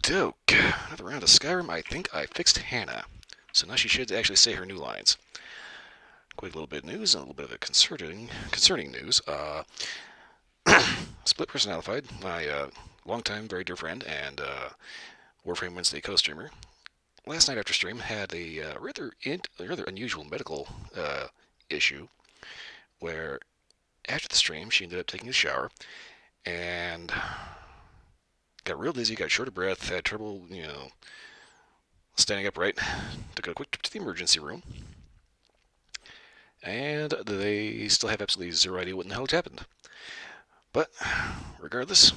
Doke. Another round of Skyrim. I think I fixed Hana. So now she should actually say her new lines. Quick little bit of news and a little bit of a concerning news. Split Personified, my longtime, very dear friend and Warframe Wednesday co-streamer, last night after stream had a rather unusual medical issue where after the stream she ended up taking a shower and got real dizzy, got short of breath, had trouble, standing upright. Took a quick trip to the emergency room, and they still have absolutely zero idea what in the hell had happened. But regardless,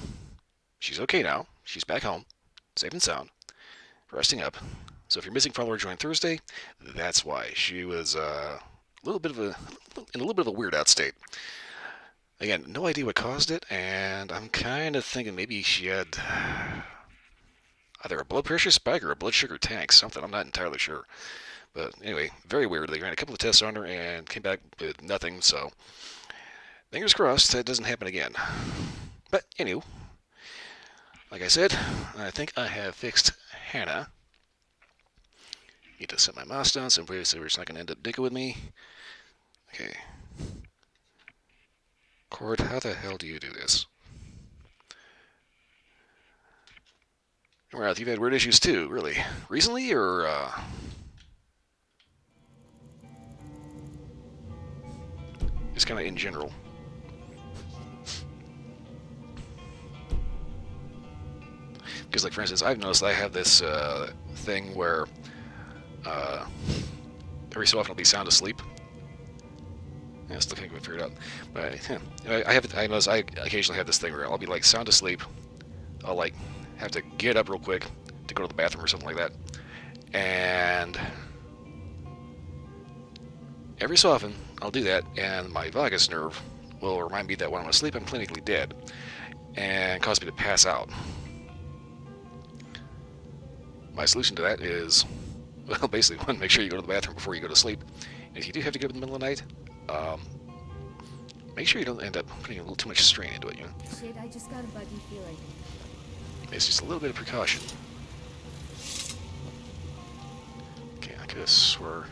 she's okay now. She's back home, safe and sound, resting up. So if you're missing follower join Thursday, that's why. She was in a little bit of a weird out state. Again, no idea what caused it, and I'm kind of thinking maybe she had either a blood pressure spike or a blood sugar tank, something. I'm not entirely sure. But anyway, very weird. They ran a couple of tests on her and came back with nothing, so fingers crossed that doesn't happen again. But anyway, like I said, I think I have fixed Hana. Need to set my mouse down so it's not going to end up digging with me. Okay. Cord, how the hell do you do this? Well, you've had weird issues too, really. Recently, or just kind of in general? Because, like, for instance, I've noticed I have this thing where every so often I'll be sound asleep. I still can't figure it out. But I notice I occasionally have this thing where I'll be like sound asleep. I'll like have to get up real quick to go to the bathroom or something like that. And every so often I'll do that, and my vagus nerve will remind me that when I'm asleep I'm clinically dead, and cause me to pass out. My solution to that is, well, basically, one, make sure you go to the bathroom before you go to sleep. And if you do have to get up in the middle of the night, make sure you don't end up putting a little too much strain into it, Shit, I just got a buggy feeling. It's just a little bit of precaution. Okay, I could have swore.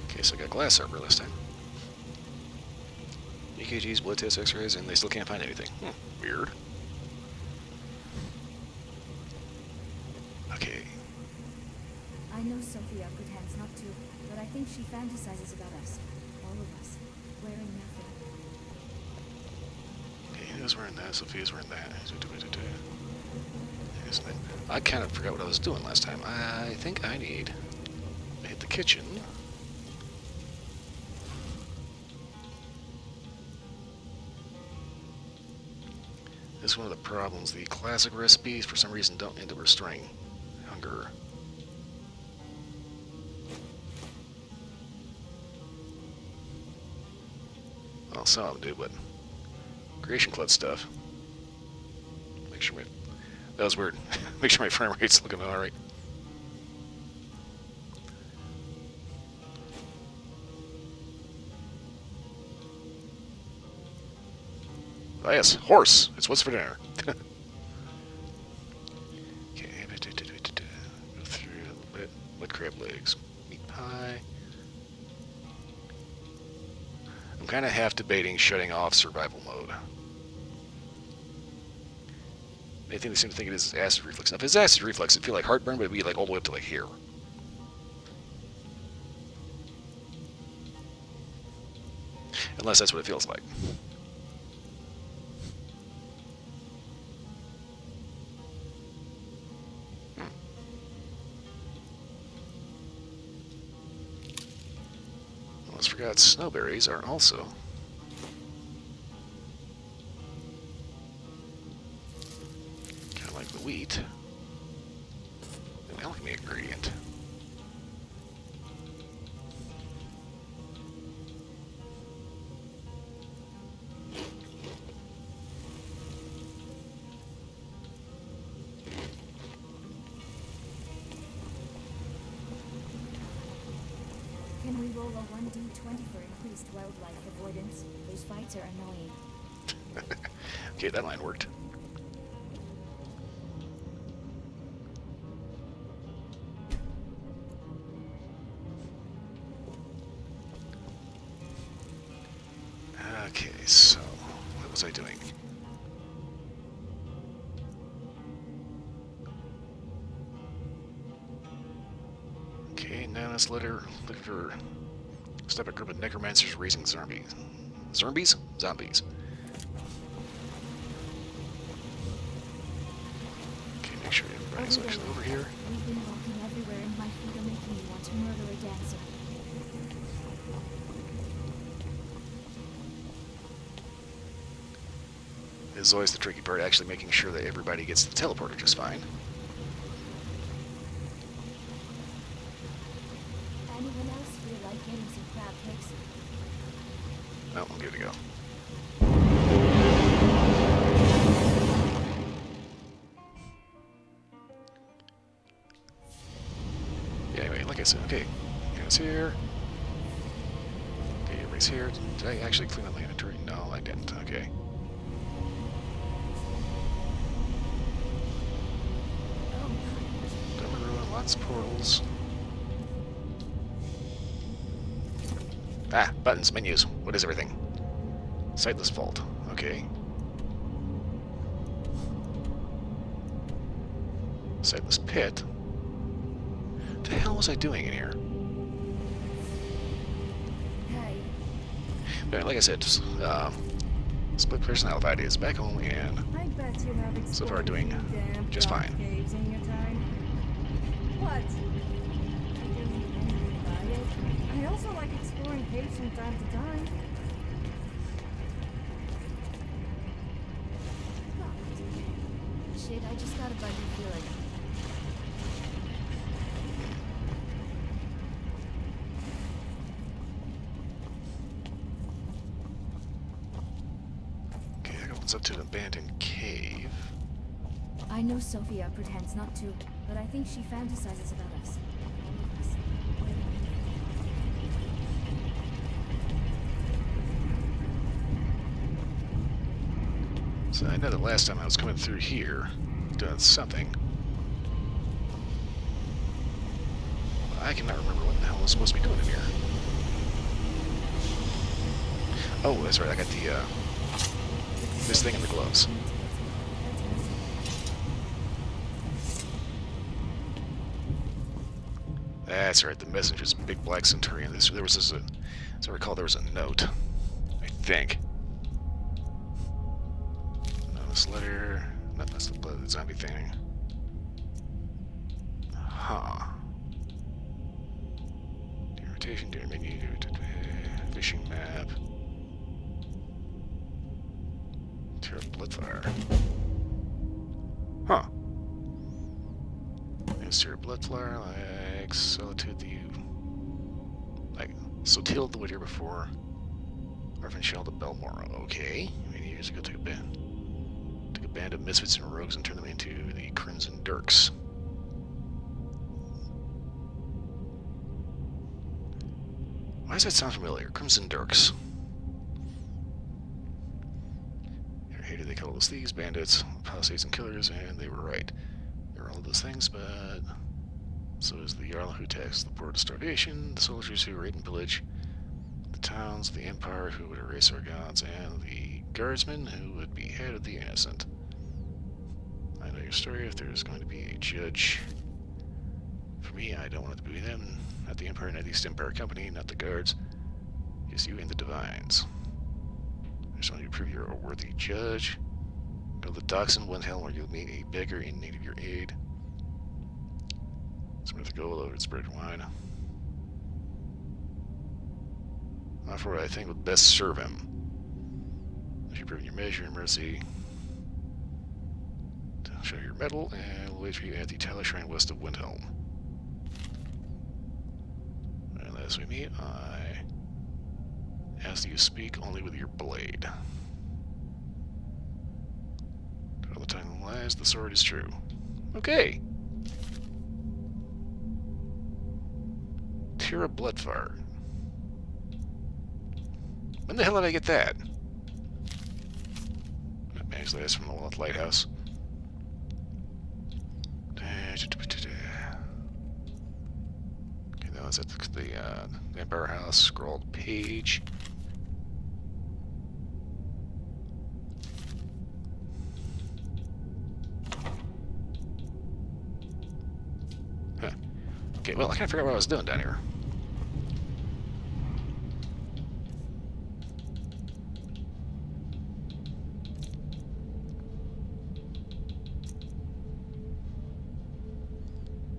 Okay, so I got glass armor last time. EKGs, blood tests, x-rays, and they still can't find anything. Weird. Okay. I know Sophia pretends not to, but I think she fantasizes about us. All of us. Wearing nothing. Okay, he was wearing that, Sophia's wearing that. Isn't it? I kind of forgot what I was doing last time. I think I need to hit the kitchen. This is one of the problems. The classic recipes, for some reason, don't end up restoring hunger. Well, some of them do, but Creation Club stuff. Make sure that was weird. Make sure my frame rate's looking alright. Oh yes, horse. It's what's for dinner. Okay, go through a little bit. Mud crab legs, meat pie. I'm kind of half debating shutting off survival mode. They seem to think it is acid reflux. Now, if it's acid reflux, it'd feel like heartburn, but it'd be like all the way up to like here. Unless that's what it feels like. Almost forgot snowberries are also kind of like the wheat, an alchemy ingredient. Can we roll a 1d20 for increased wildlife avoidance? Those fights are annoying. Okay, that line worked. Now let's look for stop a group of necromancers raising zombies. Zombies? Zombies. Okay, make sure everybody's actually over here. We've been walking everywhere and my feet are making me want to murder a dancer. This is always the tricky part, actually making sure that everybody gets the teleporter just fine. Anyone else feel like getting some crab cakes? No, I'm good to go. Yeah, anyway, like I said, okay. It's here. Okay, everybody's here. Did I actually clean up my inventory? No, I didn't. Okay. Double ruin, lots of portals. Ah, buttons, menus. What is everything? Sightless vault. Okay. Sightless pit. What the hell was I doing in here? Hey. But like I said, split personality is back home and I bet you have explored so far doing damn just dark fine. caves in your time. What? I don't mean anything about it. I also like exploring caves from time to time. Shit, I just got a buggy feeling. Okay, that opens up to an abandoned cave. I know Sophia pretends not to, but I think she fantasizes about us. All of us. So I know that last time I was coming through here, doing something. I cannot remember what the hell I was supposed to be doing in here. Oh, that's right, I got the, this thing in the gloves. That's right, the messenger's big black centurion. There was this, as I recall, there was a note. I think. This letter. No, that's the zombie thing. Huh. Rotation, do menu, fishing map. Terra Bloodfire. Huh. There's Terra Bloodfire, like Solitude the like Sotil the Winter before Orphan Shell to Belmore. Okay. Many years ago took a band of misfits and rogues and turned them into the Crimson Dirks. Why does that sound familiar? Crimson Dirks. I hated they called us thieves, bandits, posses, and killers, and they were right. They were all of those things, but so is the Jarl who taxed the poor to starvation, the soldiers who raid and pillage the towns, the empire who would erase our gods, and the guardsmen who would behead the innocent. I know your story. If there's going to be a judge for me, I don't want it to be them, not the Empire, not the East Empire Company, not the guards. Just you and the divines. I just want you to prove you're a worthy judge. Go to the docks in Windhelm where you'll meet a beggar in need of your aid. Somewhere to go over its bread and wine. Offer what I think would best serve him. If you prove your measure and mercy, show your medal, and we'll wait for you at the Tyler Shrine west of Windhelm. And as we meet, I ask that you speak only with your blade. All the time lies, the sword is true. Okay. Terra Bloodfire. When the hell did I get that? Actually, that's from the lighthouse. Okay, that was at the Empire House. Scrolled page. Huh. Okay, well, I can't figure out what I was doing down here.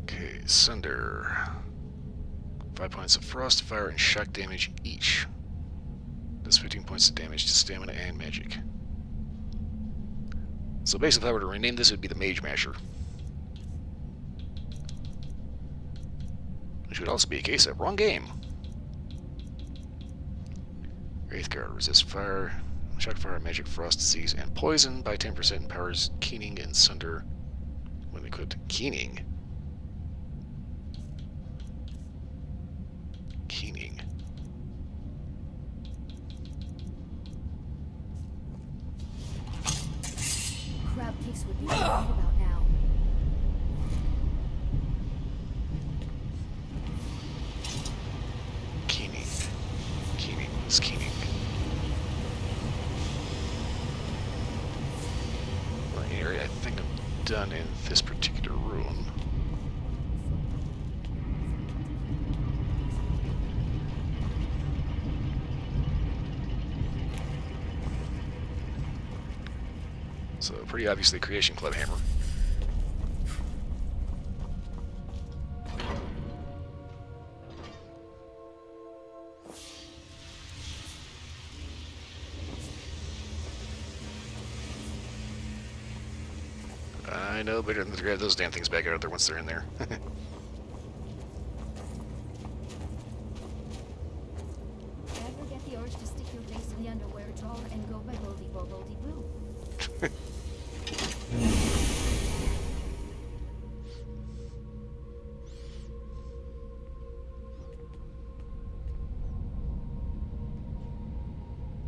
Okay, Sunder. 5 points of frost, fire, and shock damage each. Does 15 points of damage to stamina and magic. So basically, if I were to rename this, it would be the Mage Masher. Which would also be a case of wrong game. Wraithguard resists fire, shock, fire, magic, frost, disease, and poison by 10%. Empowers Keening and Sunder when equipped. Keening. Keening. Crab cakes would be right about now. Keening. Keening was Keening. Well, area I think I'm done in this particular room. So pretty obviously Creation Club hammer. I know better than to grab those damn things back out of there once they're in there. Never get the urge to stick your face in the underwear drawer and go by Boldy Bo Boldy Boo.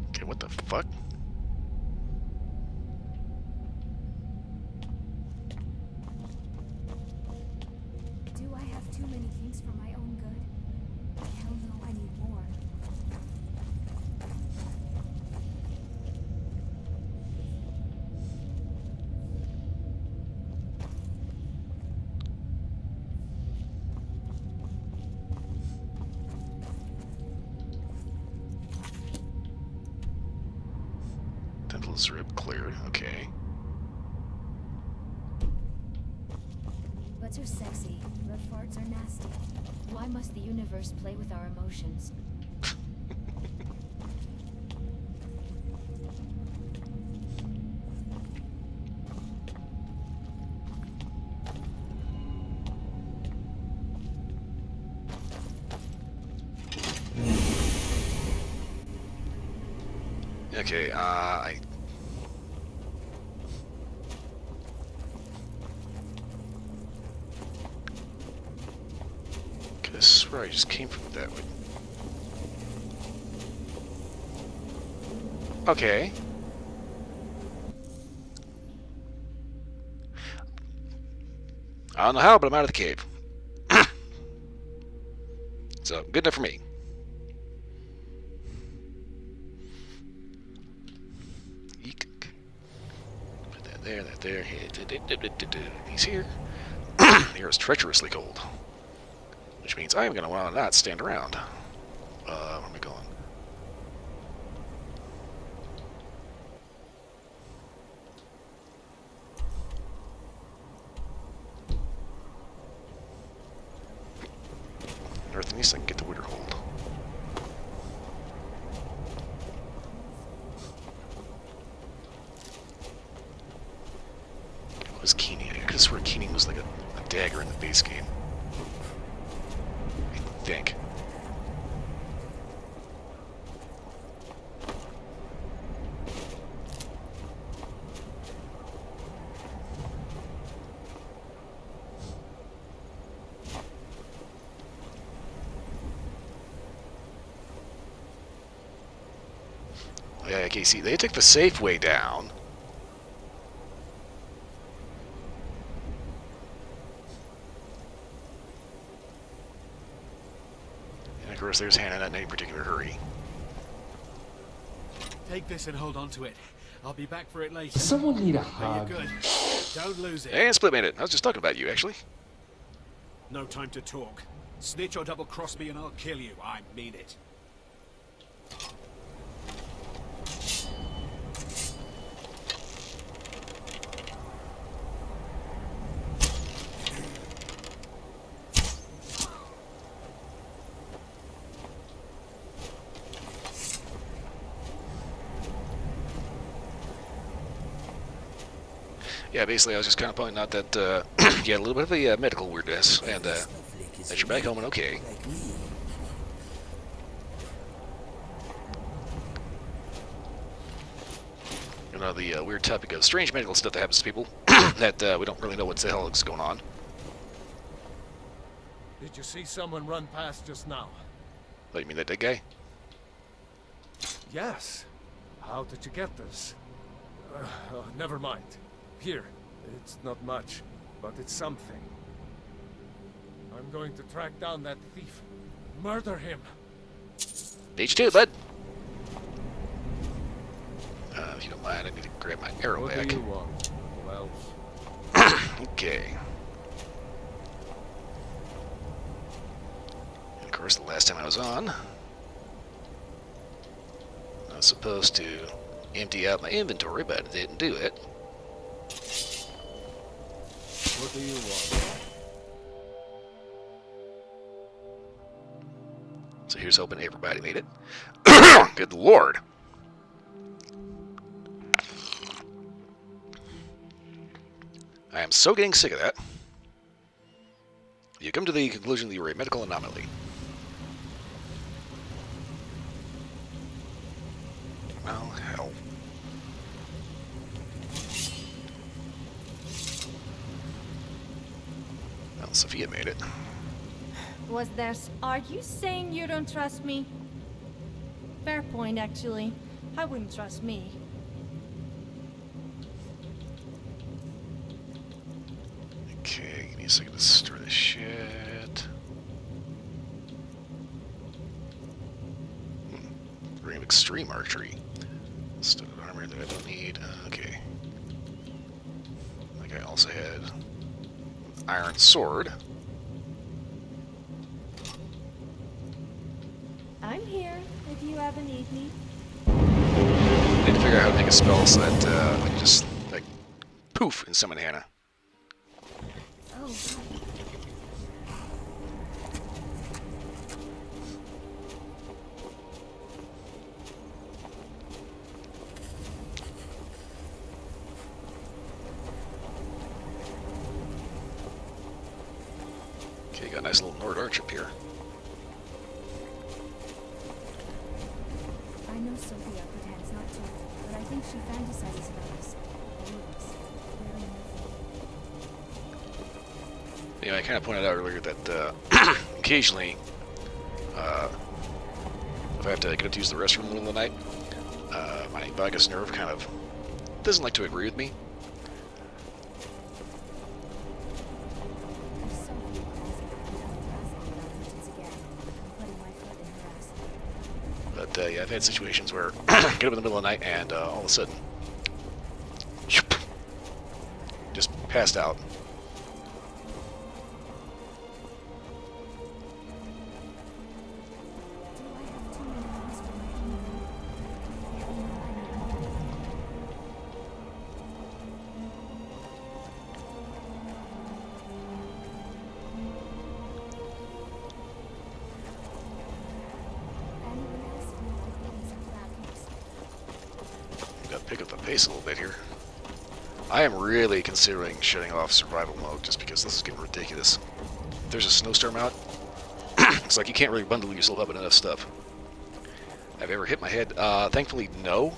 Okay, what the fuck? Do I have too many things for my own good? Hell no, I need more. Temple's rib cleared. Okay. Butts are sexy, but farts are nasty. Why must the universe play with our emotions? Okay, I... I swear I just came from that way. Okay. I don't know how, but I'm out of the cave. So, good enough for me. Put that there, that there. He's here. The air is treacherously cold. Which means I'm going to want to not stand around. Where am I going? North and east, I can get the Winter Hold. What was Keening? I could have sworn Keening was like a dagger in the base game. I think. Yeah, okay, see, they took the safe way down. And of course, there's Hana, not in any particular hurry. Take this and hold on to it. I'll be back for it later. Does someone need a Are hug? you good? Don't lose it. And Split made it. I was just talking about you, actually. No time to talk. Snitch or double-cross me and I'll kill you. I mean it. Yeah, basically, I was just kind of pointing out that you had a little bit of a medical weirdness, and that you're back home and okay. You know, the weird topic of strange medical stuff that happens to people that we don't really know what the hell is going on. Did you see someone run past just now? What, you mean that dead guy? Yes. How did you get this? Never mind. Here, it's not much, but it's something. I'm going to track down that thief. Murder him. Page 2, bud. If you don't mind, I need to grab my arrow What back. do you want? Well, Okay. And of course, the last time I was on, I was supposed to empty out my inventory, but I didn't do it. what do you want? So here's hoping everybody made it. Good lord. I am so getting sick of that. You come to the conclusion that you were a medical anomaly. Well, hell. Well, Sophia made it. Was there... Are you saying you don't trust me? Fair point, actually. I wouldn't trust me. Okay, give me a second to stir this shit. Ring of extreme archery. Studded armor that I don't need. Okay. Like I also had iron sword. I'm here, if you ever need me. I need to figure out how to make a spell so that I can just, like, poof, and summon Hana. Oh, Okay, got a nice little Nord Arch up here. I know Sophia pretends not to, but I think she fantasizes about us. All of us. Wearing nothing. Yeah, I kind of pointed out earlier that occasionally, if I have to get up to use the restroom in the middle of the night, my vagus nerve kind of doesn't like to agree with me. If Sophia calls me, I'm asking about vengeance again. I'm putting my foot in her ass. But yeah, I've had situations where I get up in the middle of the night and all of a sudden, just passed out. Do I have too many things for my honeymoon? I need more. Anyone else feel like getting some fabulous? Got to pick up the pace a little bit here. I am really considering shutting off survival mode just because this is getting ridiculous. If there's a snowstorm out, it's like you can't really bundle yourself up in enough stuff. Have I ever hit my head? Thankfully, no.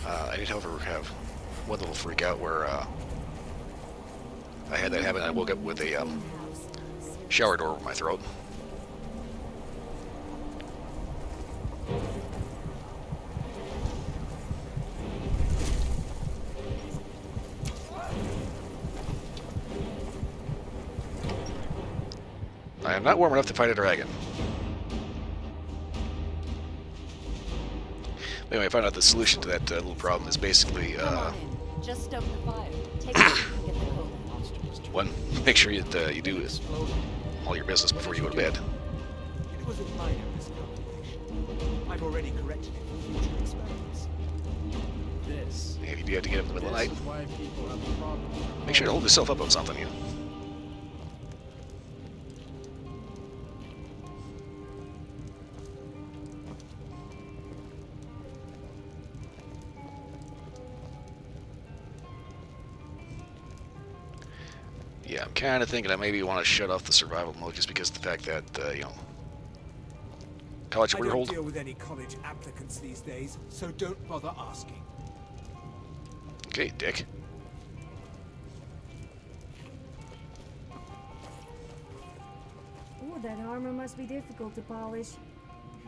I did, however, have one little freak out where I had that happen. I woke up with a shower door over my throat. I am not warm enough to fight a dragon. Anyway, I found out the solution to that little problem is basically Come on in. Just stoke the fire. Take a seat and get the cold monsters. one, make sure you do is all your business before you go to bed. It was a minor miscalculation. I've already corrected it for future experiments. This. And if you do have to get up in the middle of the This night, is why people have a problem. make sure to hold yourself up on something, you know. Yeah, I'm kind of thinking I maybe want to shut off the survival mode just because of the fact that, you know, college I career don't hold. deal with any college applicants these days, so don't bother asking. Okay, dick. Ooh, that armor must be difficult to polish.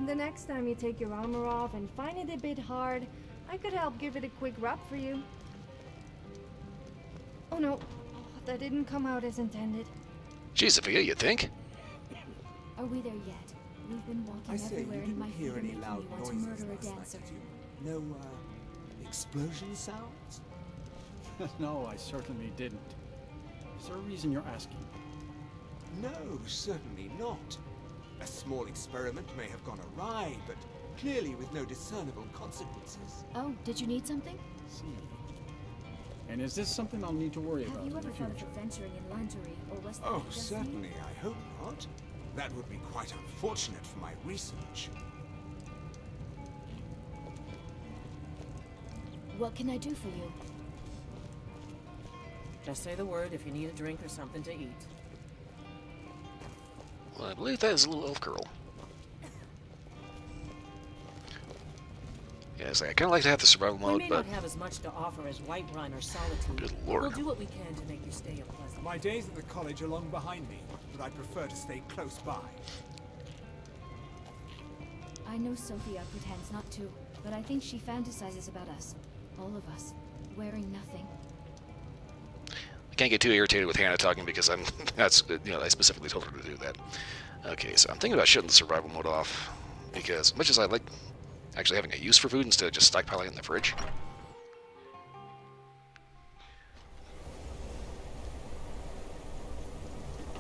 The next time you take your armor off and find it a bit hard, I could help give it a quick rub for you. Oh no, that didn't come out as intended. Gee, Sophia, you think? Are we there yet? We've been walking I say, you everywhere and my didn't feet hear are any making loud me want to noises murder a last night, dancer. did you? No, explosion sounds? No, I certainly didn't. Is there a reason you're asking? No, certainly not. A small experiment may have gone awry, but clearly with no discernible consequences. Oh, did you need something? See. And is this something I'll need to worry Have about you in ever the thought future? of adventuring in lingerie, or was that Oh, just certainly, I hope not. That would be quite unfortunate for my research. What can I do for you? Just say the word if you need a drink or something to eat. Well, I believe that is a little elf girl. Yes, I kind of like to have the survival We mode, may but not have as much to offer as Whiterun or Solitude. good but lord. we'll do what we can to make your stay a pleasant. My days at the college are long behind me, but I prefer to stay close by. I know Sophia pretends not to, but I think she fantasizes about us. All of us. Wearing nothing. I can't get too irritated with Hannah talking because I'm that's you know I specifically told her to do that. Okay, so I'm thinking about shutting the survival mode off because much as I like actually having a use for food instead of just stockpiling it in the fridge.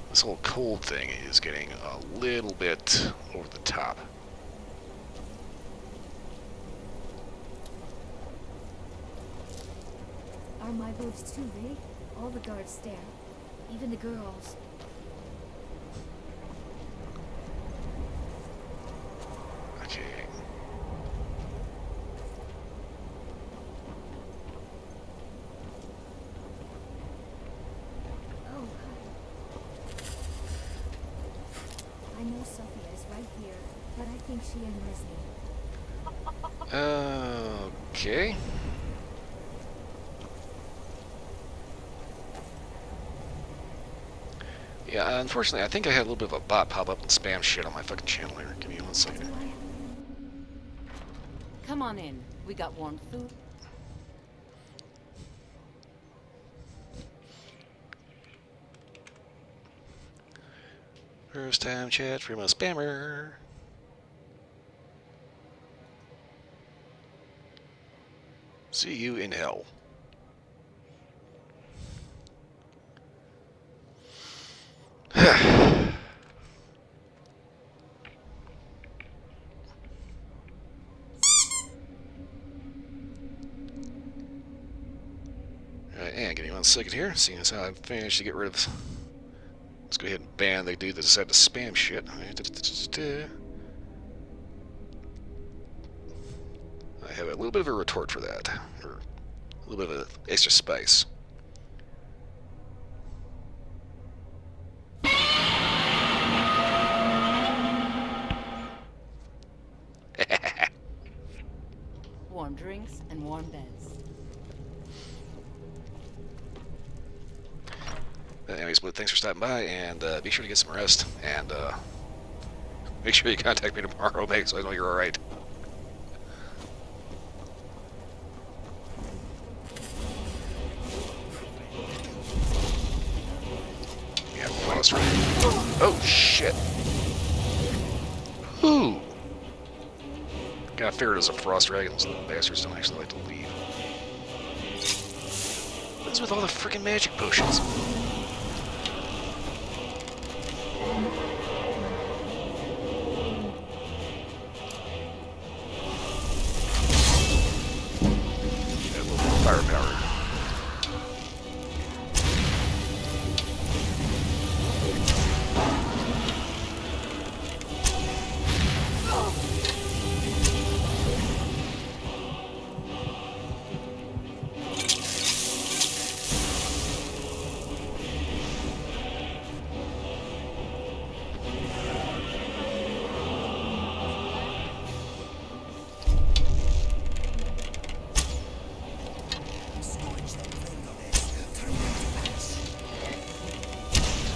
This whole cold thing is getting a little bit over the top. Are my boobs too big? All the guards stare. Even the girls. Okay. Oh. I know Sophia is right here, but I think she annoys me. Okay. Yeah, unfortunately, I think I had a little bit of a bot pop up and spam shit on my fucking channel here. Give me 1 second. Come on in. We got warm food. First time chat from a spammer. See you in hell. Alright, and give me 1 second here, seeing as how I've managed to get rid of. Let's go ahead and ban the dude that decided to spam shit. I have a little bit of a retort for that, or a little bit of extra spice. Warm drinks and warm beds. Anyways, but thanks for stopping by, and be sure to get some rest, and make sure you contact me tomorrow, Meg, so I know you're alright. Yeah, frost right. Oh, shit. Ooh. Kinda figured it was a frost dragon. Those little bastards don't actually like to leave. What's with all the freaking magic potions?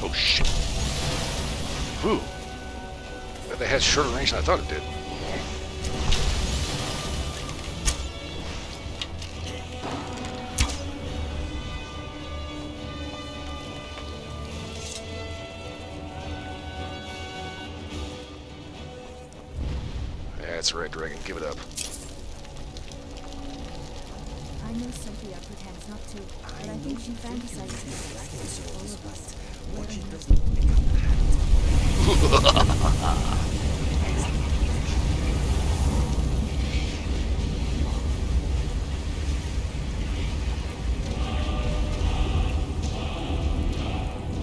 Oh shit. Ooh. That had shorter range than I thought it did. That's right, Dragon. Give it up. I know Sophia pretends not to, but I think she fantasizes about us, all of us. What she Wearing doesn't pick up the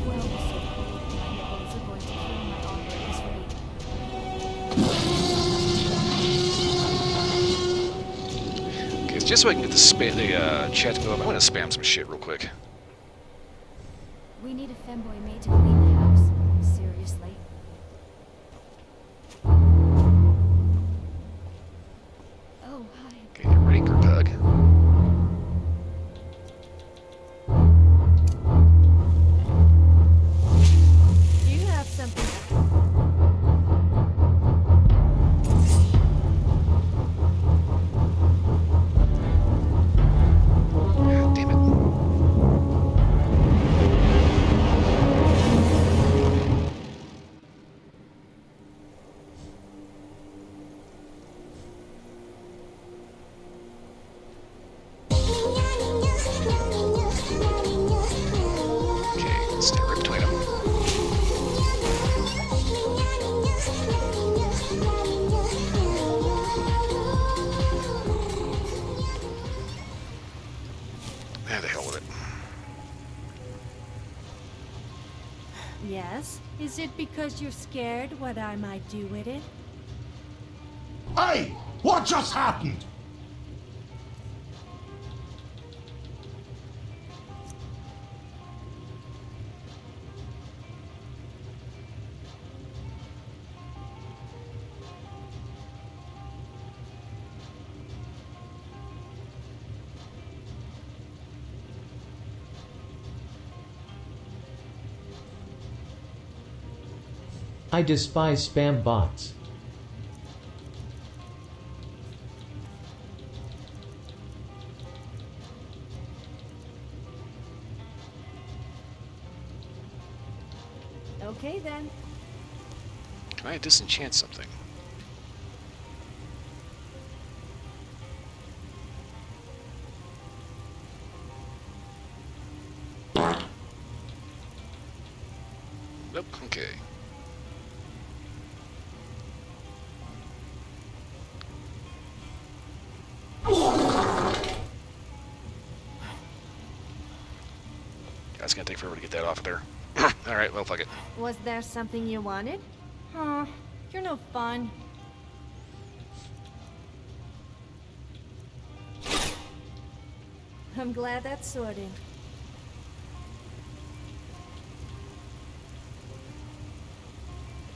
well, so cold. My nipples are going to kill my armor at this rate. Okay, just so I can get the chat to go up, I'm gonna spam some shit real quick. We need a femboy maid to clean the house. Seriously. Oh, hi. Okay, get ready, group hug. Do you have something? God damn it. Okay, let's stay right between them. Ah, the hell with it. Yes? Is it because you're scared what I might do with it? Hey! What just happened? I despise spam bots. Okay then. Can I disenchant something? Nope, okay. That's gonna take forever to get that off of there. Alright, well, fuck it. Was there something you wanted? Huh, you're no fun. I'm glad that's sorted.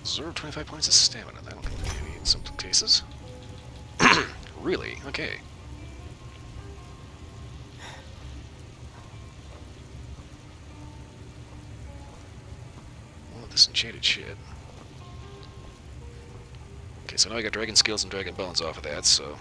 Reserve 25 points of stamina. That'll come in handy in some cases. Really? Okay. All of this enchanted shit. Okay, so now I got dragon skills and dragon bones off of that, so...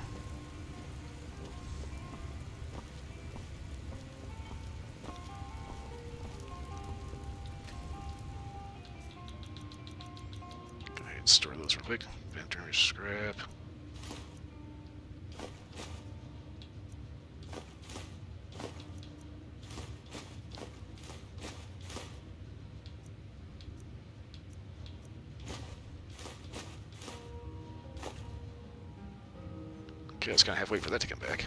Go ahead and store those real quick. Inventory scrap. Okay, I was kind of halfway for that to come back.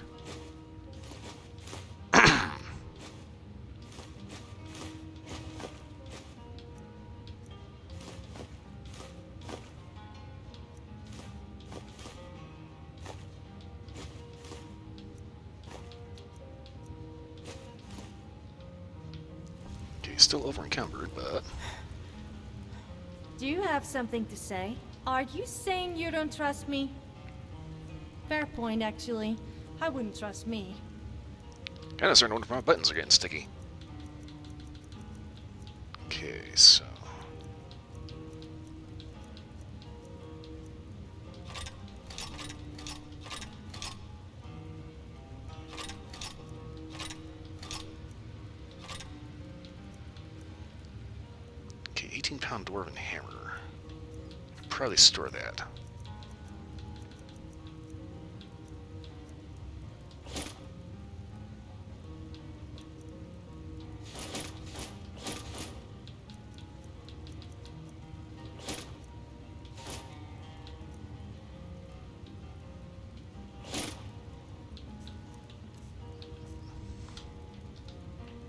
Okay, still over encumbered, but... Do you have something to say? Are you saying you don't trust me? Fair point, actually. I wouldn't trust me. Kinda starting to wonder if my buttons are getting sticky. Okay, so... 18-pound dwarven hammer. Probably store that.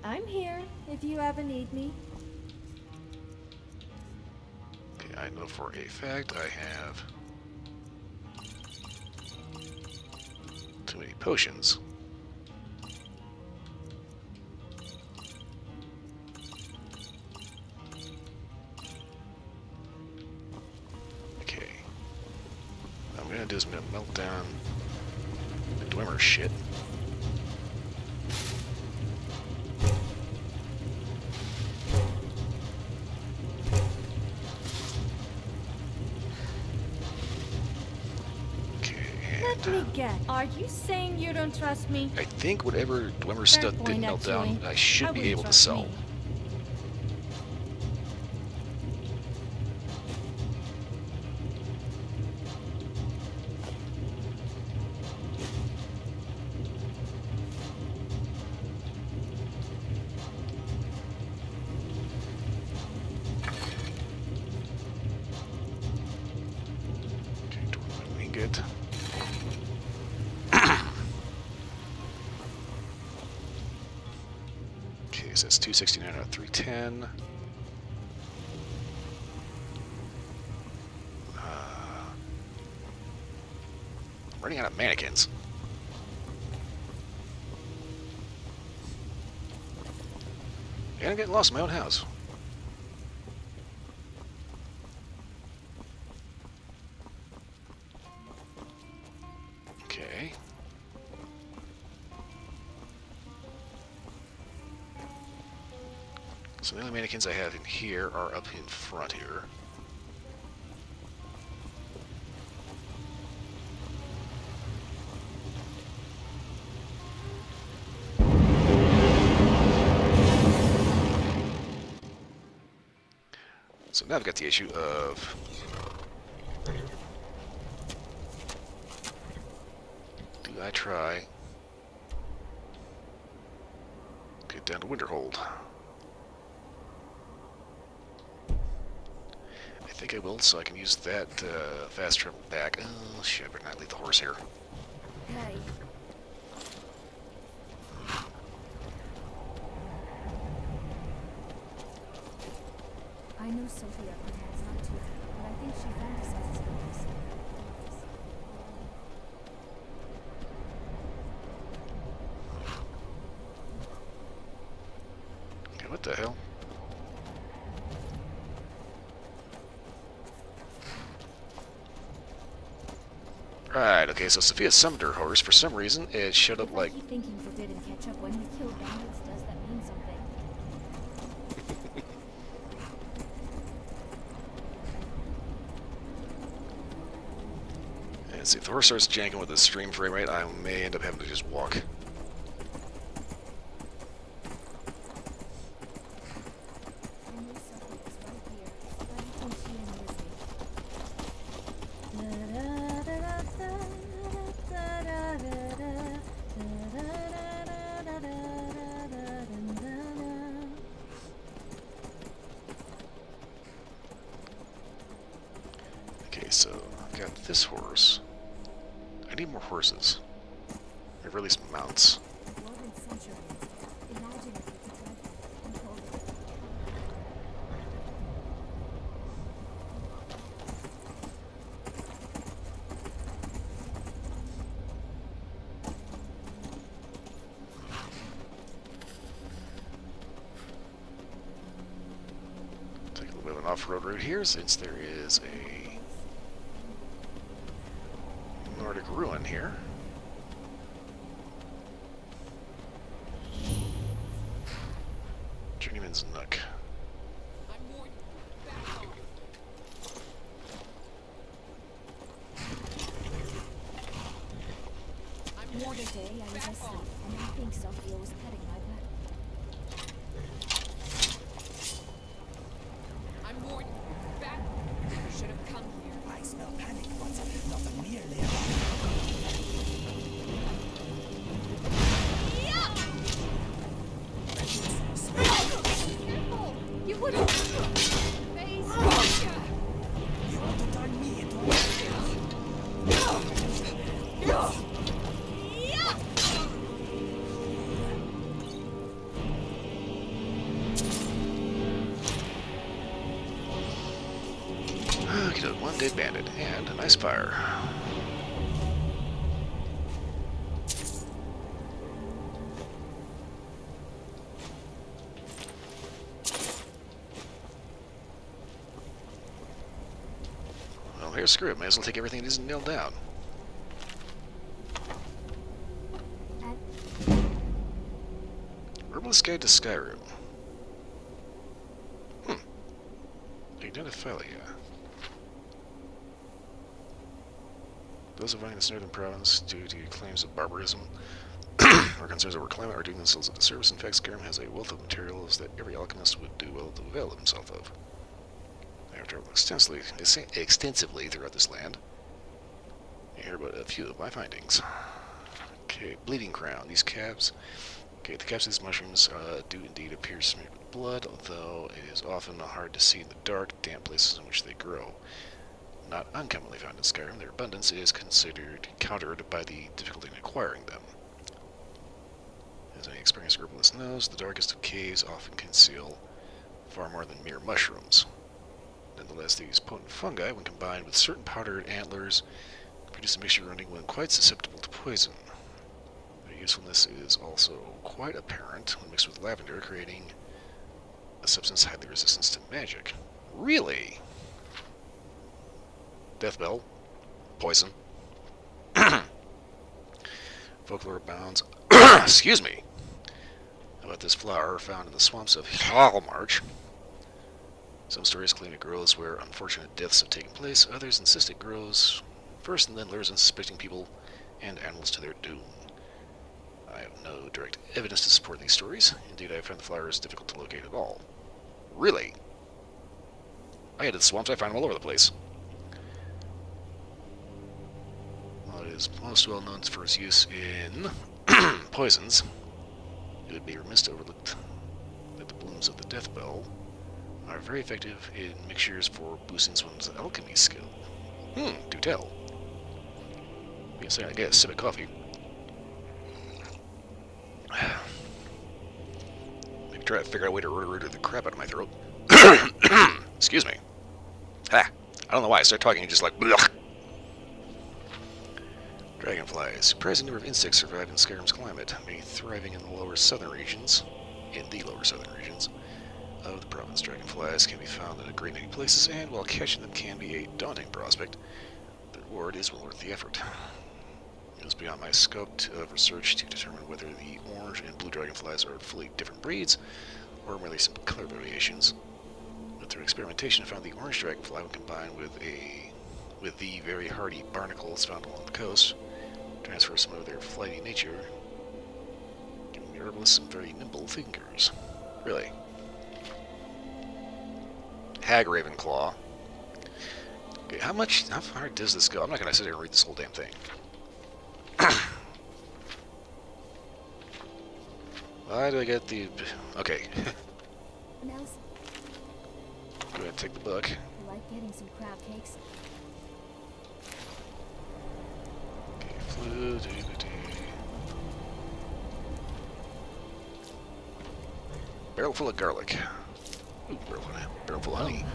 I'm here if you ever need me. Okay, I know for a fact I have too many potions. Okay. What I'm gonna do is I'm gonna melt down the Dwemer shit. Let me guess. Are you saying you don't trust me? I think whatever Dwemer Fair stuff point, didn't melt down, actually. I should be wouldn't able to trust sell. me. Okay, Dwemer ingot. Okay, so that's 269 out of 310. Running out of mannequins. And I'm getting lost in my own house. Okay. So the only mannequins I have in here are up in front here. So now I've got the issue of do I try get down to Winterhold? I think I will, so I can use that fast travel back. Oh shit, I better not leave the horse here. Hey, I know Sophia pretends not to, but I think she fantasizes about us. Okay, what the hell? Right, okay, so Sophia summoned her horse. For some reason, it showed up If like... I keep thinking forbidden ketchup when we kill bandits, does that mean something? And see, if the horse starts janking with the stream frame rate, I may end up having to just walk. I know Sophia's right here, but I think she annoys me. Okay, so I've got this horse. I need more horses. Or at least mounts. Woven centuries. Imagine if we could drive them and hold them. Take a little bit of an off-road route here, since there is a Nordic ruin here. Journeyman's Nook. The other day, I was asleep, and I think Sophia was petting my back. You want to turn me into a Get a one dead bandit and a nice fire. Well, here's screw it. May as well take everything that isn't nailed down. Herbalist Guide to Skyrim. Identiphilia. Those avoiding this northern province due to claims of barbarism or concerns over climate are doing themselves a disservice. In fact, Skyrim has a wealth of materials that every alchemist would do well to avail himself of. I have traveled extensively throughout this land. You hear about a few of my findings. Okay, bleeding crown. These caps. Okay, the caps of these mushrooms do indeed appear smeared with blood, although it is often hard to see in the dark, damp places in which they grow. Not uncommonly found in Skyrim, their abundance is considered countered by the difficulty in acquiring them. As any experienced herbalist knows, the darkest of caves often conceal far more than mere mushrooms. Nonetheless, these potent fungi, when combined with certain powdered antlers, produce a mixture rendering one quite susceptible to poison. Their usefulness is also quite apparent when mixed with lavender, creating a substance highly resistant to magic. Really? Death bell, poison. Folklore abounds. Excuse me. About this flower found in the swamps of Hallmarch. Some stories claim it grows where unfortunate deaths have taken place. Others insist it grows first and then lures unsuspecting people and animals to their doom. I have no direct evidence to support these stories. Indeed, I have found the flowers difficult to locate at all. Really? I headed to the swamps. I find them all over the place. While it is most well known for its use in poisons, it would be remiss to overlook that the blooms of the death bell are very effective in mixtures for boosting someone's alchemy skill. Do tell. Yes, I get a sip of coffee. Maybe try to figure out a way to root the crap out of my throat. Excuse me. I don't know why I start talking and just like blech. Dragonflies. Surprising number of insects survive in Skyrim's climate, many thriving in the lower southern regions. Of the province, dragonflies can be found in a great many places, and while catching them can be a daunting prospect, the reward is well worth the effort. It is beyond my scope of research to determine whether the orange and blue dragonflies are fully different breeds, or merely simple color variations. But through experimentation, I found the orange dragonfly, when combined with the very hardy barnacles found along the coast, transfer some of their flighty nature, giving the herbalist some very nimble fingers. Really. Hag Ravenclaw. Okay, how far does this go? I'm not going to sit here and read this whole damn thing. Why do I get the... Okay. Go ahead and take the book. I like getting some crab cakes. Okay, flu, barrel full of garlic. Ooh, barrel full of honey.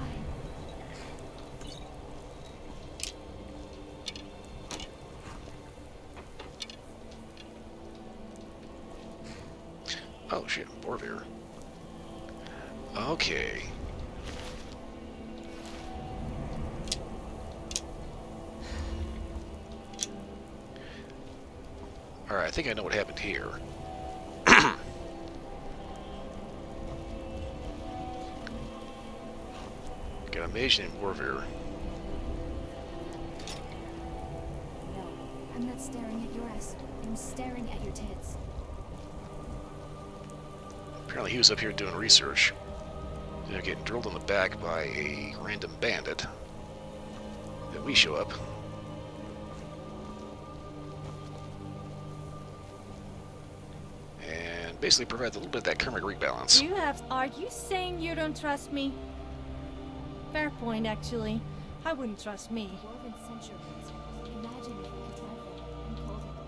Oh shit, Borvir. Okay. Alright, I think I know what happened here. Got a mage named Borvir. No, I'm not staring at your ass. I'm staring at your tits. Apparently he was up here doing research. They're getting drilled in the back by a random bandit. Then we show up. And basically provides a little bit of that karmic rebalance. Are you saying you don't trust me? Fair point, actually. I wouldn't trust me. Dwarven centuries. Imagine if we could drive there and called it Hana.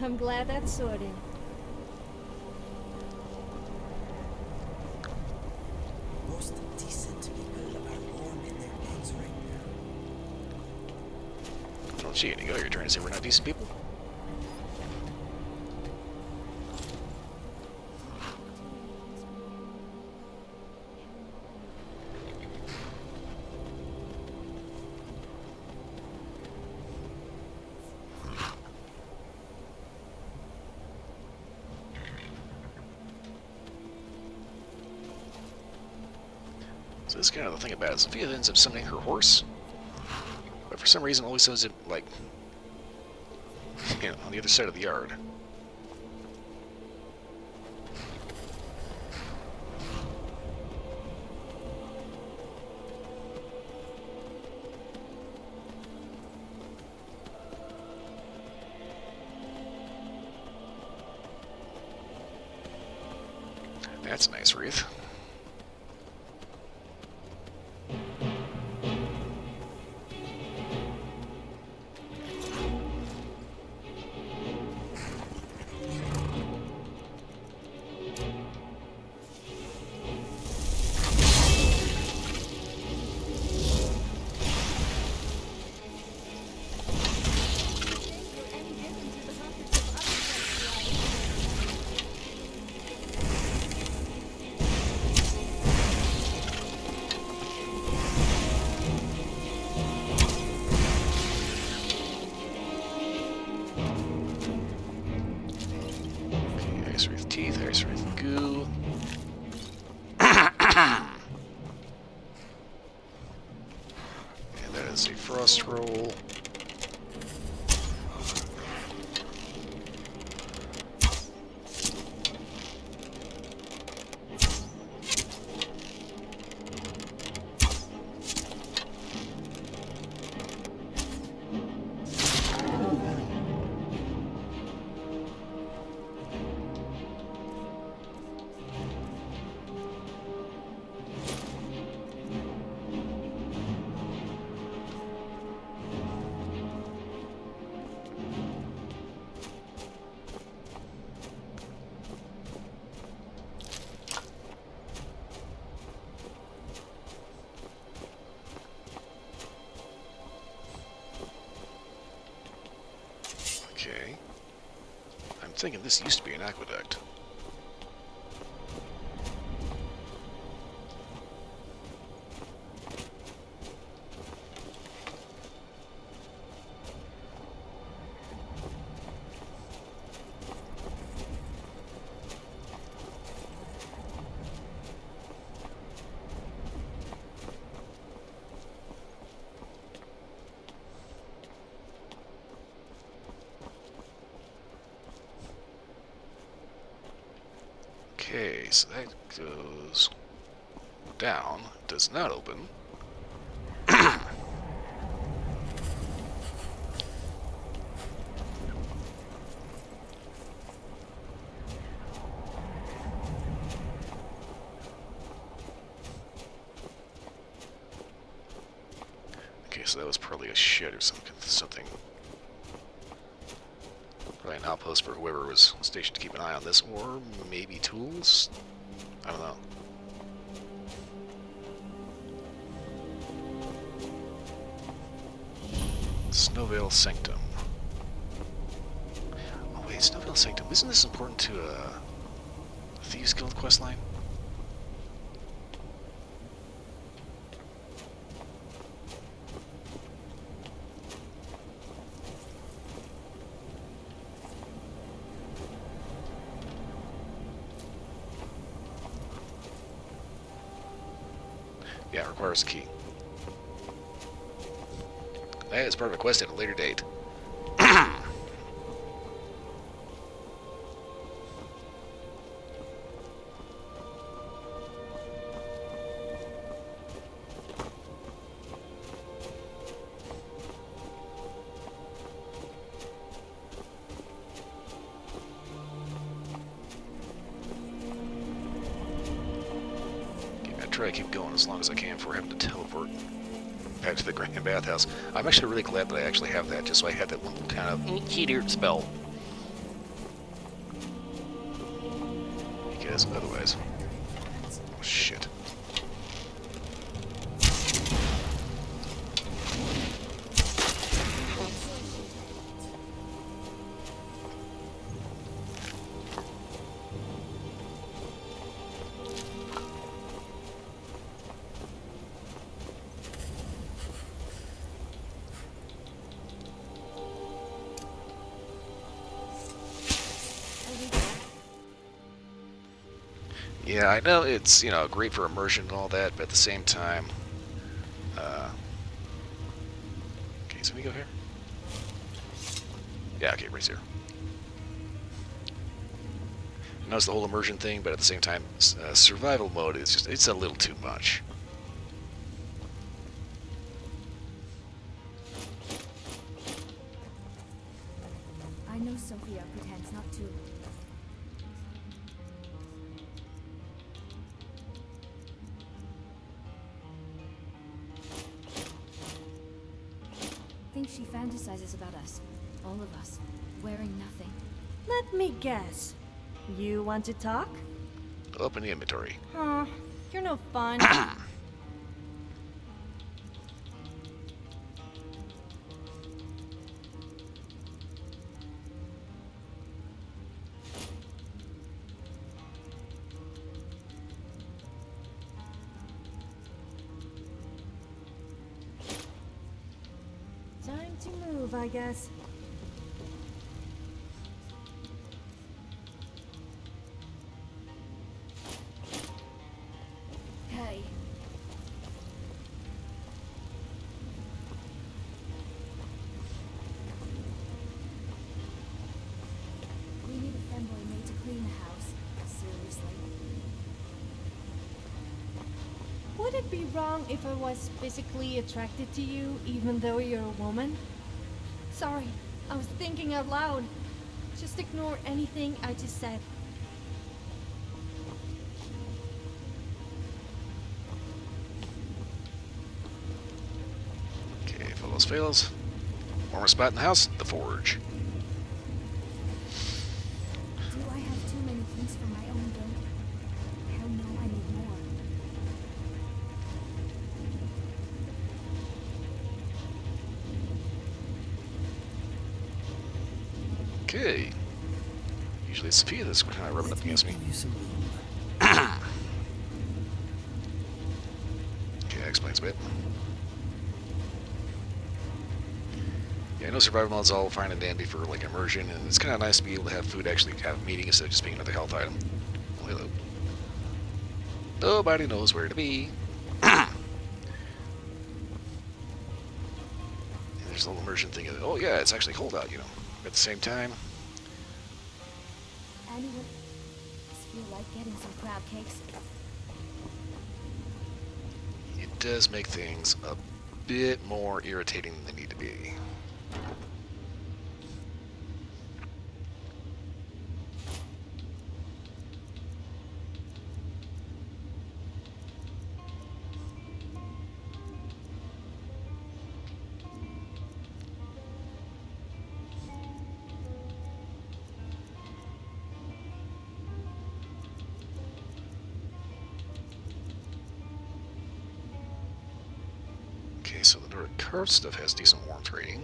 I'm glad that's sorted. Most decent people are warm in their beds right now. Well, gee, Inigo, you're trying to say we're not decent people? So this is kind of the thing about it. Sophia ends up summoning her horse, but for some reason always sends it, like, you know, on the other side of the yard. That's a nice wreath. Ice Wreath Teeth, Ice Wreath Goo. And that is a Frost Roll. Okay. I'm thinking this used to be an aqueduct. Okay, so that goes down, does not open. Okay, so that was probably a shed or something. Probably an outpost for whoever was stationed to keep an eye on this, or maybe tools? I don't know. Snowvale Sanctum. Oh wait, Snowvale Sanctum. Isn't this important to Thieves Guild questline? Yeah, it requires a key. That is part of a quest at a later date. Try to keep going as long as I can before having to teleport back to the Grand Bathhouse. I'm actually really glad that I actually have that, just so I had that one little kind of cheater spell. Because otherwise... Oh, shit. Yeah, I know it's, you know, great for immersion and all that, but at the same time... Okay, so we go here? Yeah, okay, right here. I know it's the whole immersion thing, but at the same time, survival mode is just, it's a little too much. I know Sophia pretends not to. I think she fantasizes about us. All of us. Wearing nothing. Let me guess. You want to talk? Open the inventory. Huh. You're no fun. Time to move, I guess. Hey. We need a femboy made to clean the house. Seriously. Would it be wrong if I was physically attracted to you, even though you're a woman? Sorry, I was thinking out loud. Just ignore anything I just said. Okay, if all else fails, warmest spot in the house, the forge. Do I have too many things for my own good? Hell no, I need more. Okay. Usually it's Sophia that's kind of rubbing up against me. Give you some room. Okay, that explains a bit. Yeah, I know survival mode's all fine and dandy for like immersion, and it's kind of nice to be able to have food actually have a meaning instead of just being another health item. Oh, hello. Nobody knows where to be. And there's a little immersion thing of, oh yeah, it's actually cold out, you know. But at the same time, Anyone else feel like getting some crab cakes? it does make things a bit more irritating than they need to be. Okay, so the Nordic card stuff has decent warmth rating.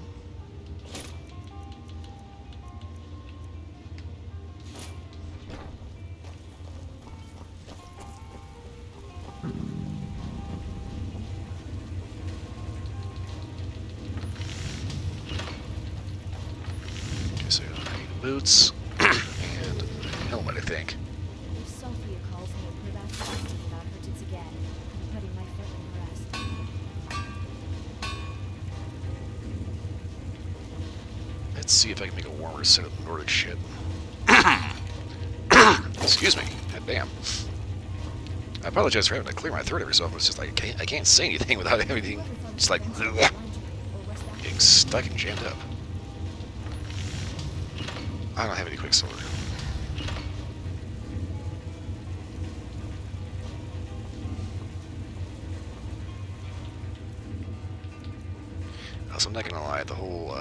Okay, so I need boots and a helmet, I think. If Sophia calls me and put out asking about her tits again, I'm putting my foot in the rest. Let's see if I can make a warmer set of Nordic shit. Excuse me. God damn. I apologize for having to clear my throat every so often. It's just like I can't say anything without everything just like getting stuck and jammed up. I don't have any Quicksilver. Also, I'm not gonna lie, the whole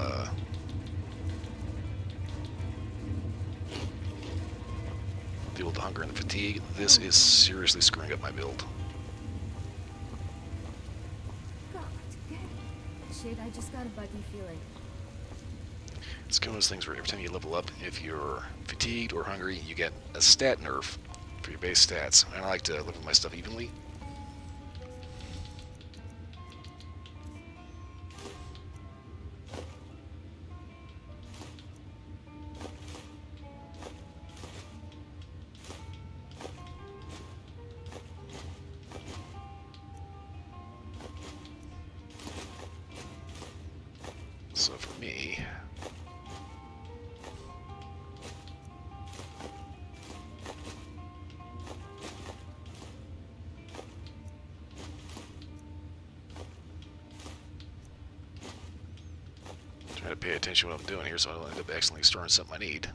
deal with the hunger and the fatigue, this is seriously screwing up my build. God, shit, I just got a buggy feeling. It's one of those things where every time you level up, if you're fatigued or hungry, you get a stat nerf for your base stats. And I like to level my stuff evenly. So for me, trying to pay attention to what I'm doing here so I don't end up accidentally storing something I need.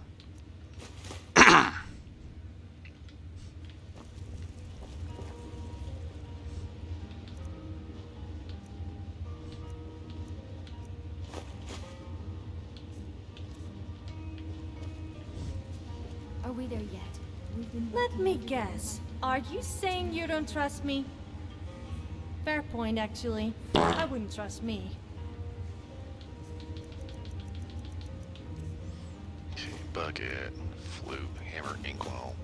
Are we there yet? We've been Let working me on the guess. plan. Are you saying you don't trust me? Fair point, actually. I wouldn't trust me. Okay, bucket, flute, hammer, inkwell.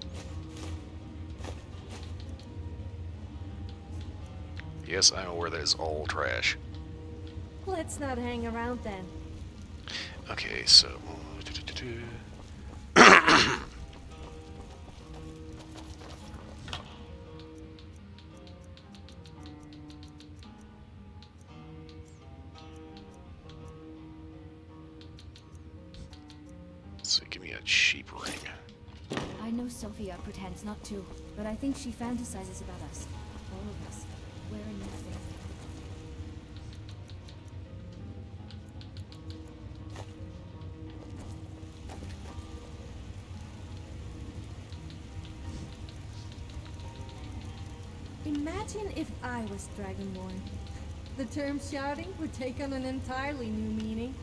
Yes, I'm aware that is all trash. Let's not hang around then. Okay, so... So give me a cheap ring. I know Sophia pretends not to, but I think she fantasizes about us. All of us. Wearing nothing. Imagine if I was Dragonborn. The term shouting would take on an entirely new meaning.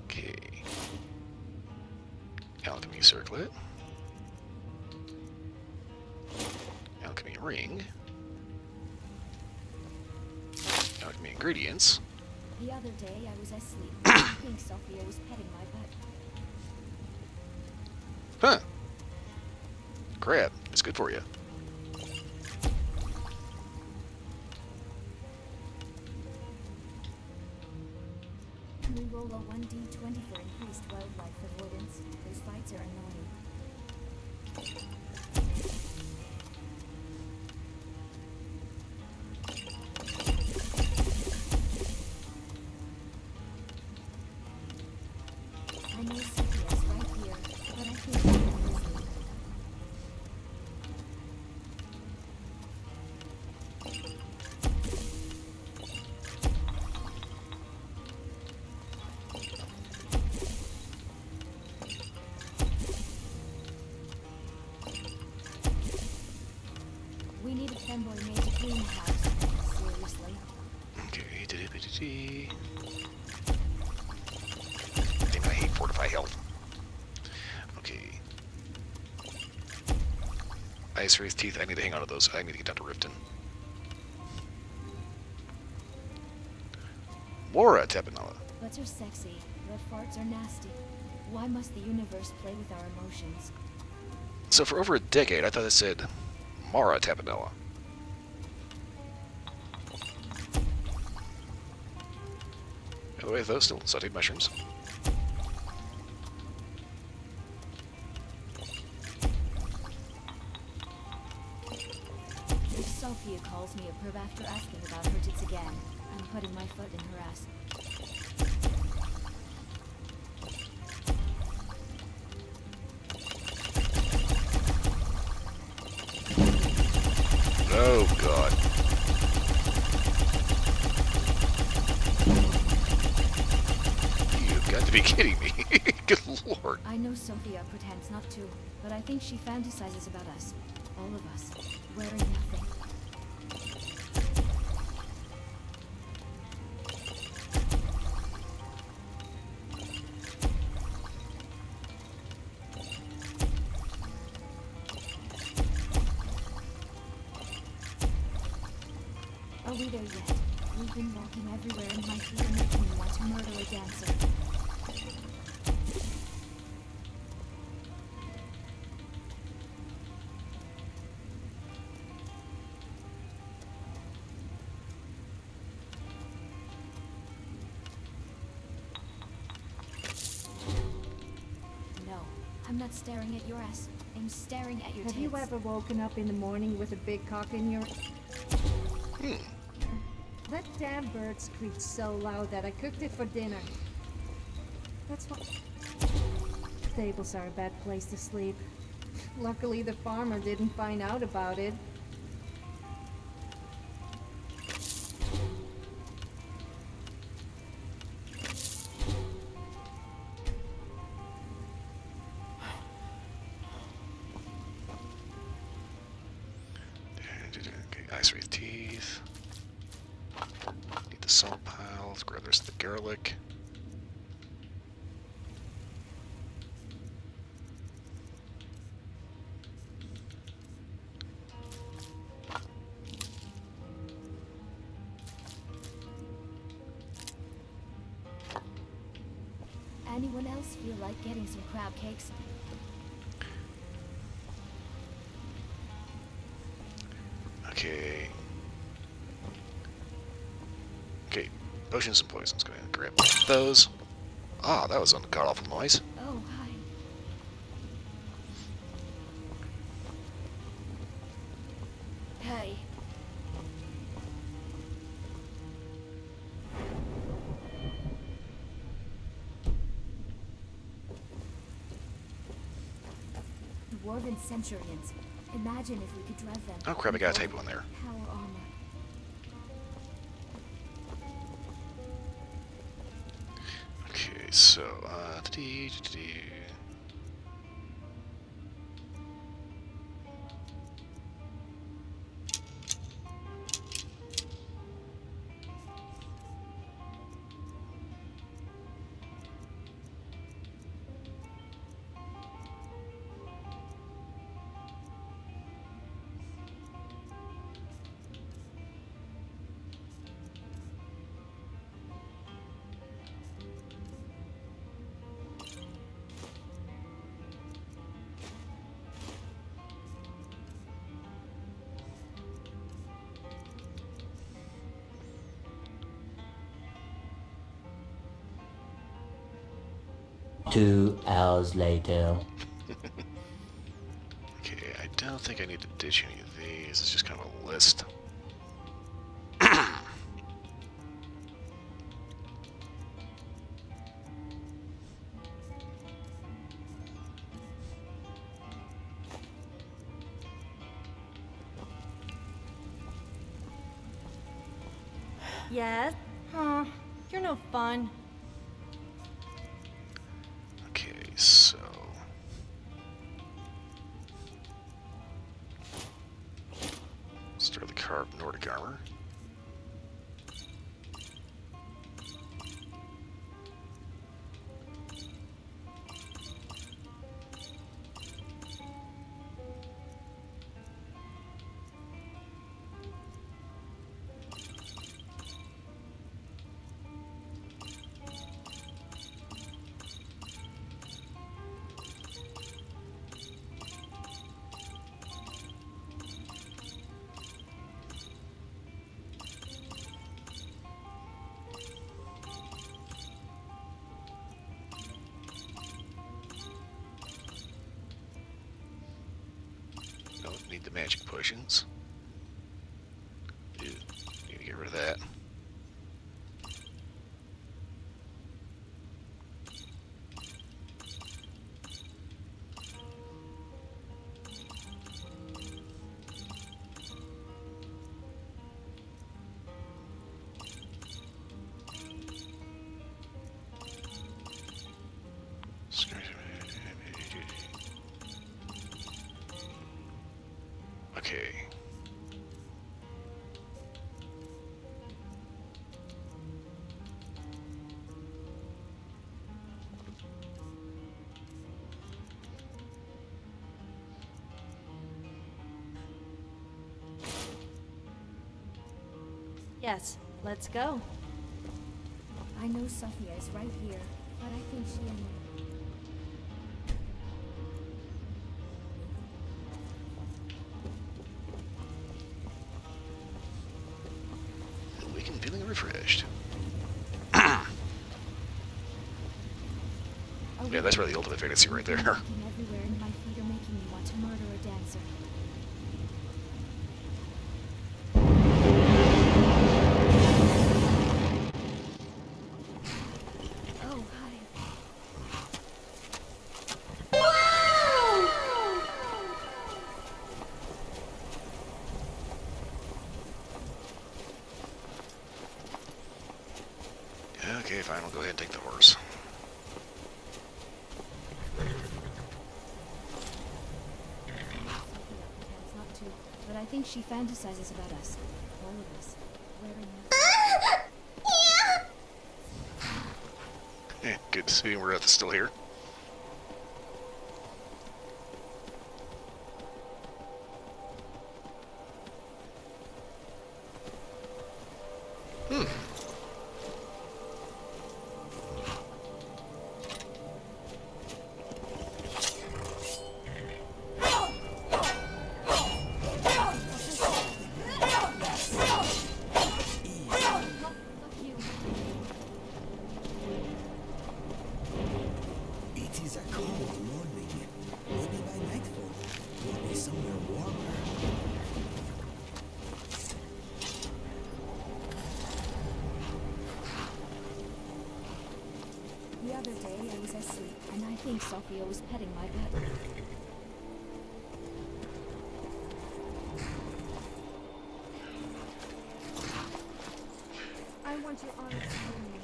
Okay. Alchemy circlet. Alchemy ring. Alchemy ingredients. The other day I was asleep. I think Sophia was petting my butt. Huh. Crap. It's good for you. We roll a 1d20 for increased wildlife avoidance. Those fights are annoying. I know Sophia's right here, but I think she's busy. We need a femboy made to clean the house. Seriously. Okay. Damn, I hate fortify health. Okay. Ice Wraith Teeth. I need to hang on to those. I need to get down to Riften. Laura Tapanella. Butts are sexy, but farts are nasty. Why must the universe play with our emotions? So for over a decade, I thought it said Mara Tapanella. By the way, those still sauteed mushrooms. Sophia calls me a perv after asking about her tits again, I'm putting my foot in her ass. Oh, God. You've got to be kidding me. Good Lord. I know Sophia pretends not to, but I think she fantasizes about us. All of us. Wearing nothing. Are we there yet? We've been walking everywhere and my feet are making me want to murder a dancer. No, I'm not staring at your ass. I'm staring at your tits. Have you ever woken up in the morning with a big cock in your... That damn bird screeched so loud that I cooked it for dinner. That's what... Stables are a bad place to sleep. Luckily the farmer didn't find out about it. Okay, ice wreath teeth. Need the salt pile. Let's grab the rest of the garlic. Anyone else feel like getting some crab cakes? Okay. Okay, potions and poisons. Go ahead and grab those. Ah, that was a god-awful noise. Oh, hi. Hey. Dwarven centurions. Imagine if we could drive them. Oh crap, I got a typo in there. Power armor. Okay, so, Two hours later. okay, I don't think I need to ditch any of these. It's just kind of a list. Yes? Huh. You're no fun. Okay, so... Start the carved Nordic armor. Don't need the magic potions. rid of that. Okay. Yes, let's go. I know Sophia is right here, but I think she and... Awake and feeling refreshed. Yeah, that's really the ultimate fantasy right there. Walking everywhere and my feet are making me want to murder a dancer. Oh, hi. Okay, fine, we'll go ahead and take the horse. Not to, but I think she fantasizes about us. All of us. Wearing Good to see we're still here. It is a cold morning. Maybe by nightfall we'll be somewhere warmer. The other day I was asleep, and I think Sophia was petting my butt. I want your honest opinion.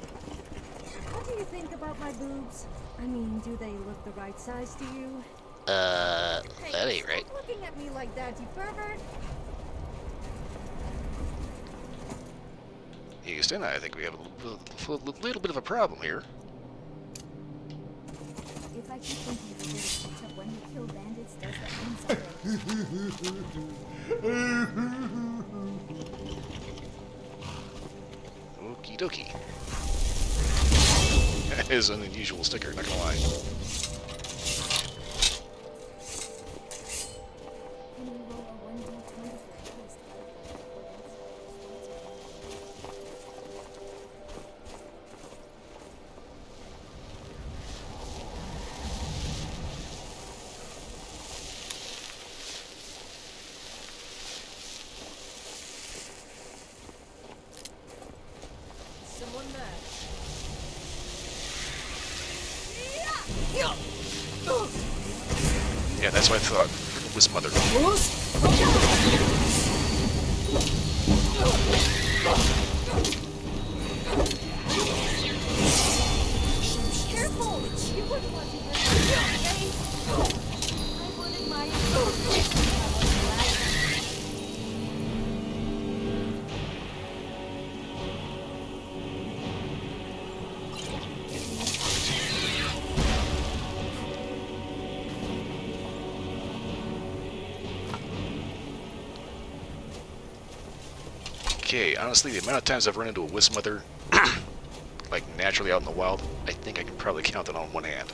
What do you think about my boobs? I mean, do they look the right size to you? That ain't right. Stop looking at me like that, you pervert! Houston, I think we have a little bit of a problem here. If I keep thinking of the little ketchup when you kill bandits, does that mean something? Okie dokie. That is an unusual sticker, not gonna lie. Can we roll a 1d20 for at least Someone there. Yeah, that's what I thought. Was mother. Careful! You wouldn't want to hurt me, okay? I wanted my... Okay, honestly, the amount of times I've run into a wisp mother, like naturally out in the wild, I think I can probably count it on one hand.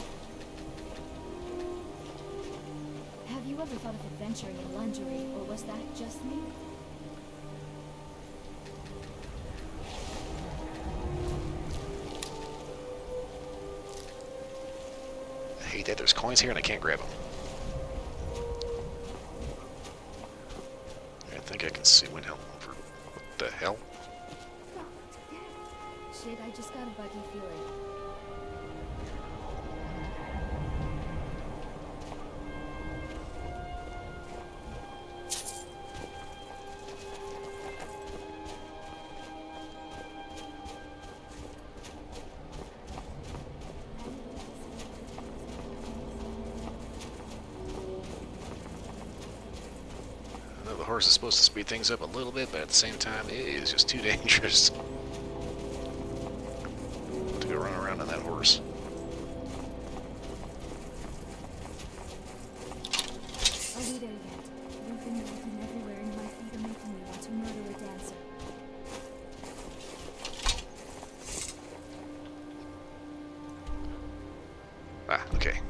Have you ever thought of adventuring in lingerie, or was that just me? I hate that there's coins here and I can't grab them. I think I can see what the hell? Shit, I just got a buggy feeling. I know the horse is supposed to speed things up a little bit, but at the same time, it is just too dangerous to go run around on that horse. Are we there yet? You've been lurking everywhere and my feet are making me want to murder a dancer. Ah, okay.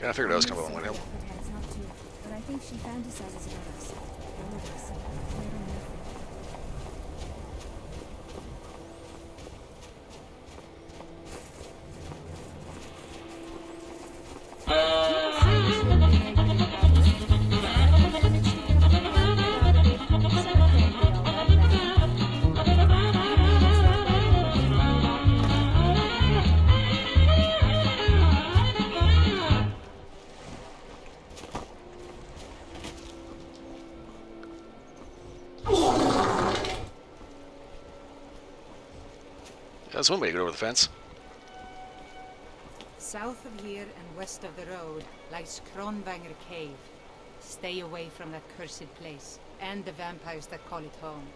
I figured I was coming on one hill. Pretends not to, but I think she fantasizes about us. All of us. Wearing nothing. That's one way to get over the fence. South of here and west of the road lies Kronvanger Cave. Stay away from that cursed place, and the vampires that call it home.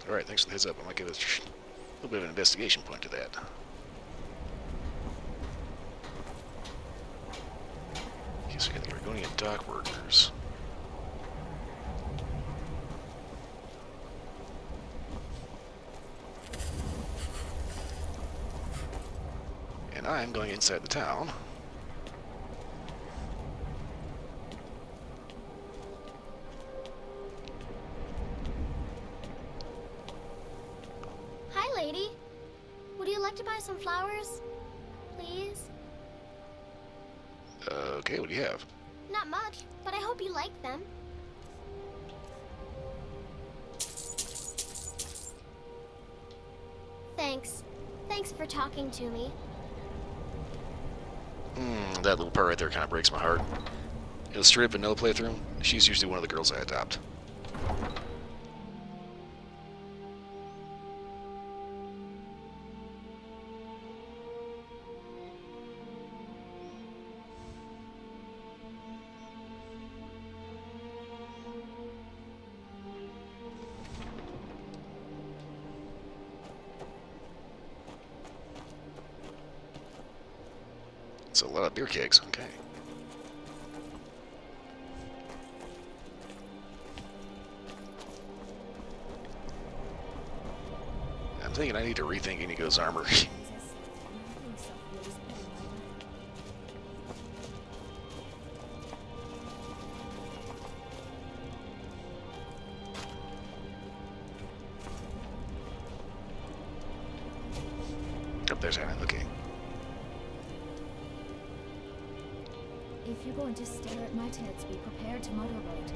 Alright, thanks for the heads up. I might give a little bit of an investigation point to that. Okay, so we got the Argonian dock workers. And I'm going inside the town. Hi, lady. Would you like to buy some flowers? Please? Okay, what do you have? Not much, but I hope you like them. Thanks. Thanks for talking to me. That little part right there kind of breaks my heart. In a straight vanilla playthrough, she's usually one of the girls I adopt. It's a lot of beer kegs, okay. I'm thinking I need to rethink Inigo's armor. Oh, there's Hana, okay. If you're going to stare at my tits, be prepared to motorboat.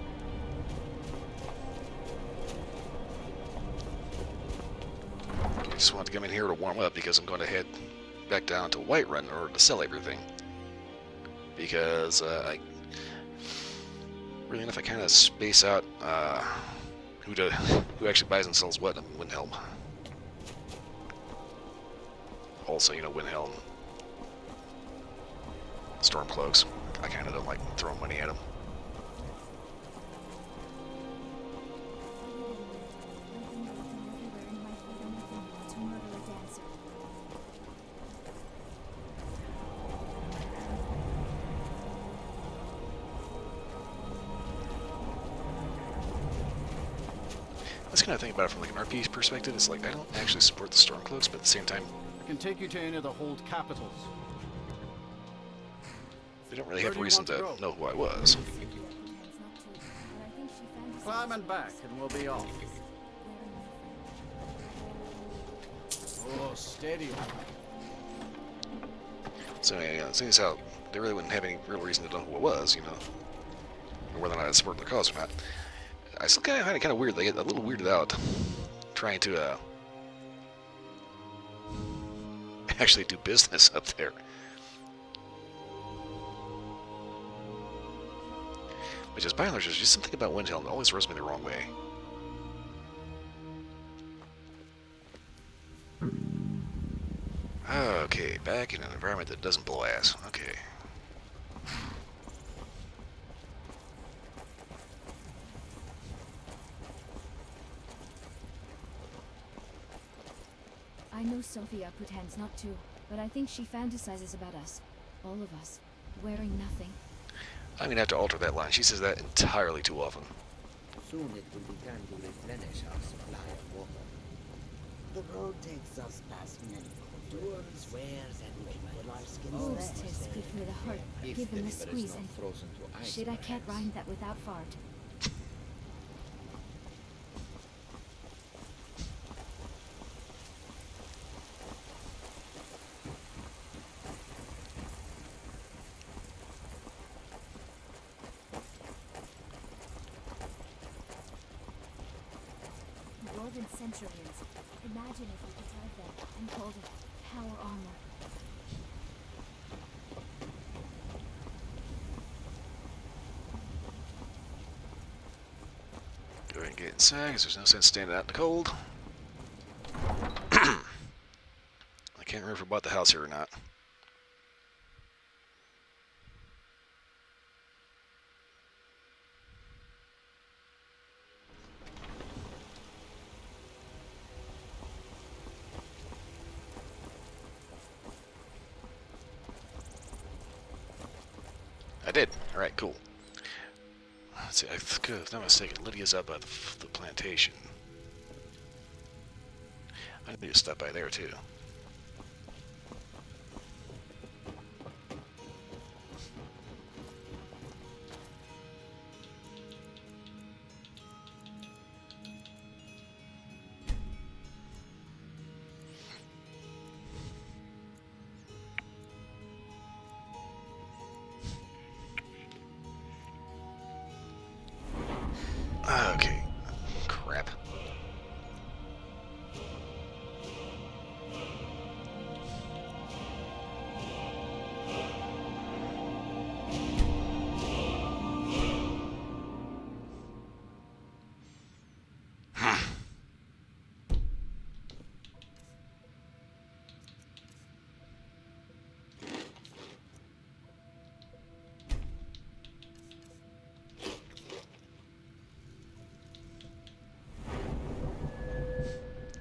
I just wanted to come in here to warm up because I'm going to head back down to Whiterun in order to sell everything. Because really enough, I kind of space out who actually buys and sells what in Windhelm. Also, you know, Windhelm, Stormcloaks. I kind of don't like throwing money at them. That's kind of thing about it from like an RP perspective. It's like I don't actually support the Stormcloaks, but at the same time, I can take you to any of the hold capitals. they don't really have a reason to know who I was. Climb and back, and we'll be off. Oh, steady. So, yeah, seeing as how they really wouldn't have any real reason to know who I was, you know. or whether or not I support their cause or not. I still find it kind of weird. They get a little weirded out trying to actually do business up there. Which is, by and large, there's just something about Windhelm that always rubs me the wrong way. Okay, back in an environment that doesn't blow ass. Okay. I know Sophia pretends not to, but I think she fantasizes about us. All of us. Wearing nothing. I'm gonna have to alter that line. She says that entirely too often. Soon it will be time to replenish our supply of water. The road takes us past many dwarves, wares, and will our skins Boost tastes good for the heart. Give them a squeeze and... Shit, I can't rhyme that without fart. Dwarven centurions. Imagine if we could drive them and called it power armor. Go ahead and get inside, because there's no sense standing out in the cold. I can't remember if we bought the house here or not. I did. Alright, cool. Let's see, if I'm not mistaken, Lydia's up by the plantation. I need to stop by there too. Okay. Crap.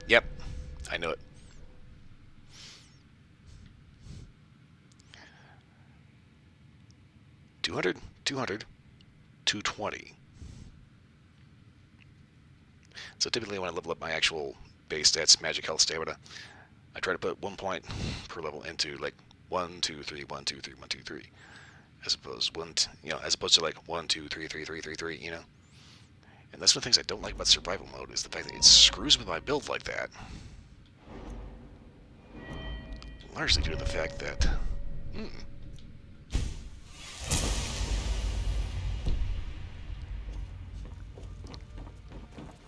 Yep, I know it. $200, $200, $220. So typically when I level up my actual base stats, magic, health, stamina, I try to put 1 point per level into like 1, 2, 3, 1, 2, 3, 1, 2, 3, as opposed as opposed to like 1, 2, 3, 3, 3, 3, 3, you know. And that's one of the things I don't like about survival mode is the fact that it screws with my build like that. Largely due to the fact that...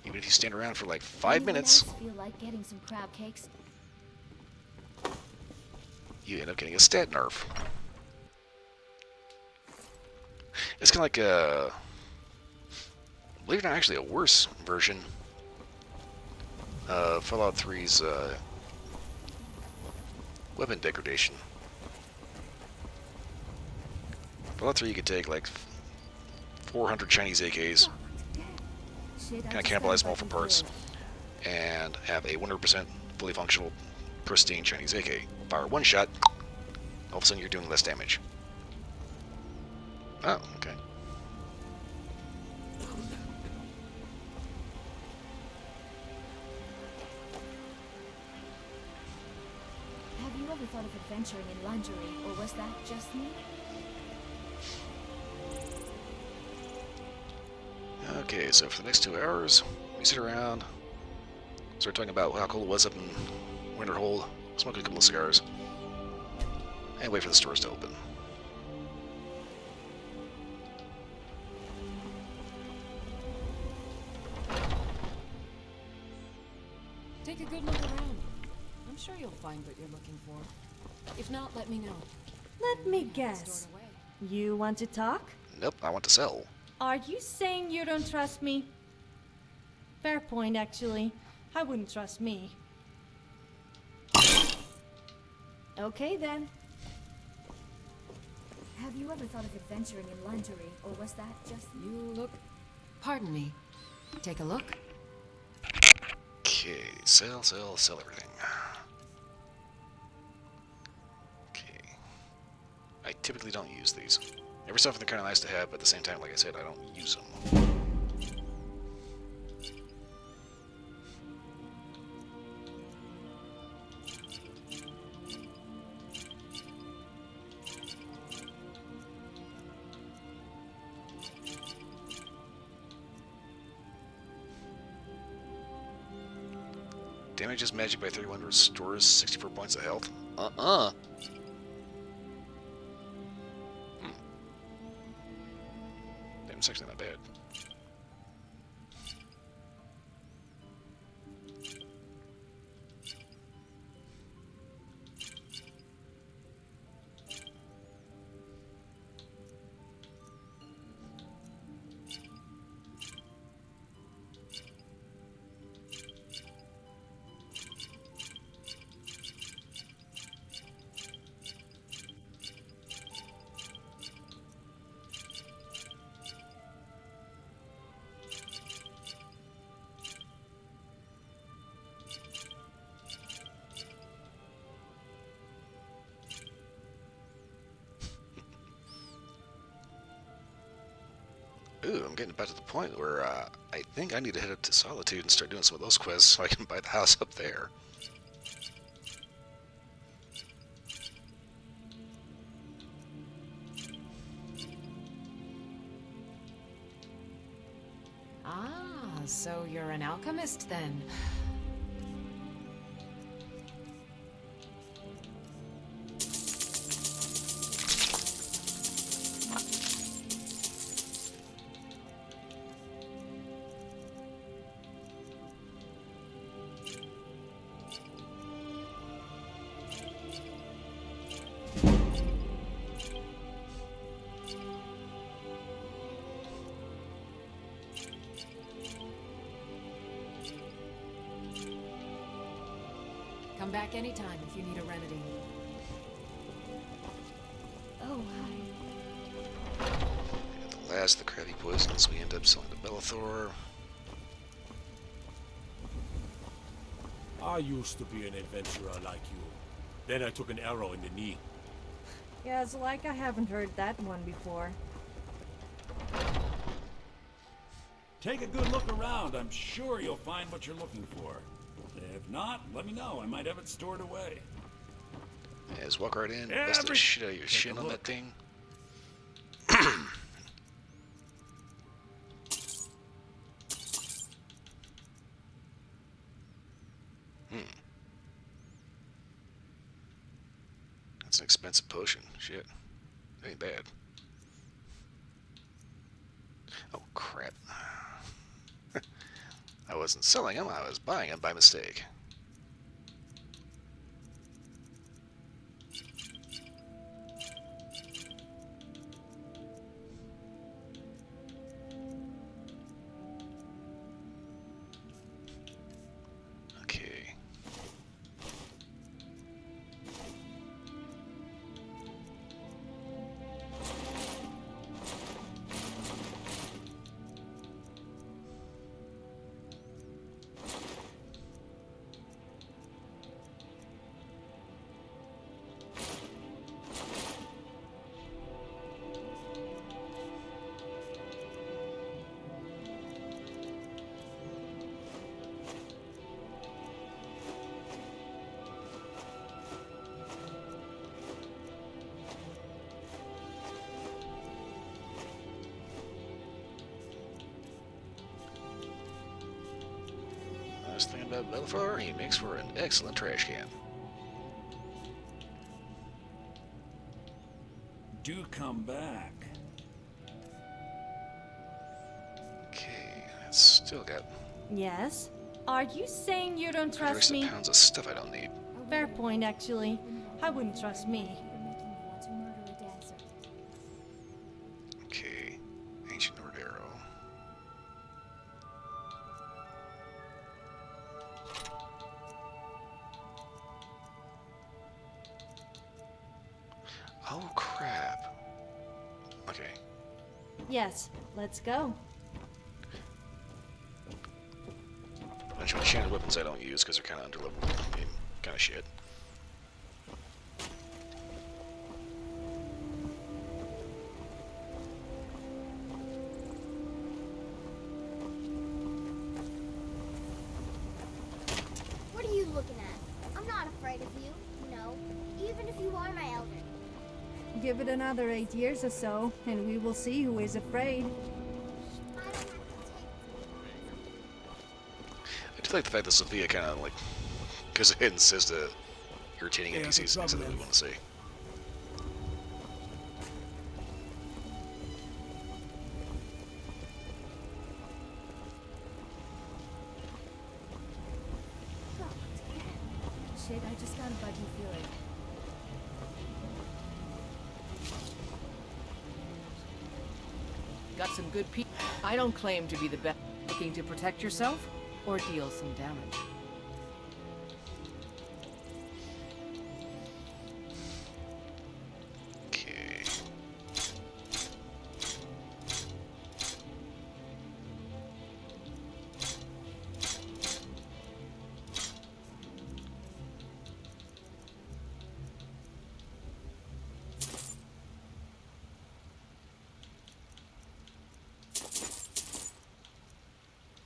Even if you stand around for like 5 minutes, Feel like getting some crab cakes? you end up getting a stat nerf. It's kind of like a... believe it or not, actually a worse version of Fallout 3's weapon degradation. Fallout 3 you could take like 400 Chinese AKs, kind of cannibalize them all for parts, and have a 100% fully functional, pristine Chinese AK. Fire one shot, all of a sudden you're doing less damage. Oh, okay. Have you ever thought of adventuring in lingerie, or was that just me? Okay, so for the next 2 hours, we sit around, start talking about how cold it was up in Winterhold, smoking a couple of cigars, and wait for the stores to open. Take a good look around. I'm sure you'll find what you're looking for. If not, let me know. Let me guess. You want to talk? Nope, I want to sell. Are you saying you don't trust me? Fair point, actually. I wouldn't trust me. Okay, then. Have you ever thought of adventuring in lingerie, or was that just... You look... Pardon me. Take a look. Okay, sell everything. Okay. I typically don't use these. Every so often they're kind of nice to have, but at the same time, like I said, I don't use them. Damages magic by 31, restores 64 points of health. Damn, it's actually not bad. Ooh, I'm getting about to the point where I think I need to head up to Solitude and start doing some of those quests so I can buy the house up there. Ah, so you're an alchemist then. Come back anytime if you need a remedy. Oh, hi. And the last of the crabby poisons we end up selling to Bellathor. I used to be an adventurer like you. Then I took an arrow in the knee. Yeah, it's like I haven't heard that one before. Take a good look around. I'm sure you'll find what you're looking for. If not, let me know. I might have it stored away. Yeah, just walk right in, bust the shit out of your shin on that thing. That's an expensive potion. Shit. That ain't bad. Oh, crap. I wasn't selling them, I was buying them by mistake. Okay. Nice thing about Bellathor, he makes for an excellent trash can. Do come back. Okay, it's still got... Yes? Are you saying you don't There's trust some me? pounds of stuff I don't need. Fair point, actually. I wouldn't trust me. Okay, ancient Nord arrow. Oh crap. Okay. Yes, let's go. Bunch of enchanted weapons I don't use because they're kind of underleveled and kind of shit. What are you looking at? I'm not afraid of you, no. Even if you are my elder. Give it another 8 years or so, and we will see who is afraid. I do like the fact that Sophia kind of like goes ahead and says the irritating NPCs things that we want to say. Shit, I just got a buggy feeling. Got some good people. I don't claim to be the best. Looking to protect yourself or deal some damage. Okay.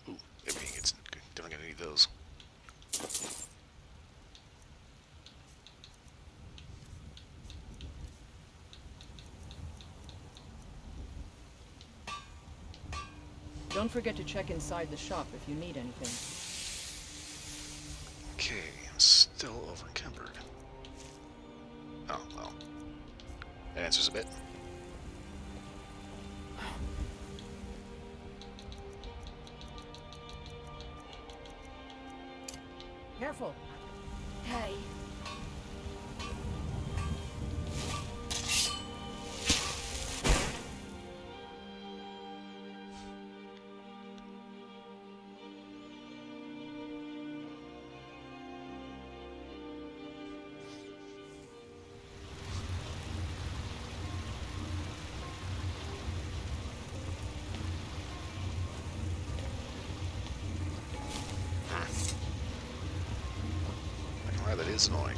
Ooh, everything gets definitely gonna need those. Don't forget to check inside the shop if you need anything. Okay, I'm still over-encumbered. Oh, well. That answers a bit. Careful. Hey. Wow, that is annoying.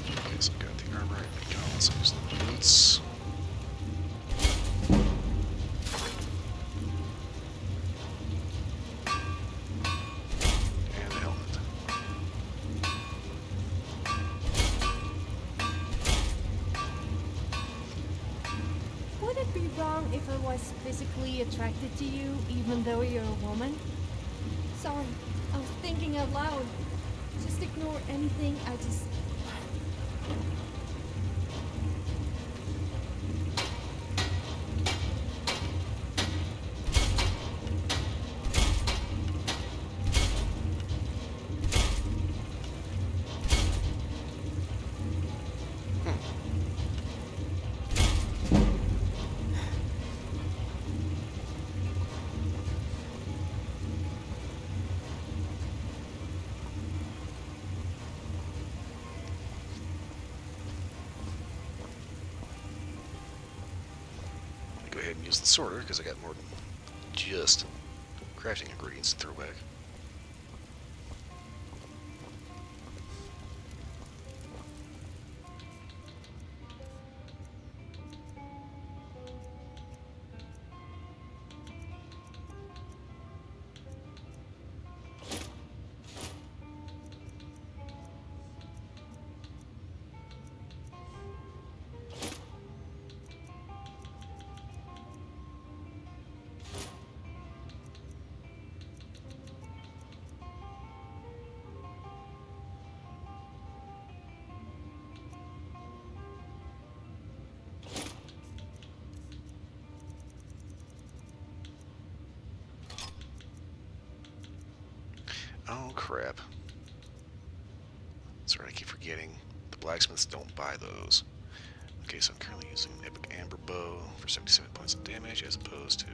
Okay, so I've got the armor, I can also use the boots. And the helmet. Would it be wrong if I was physically attracted to you, even though you're a woman? Sorry, I was thinking out loud. Just ignore anything I just... Go ahead and use the sorter because I got more than just crafting ingredients to throw back. Oh, crap. Sorry, I keep forgetting. The blacksmiths don't buy those. Okay, so I'm currently using an epic amber bow for 77 points of damage as opposed to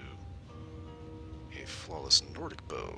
a flawless Nordic bow.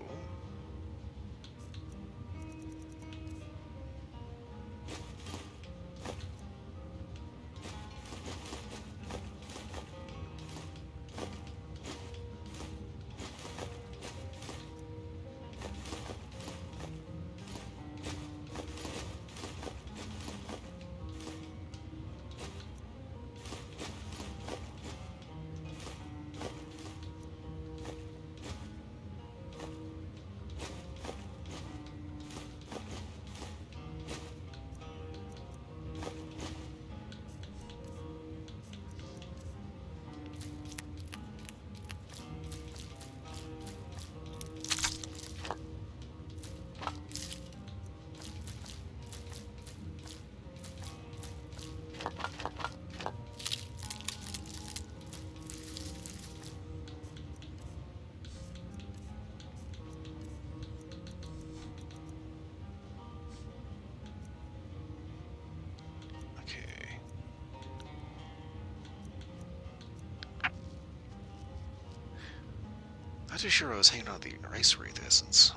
Not too sure I was hanging on the Ice Wraith Essence.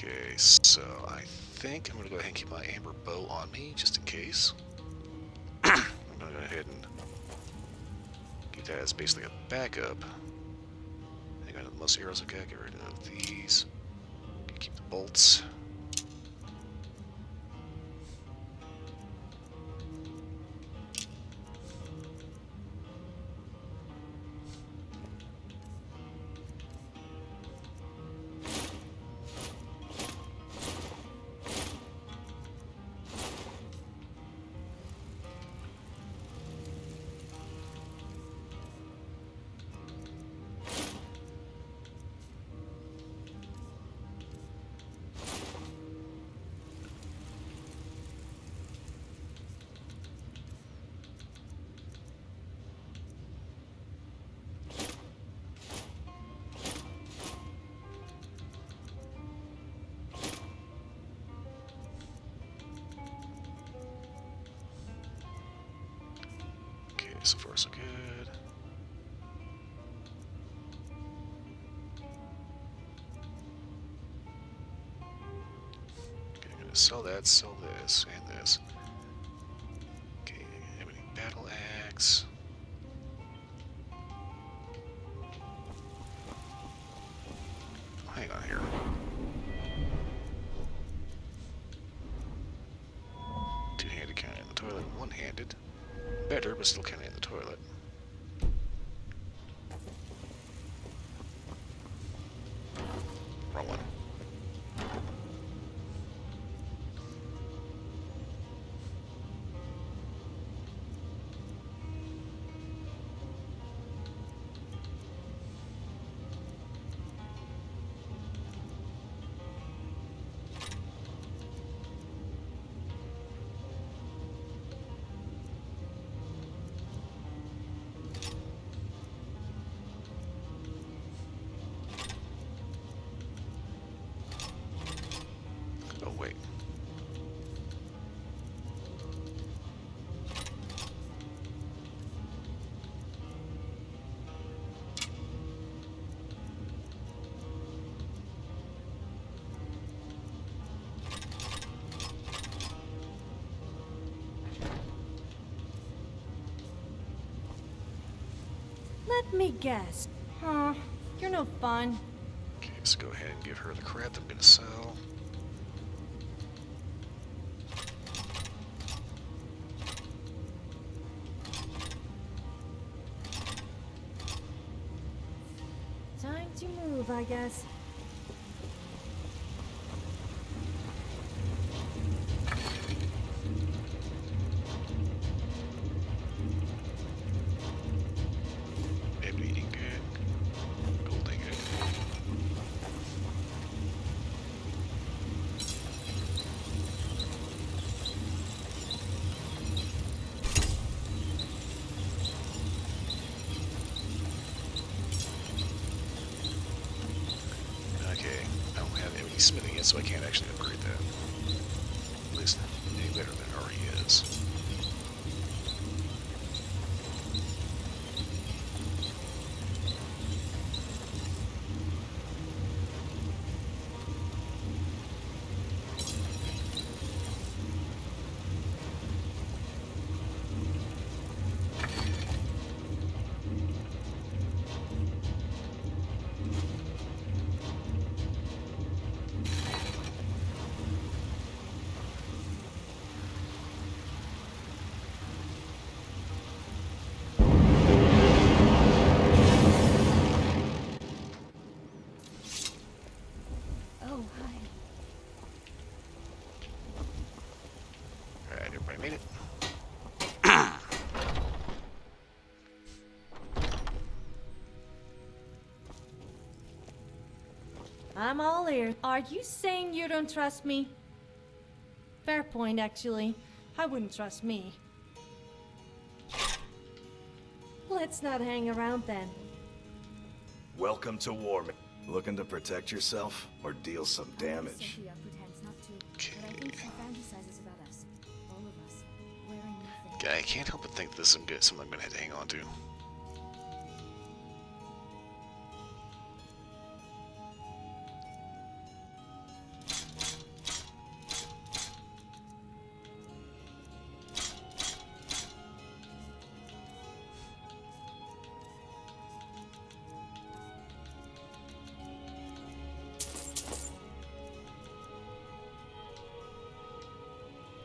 Okay, so I think I'm going to go ahead and keep my amber bow on me, just in case. I'm going to go ahead and keep that as basically a backup. I got the most arrows I've got, get rid of these. Keep the bolts. So far, so good. Okay, I'm gonna sell that, sell this, and this. Okay, ebony battle axe. Hang on here. Two-handed kind in the toilet, one-handed. Better, but still kind of in the toilet. Wrong one. Oh, wait. Let me guess. Huh, you're no fun. Okay, so go ahead and give her the crap I'm gonna sell. move, I guess. Ebony ingot. Gold ingot. Okay, I don't have any smithing yet, so I can't actually upgrade that. At least any better than it already is. Oh, hi. Alright, everybody made it. I'm all ears. Are you saying you don't trust me? Fair point, actually. I wouldn't trust me. Let's not hang around then. Welcome to war. Looking to protect yourself or deal some damage? Sophia pretends not to, but I think she fantasizes about us. All of us. Wearing nothing. I can't help but think this is something I'm gonna have to hang on to.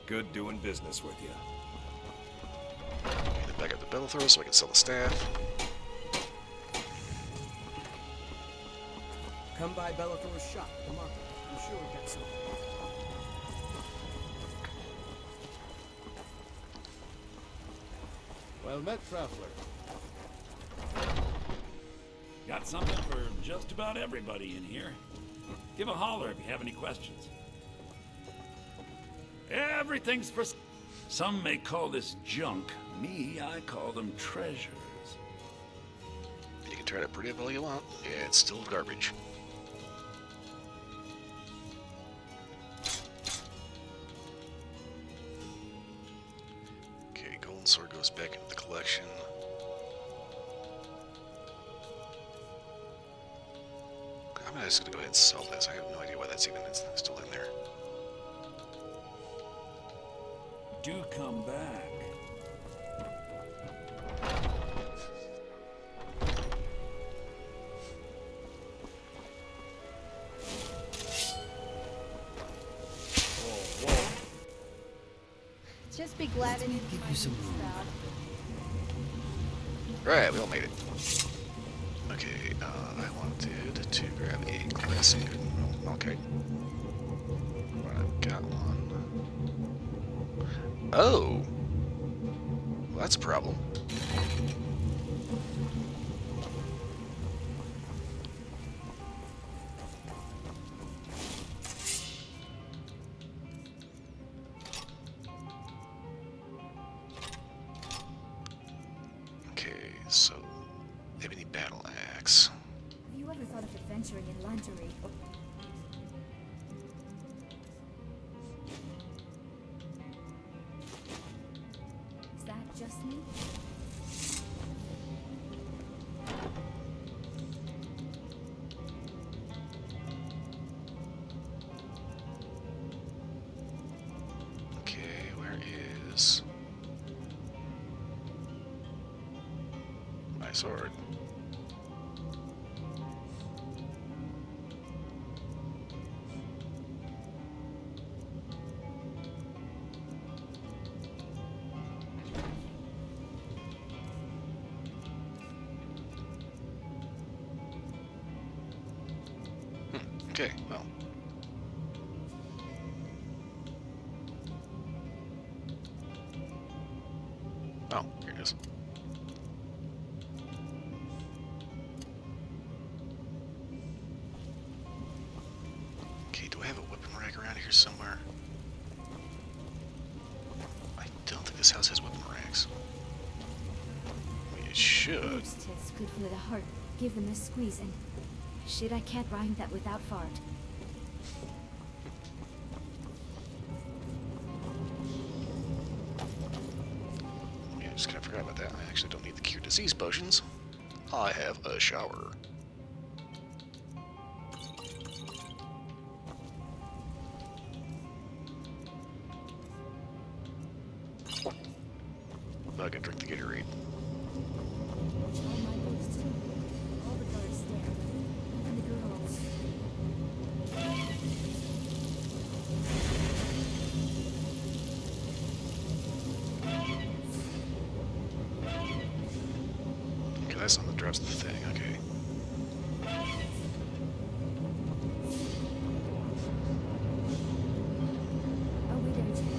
Good doing business with you. And then back up the Bellathor so I can sell the staff. Come by Bellathor's shop. Come on. I'm sure we got something. Well met, traveler. Got something for just about everybody in here. Give a holler if you have any questions. Everything's for... Some may call this junk. Me, I call them treasures. You can try to pretty up all you want. Yeah, it's still garbage. Okay, golden sword goes back into the collection. I'm just gonna go ahead and sell this. I have no idea why that's even still in there. Do come back. Just be glad I didn't give find you some this room. stuff. Right, we all made it. Okay, I wanted to grab a classic. Okay. Well, I've got one. Oh! Well, that's a problem. Okay, so ebony battle axe. Have you ever thought of adventuring in lingerie? Is that just me? Okay, where is my sword? Okay, well. Oh, here it is. Okay, do I have a weapon rack around here somewhere? I don't think this house has weapon racks. I mean, it should. Roots taste good for the heart. Give them a squeeze and... Shit, I can't rhyme that without fart. Yeah, just kind of forgot about that. I actually don't need the cure disease potions. I have a shower. I can drink the Gatorade. All my ghosts too. All the guards stare. Even the girls. Okay, that's on the drops of the thing, okay. Oh, wait, there's it.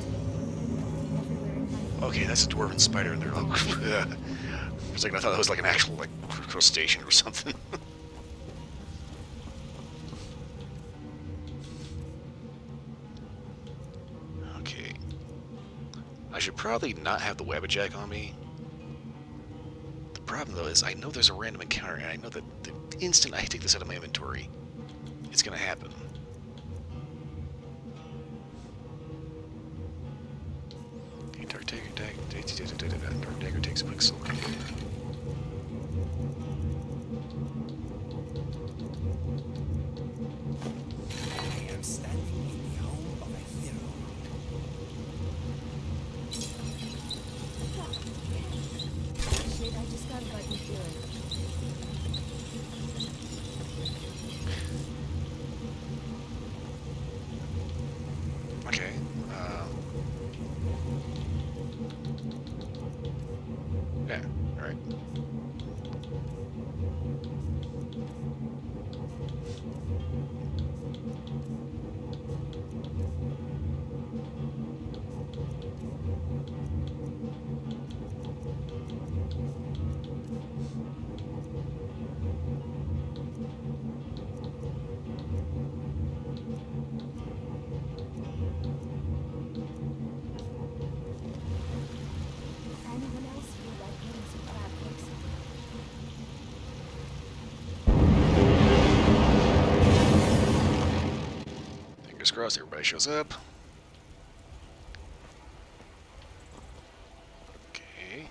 Everywhere in my... Okay, that's a dwarven spider in there. Oh, yeah. For a second, I thought that was like an actual, like, crustacean or something. Okay. I should probably not have the Wabbajack on me. The problem, though, is I know there's a random encounter, and I know that the instant I take this out of my inventory, it's gonna happen. Okay, Dark Dagger takes Quicksilver. I am standing in the home of a hero. Shit, I just got a button feeling. Okay. Yeah, alright. Anyone else feel like getting some crab cakes? Fingers crossed everybody shows up. Okay.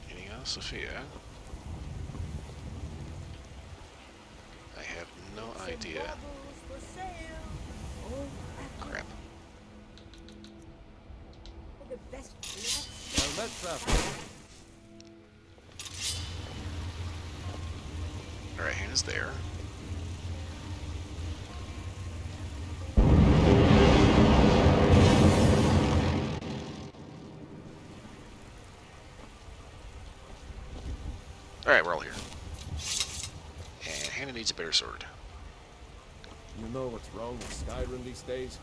Anything else, Sophia? I have no idea. Crap. Well, let's Alright, Hannah's there. Alright, we're all here. And Hannah needs a better sword. You know what's wrong with Skyrim these days?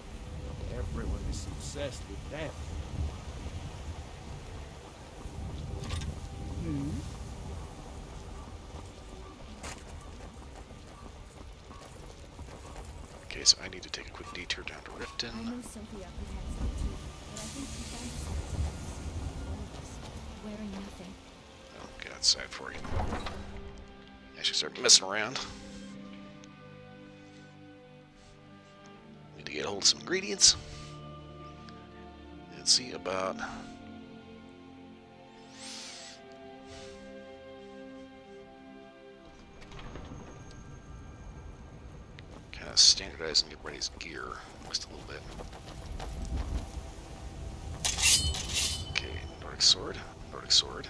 Everyone is obsessed with death. Okay, so I need to take a quick detour down to I Riften. know Sophia pretends not to, but I think she fantasizes about us. All of us. Wearing nothing. Oh, okay, that's sad for you. I should start messing around. Need to get a hold of some ingredients. And see about... kind of standardize and get everybody's gear just a little bit. Okay, Nordic sword, Nordic sword.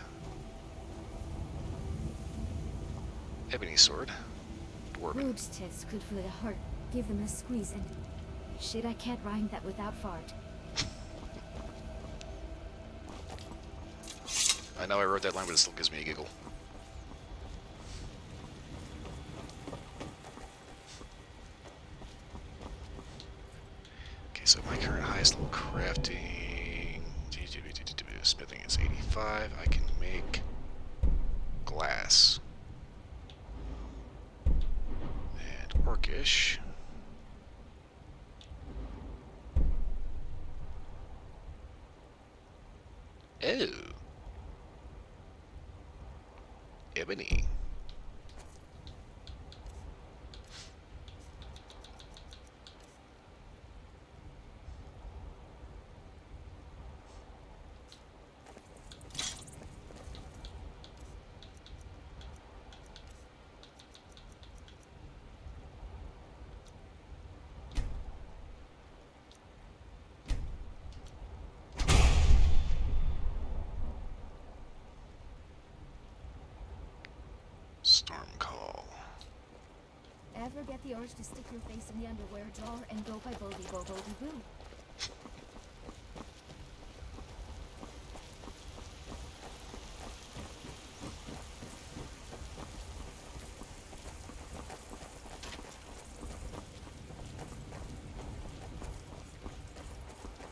Ebony sword, dwarven. Rogue's tits good for the heart. Give them a squeeze and... Shit, I can't rhyme that without fart. I know I wrote that line, but it still gives me a giggle. nice little crafting. Smithing is 85. I can make glass. And orcish. Oh. Ebony. Storm call. Ever get the urge to stick your face in the underwear drawer and go by Boldy Bo Boldy Boo?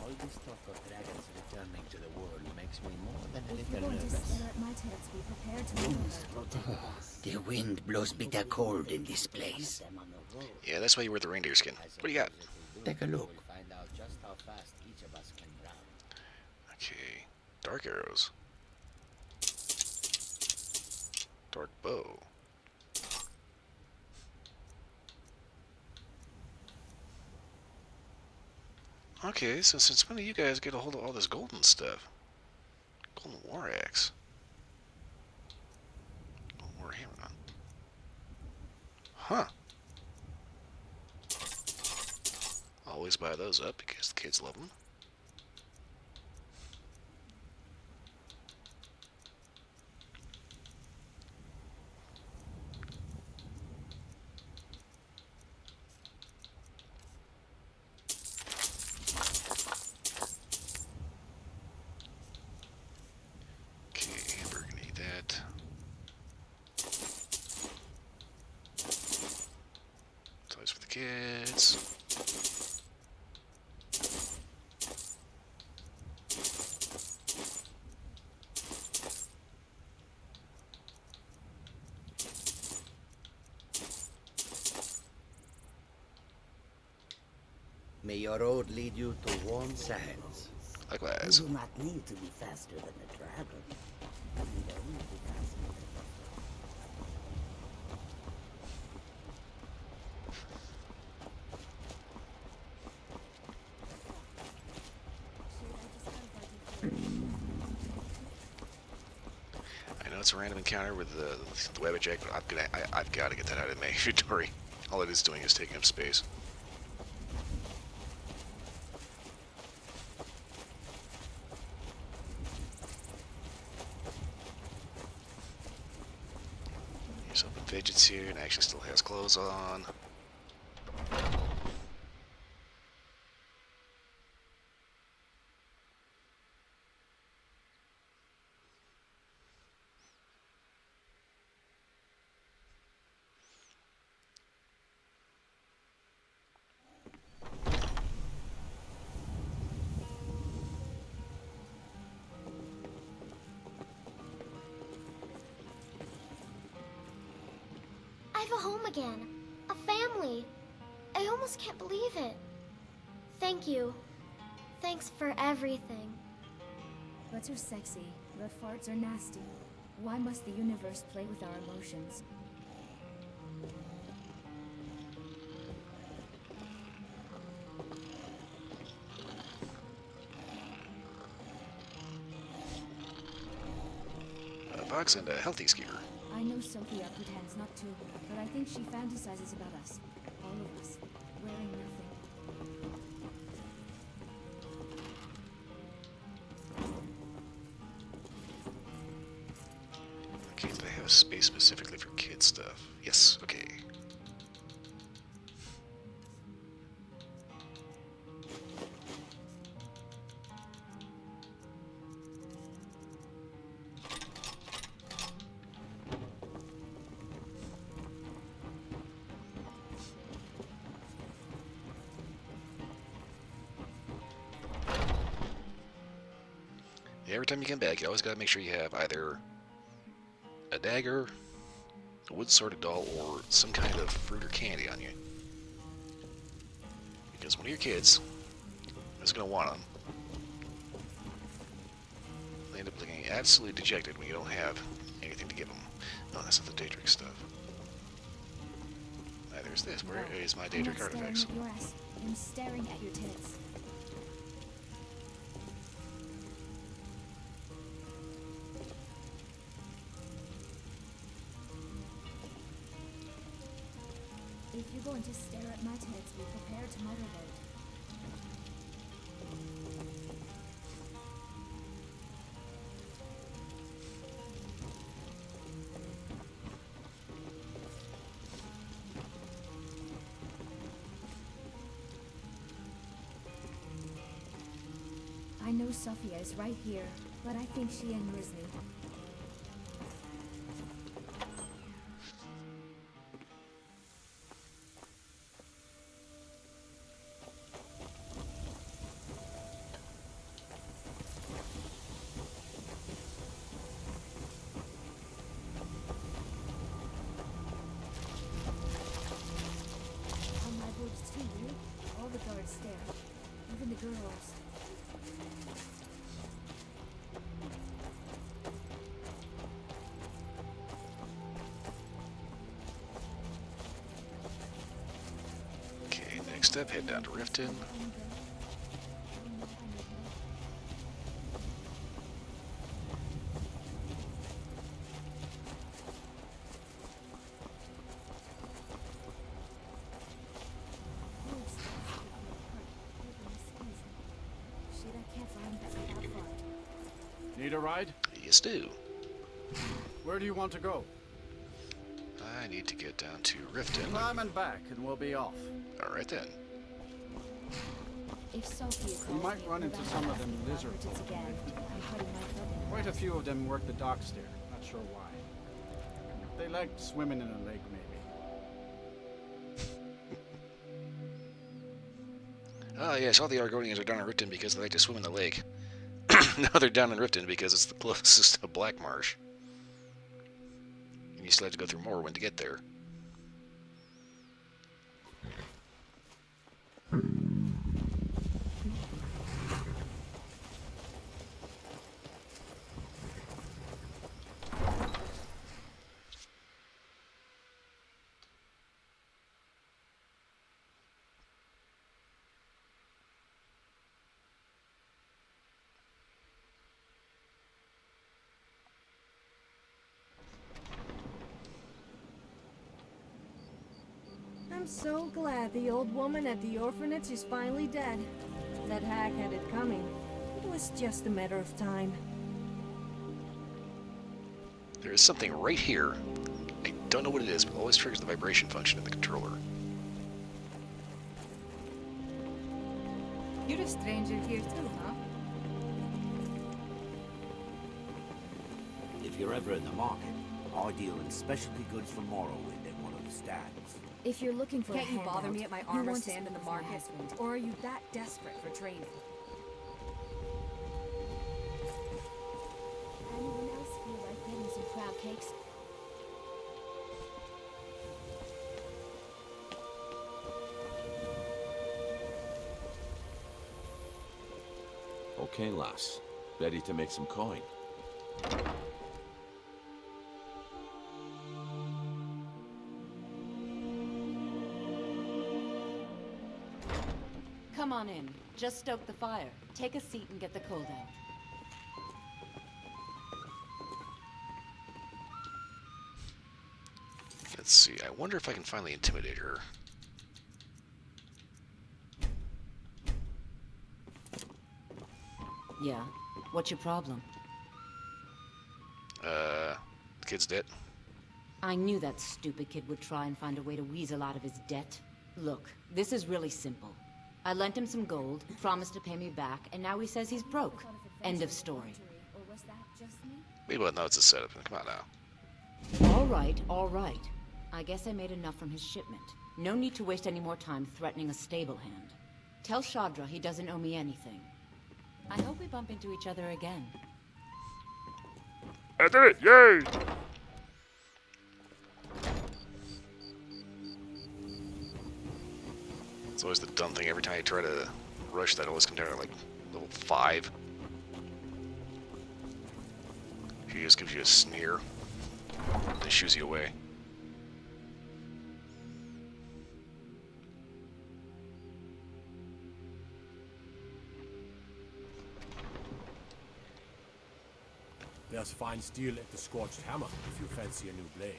All this talk of dragons returning to the world makes me more than a If you're little going to nervous. stare at my tales, be prepared to move. The wind blows bitter cold in this place. Yeah, that's why you wear the reindeer skin. What do you got? Take a look. We'll find out just how fast each of us can drown. Okay. Dark arrows. Dark bow. Okay, so since when do you guys get a hold of all this golden stuff? Golden war axe. Golden war hammer. Huh. Always buy those up because the kids love them. Okay, we're gonna need that. Toys for the kids. May your road lead you to warm sands. Likewise. You do not need to be faster than a dragon. You need only be faster than I know it's a random encounter with the web eject, but I've got to get that out of my inventory. All it is doing is taking up space. Here's open fidgets here, and actually still has clothes on. I have a home again. A family. I almost can't believe it. Thank you. Thanks for everything. Butts are sexy, but farts are nasty. Why must the universe play with our emotions? A box and a healthy skewer. I know Sophia pretends not to, but I think she fantasizes about us. All of us. Wearing nothing. Okay, do they have a space specifically for kid stuff? Yes, okay. Every time you come back, you always gotta make sure you have either a dagger, a wood-sorted doll, or some kind of fruit or candy on you. Because one of your kids is gonna want them. They end up looking absolutely dejected when you don't have anything to give them. Oh, that's not the Daedric stuff. There's this. Where is my Daedric artifacts? I'm staring at your ass. I'm staring at your tits. If you're going to stare at my tits, be prepared to motorboat. I know Sophia is right here, but I think she ignores me. On my boards too, you. All the guards stare. Even the girls. Next up, head down to Riften. Need a ride? Yes, do. Where do you want to go? I need to get down to Riften. Climb and back, and we'll be off. Alright then. If Sophia calls You might me, run into some of them lizard it's folk. again. I'm putting my foot in. Quite a few of them work the docks there. Not sure why. They like swimming in a lake, maybe. Oh yes, all the Argonians are down in Riften because they like to swim in the lake. Now they're down in Riften because it's the closest to Black Marsh. And you still have to go through Morrowind to get there. I'm so glad the old woman at the orphanage is finally dead. That hag had it coming. It was just a matter of time. There is something right here. I don't know what it is, but it always triggers the vibration function in the controller. You're a stranger here too, huh? If you're ever in the market, I deal in specialty goods from Morrowind at one of the stands. If you're looking for Can't a you bother handout, me at my you armor want to stand in the speak with my market? husband. Or are you that desperate for training? Anyone else feel like getting some crab cakes? Okay, lass. Ready to make some coin? Come on in. Just stoke the fire. Take a seat and get the cold out. Let's see. I wonder if I can finally intimidate her. Yeah. What's your problem? The kid's dead. I knew that stupid kid would try and find a way to weasel out of his debt. Look, this is really simple. I lent him some gold, promised to pay me back, and now he says he's broke. End of story. Or was that just me? We both know it's a setup. Come on now. All right, all right. I guess I made enough from his shipment. No need to waste any more time threatening a stable hand. Tell Shadra he doesn't owe me anything. I hope we bump into each other again. I did it! Yay! It's always the dumb thing. Every time you try to rush that, it always comes down to like level 5. She just gives you a sneer. Then shoos you away. There's fine steel at the Scorched Hammer, if you fancy a new blade.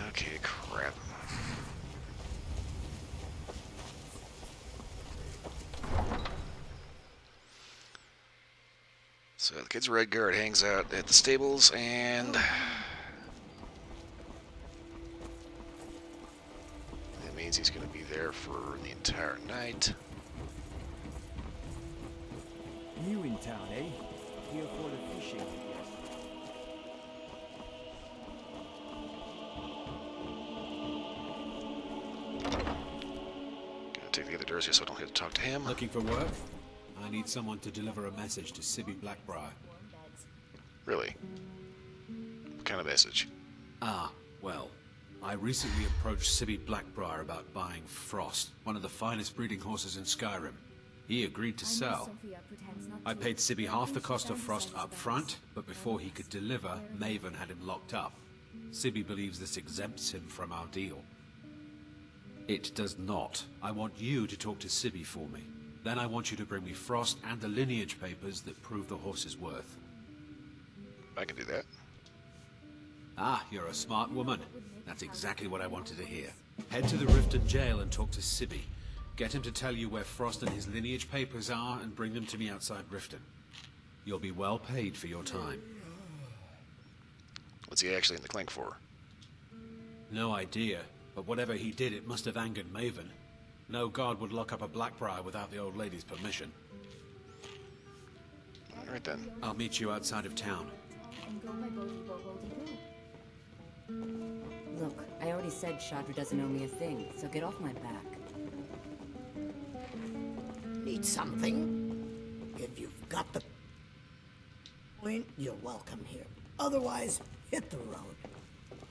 Okay, crap. So the kid's red guard hangs out at the stables, and that means he's going to be there for the entire night. New in town, eh? Here for the fishing, I guess. Gonna take the other doors here so I don't have to talk to him. Looking for work? I need someone to deliver a message to Sibby Blackbriar. Really? What kind of message? Ah, well, I recently approached Sibby Blackbriar about buying Frost, one of the finest breeding horses in Skyrim. He agreed to sell. I paid Sibby half the cost of Frost up front, but before he could deliver, Maven had him locked up. Sibby believes this exempts him from our deal. It does not. I want you to talk to Sibby for me. Then I want you to bring me Frost and the lineage papers that prove the horse's worth. I can do that. Ah, you're a smart woman. That's exactly what I wanted to hear. Head to the Riften jail and talk to Sibby. Get him to tell you where Frost and his lineage papers are and bring them to me outside Riften. You'll be well paid for your time. What's he actually in the clink for? No idea, but whatever he did, it must have angered Maven. No guard would lock up a Blackbriar without the old lady's permission. Alright then. I'll meet you outside of town. Look, I already said Shadra doesn't owe me a thing, so get off my back. Need something? If you've got the point, you're welcome here. Otherwise, hit the road.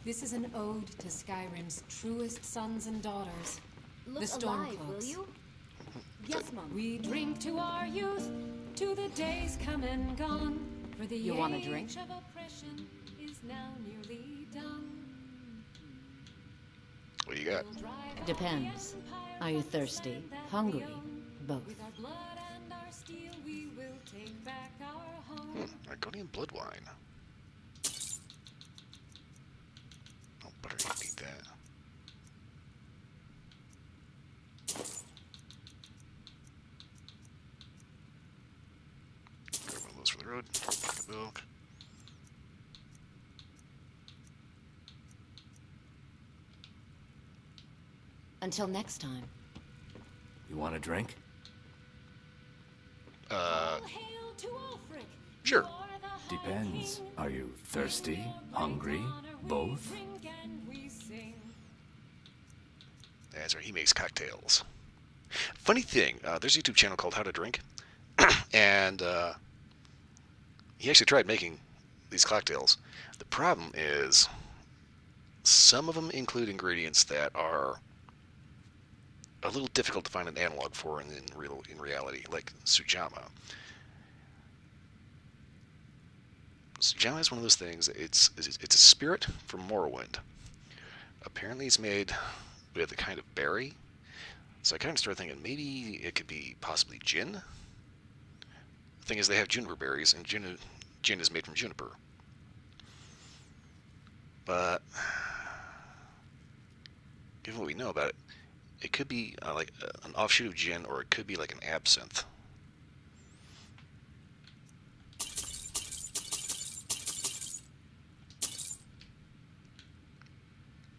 This is an ode to Skyrim's truest sons and daughters. Look the alive, will Stormcloaks. you? Yes, Mom. We drink to our youth, to the days come and gone. For the You want a age drink? of oppression is now nearly done. What do you got? Depends. Are you thirsty? Hungry? Both. With our blood and our steel, we will take back our home. Argonian blood wine. Oh, butter, you need that. Grab one of those for the road. Milk. Until next time. You want a drink? Sure. Depends. Are you thirsty? Hungry? Both? That's right, he makes cocktails. Funny thing, there's a YouTube channel called How to Drink, and he actually tried making these cocktails. The problem is, some of them include ingredients that are a little difficult to find an analog for in reality, like Sujama. Sujama is one of those things. It's a spirit from Morrowind. Apparently, it's made with a kind of berry. So I kind of started thinking maybe it could be possibly gin. The thing is, they have juniper berries, and gin is made from juniper. But given what we know about it, it could be like an offshoot of gin, or it could be like an absinthe.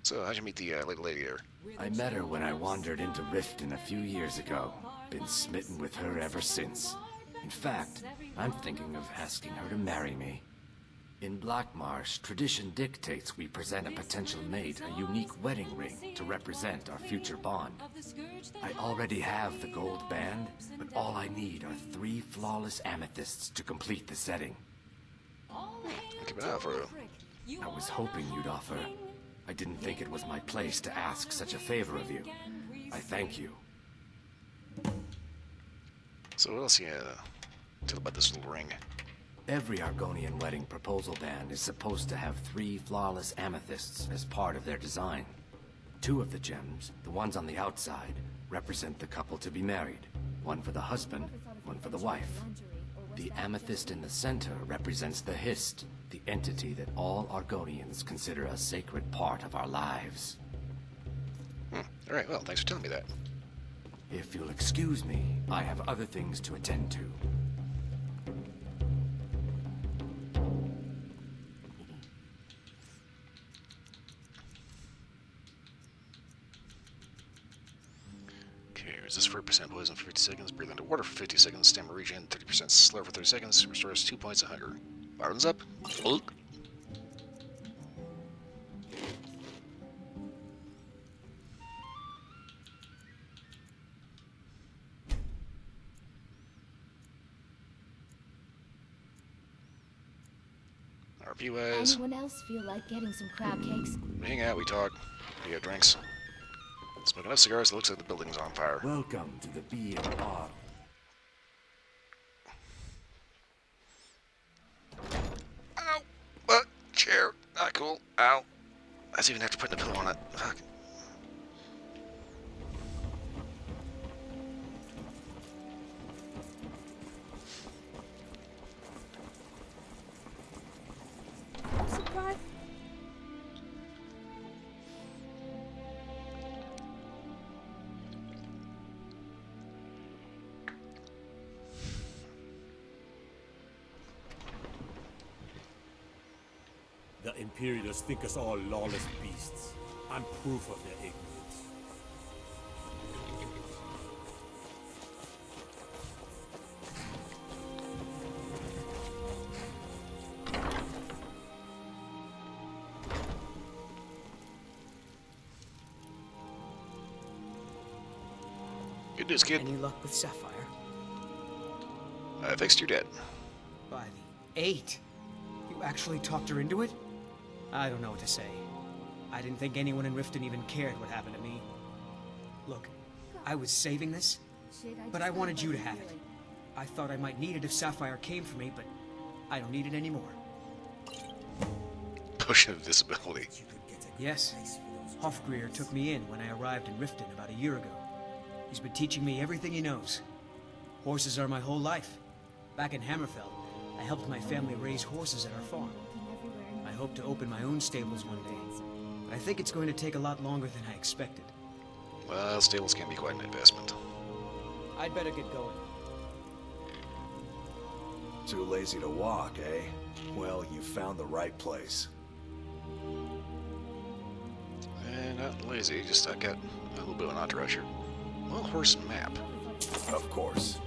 So, how'd you meet the little lady there? I met her when I wandered into Riften a few years ago. Been smitten with her ever since. In fact, I'm thinking of asking her to marry me. In Blackmarsh, tradition dictates we present a potential mate a unique wedding ring to represent our future bond. I already have the gold band, but all I need are 3 flawless amethysts to complete the setting. Keep an eye out for you. I was hoping you'd offer. I didn't think it was my place to ask such a favor of you. I thank you. So what else can you tell about this little ring? Every Argonian wedding proposal band is supposed to have 3 flawless amethysts as part of their design. 2 of the gems, the ones on the outside, represent the couple to be married. One for the husband, one for the wife. The amethyst in the center represents the Hist, the entity that all Argonians consider a sacred part of our lives. Alright, well, thanks for telling me that. If you'll excuse me, I have other things to attend to. Resist 4% poison for 50 seconds, breathe underwater for 50 seconds, stamina regen 30% slower for 30 seconds, restores 2 points of hunger. Bottoms up. Look. RP wise. Anyone else feel like getting some crab cakes? We hang out, we talk, we get drinks. Smoke enough cigars, it looks like the building's on fire. Welcome to the B&R. Ow! What? Chair. Not cool. Ow. I even have to put a pillow on it. Fuck. Surprise. The Imperials think us all lawless beasts. I'm proof of their ignorance. Good news, kid. Any luck with Sapphire? I fixed your debt. By the 8. You actually talked her into it? I don't know what to say. I didn't think anyone in Riften even cared what happened to me. Look, I was saving this, but I wanted you to have it. I thought I might need it if Sapphire came for me, but I don't need it anymore. Potion of disability. Yes. Hofgreer took me in when I arrived in Riften about a year ago. He's been teaching me everything he knows. Horses are my whole life. Back in Hammerfell, I helped my family raise horses at our farm. I hope to open my own stables one day, but I think it's going to take a lot longer than I expected. Well, stables can be quite an investment. I'd better get going. Too lazy to walk, eh? Well, you found the right place. Not lazy, just I got a little bit of an entourage here. Well, horse map. Of course.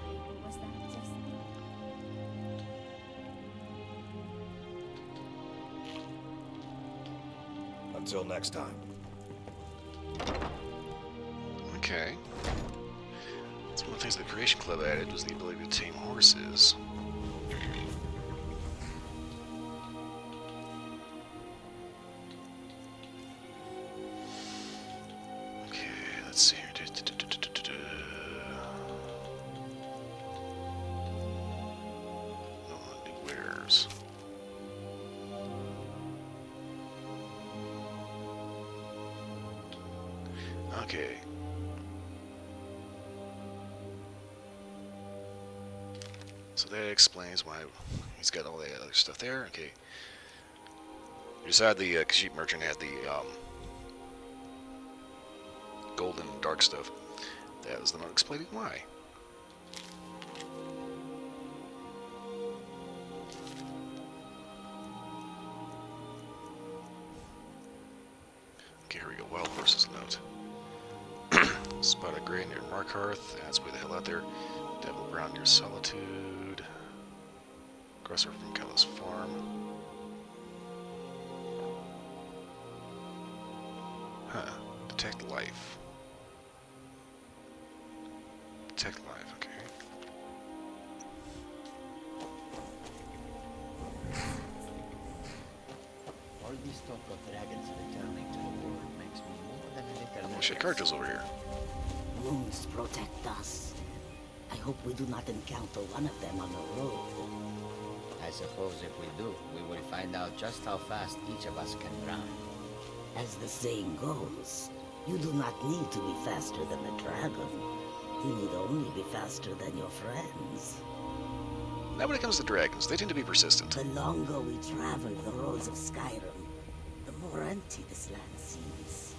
Until next time. Okay. That's one of the things the Creation Club added was the ability to tame horses. Okay, let's see here. No new wares. Okay. So that explains why he's got all that other stuff there. Okay. You decide the Khajiit merchant had the gold and dark stuff. That was the note explaining why. Okay, here we go. Wild horses note. Spot a gray near Markarth. That's way the hell out there. Devil Brown near Solitude. Crosser from Kellis Farm. Huh. Detect life. Detect live, okay. All this talk of dragons returning to the world makes me more than a little Oh shit, Carter's over here. Moons protect us. I hope we do not encounter one of them on the road. I suppose if we do, we will find out just how fast each of us can run. As the saying goes, you do not need to be faster than the dragon. You need only be faster than your friends. Now when it comes to dragons, they tend to be persistent. The longer we travel the roads of Skyrim, the more empty this land seems.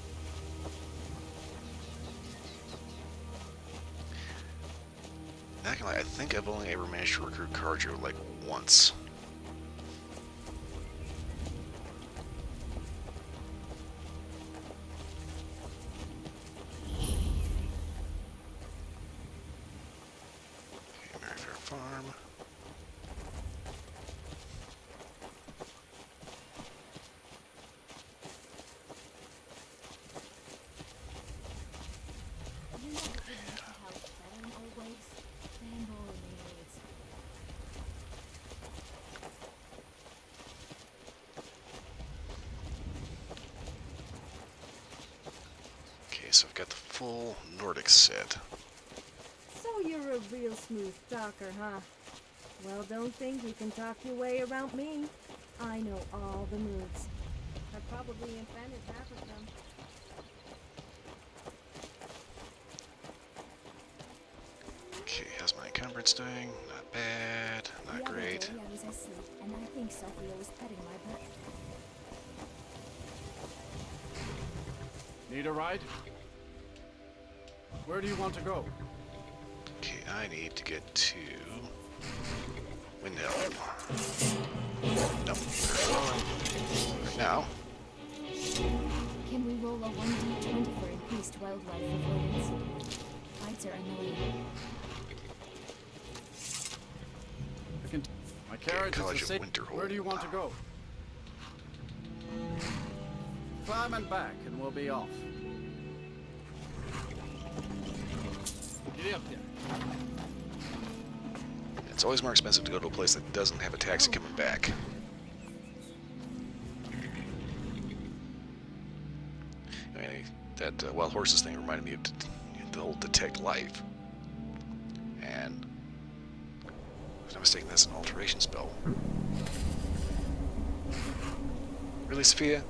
Not gonna lie, I think I've only ever managed to recruit Carjo like once. Okay, Merryfair Farm. Okay, so I've got the full Nordic set. So you're a real smooth talker, huh? Well, don't think you can talk your way around me. I know all the moves. I probably invented half of them. Okay, how's my encumbrance doing? Not bad, not great. The other day I was asleep, and I think Sophia was petting my butt. Need a ride? Where do you want to go? Okay, I need to get to Windhelm. Nope, right now. Can we roll a 1d20 for increased wildlife avoidance? Fights are annoying. My carriage College is of a safe. Winterhold. Where do you want to go? Climb and back, and we'll be off. Get up there. It's always more expensive to go to a place that doesn't have a taxi coming back. I mean, that wild horses thing reminded me of the old Detect Life. And if I'm not mistaken, that's an alteration spell. Really, Sophia?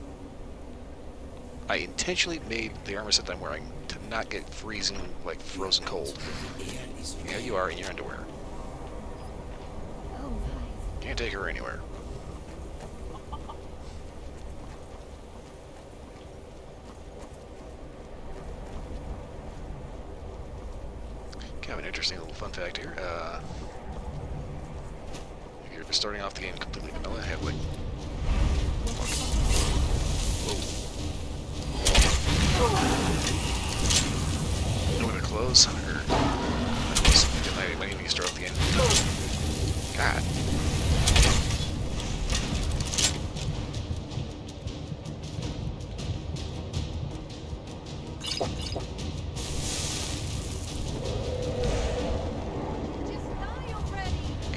I intentionally made the armor set that I'm wearing to not get freezing, like frozen cold. Yeah, you are in your underwear. Oh my. Can't take her anywhere. Kind of an interesting little fun fact here. If you're starting off the game completely vanilla, I have like... A little bit of clothes, or... I might even start off the game. God.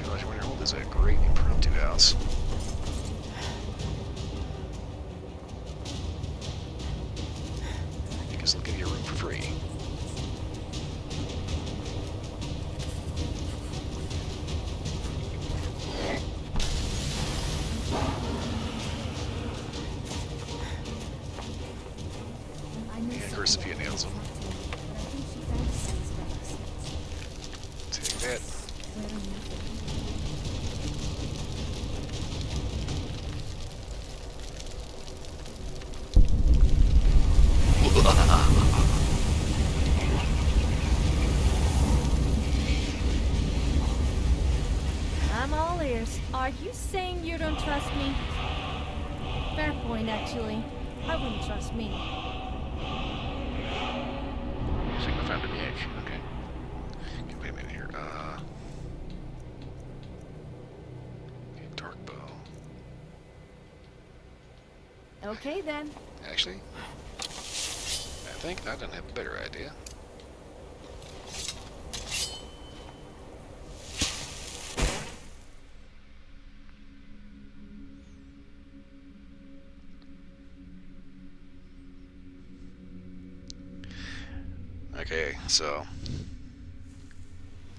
College of Winterhold is a great impromptu house. Because they'll give you a room for free. Yeah, of course, Sophia nails them. Take that. I'm all ears. Are you saying you don't trust me? Fair point, actually. I wouldn't trust me. Sigma found in the edge. Okay. Okay, wait a minute here. Okay, dark bow. Okay, then. Actually, I think I done have a better idea. Okay, so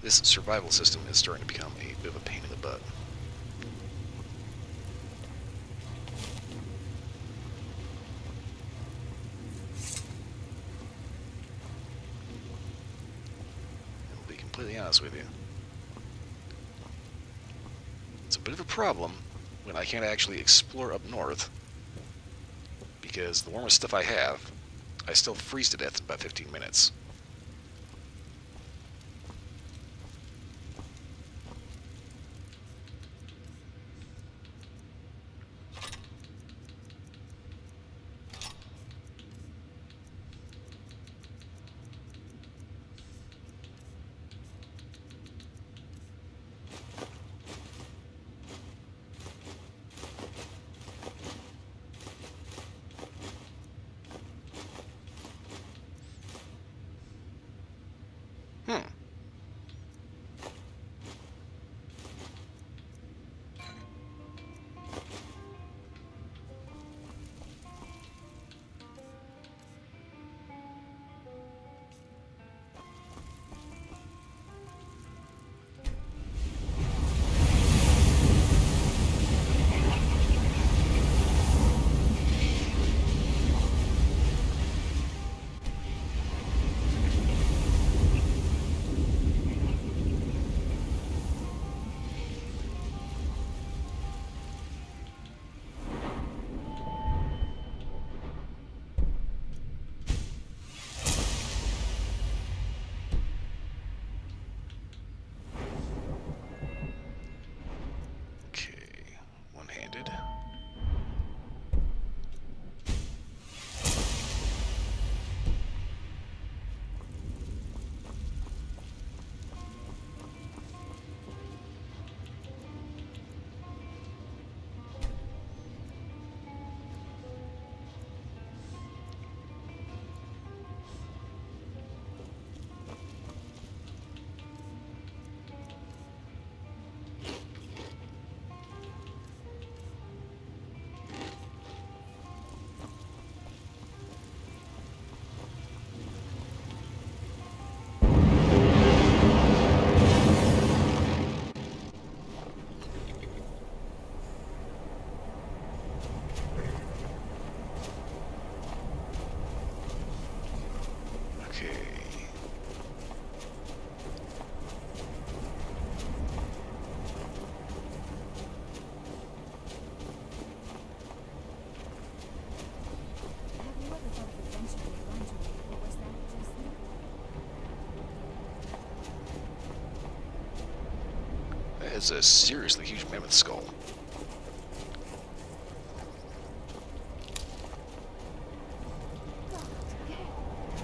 this survival system is starting to become a bit of a pain in the butt. I'll be completely honest with you. It's a bit of a problem when I can't actually explore up north, because the warmest stuff I have, I still freeze to death in about 15 minutes. It's a seriously huge mammoth skull.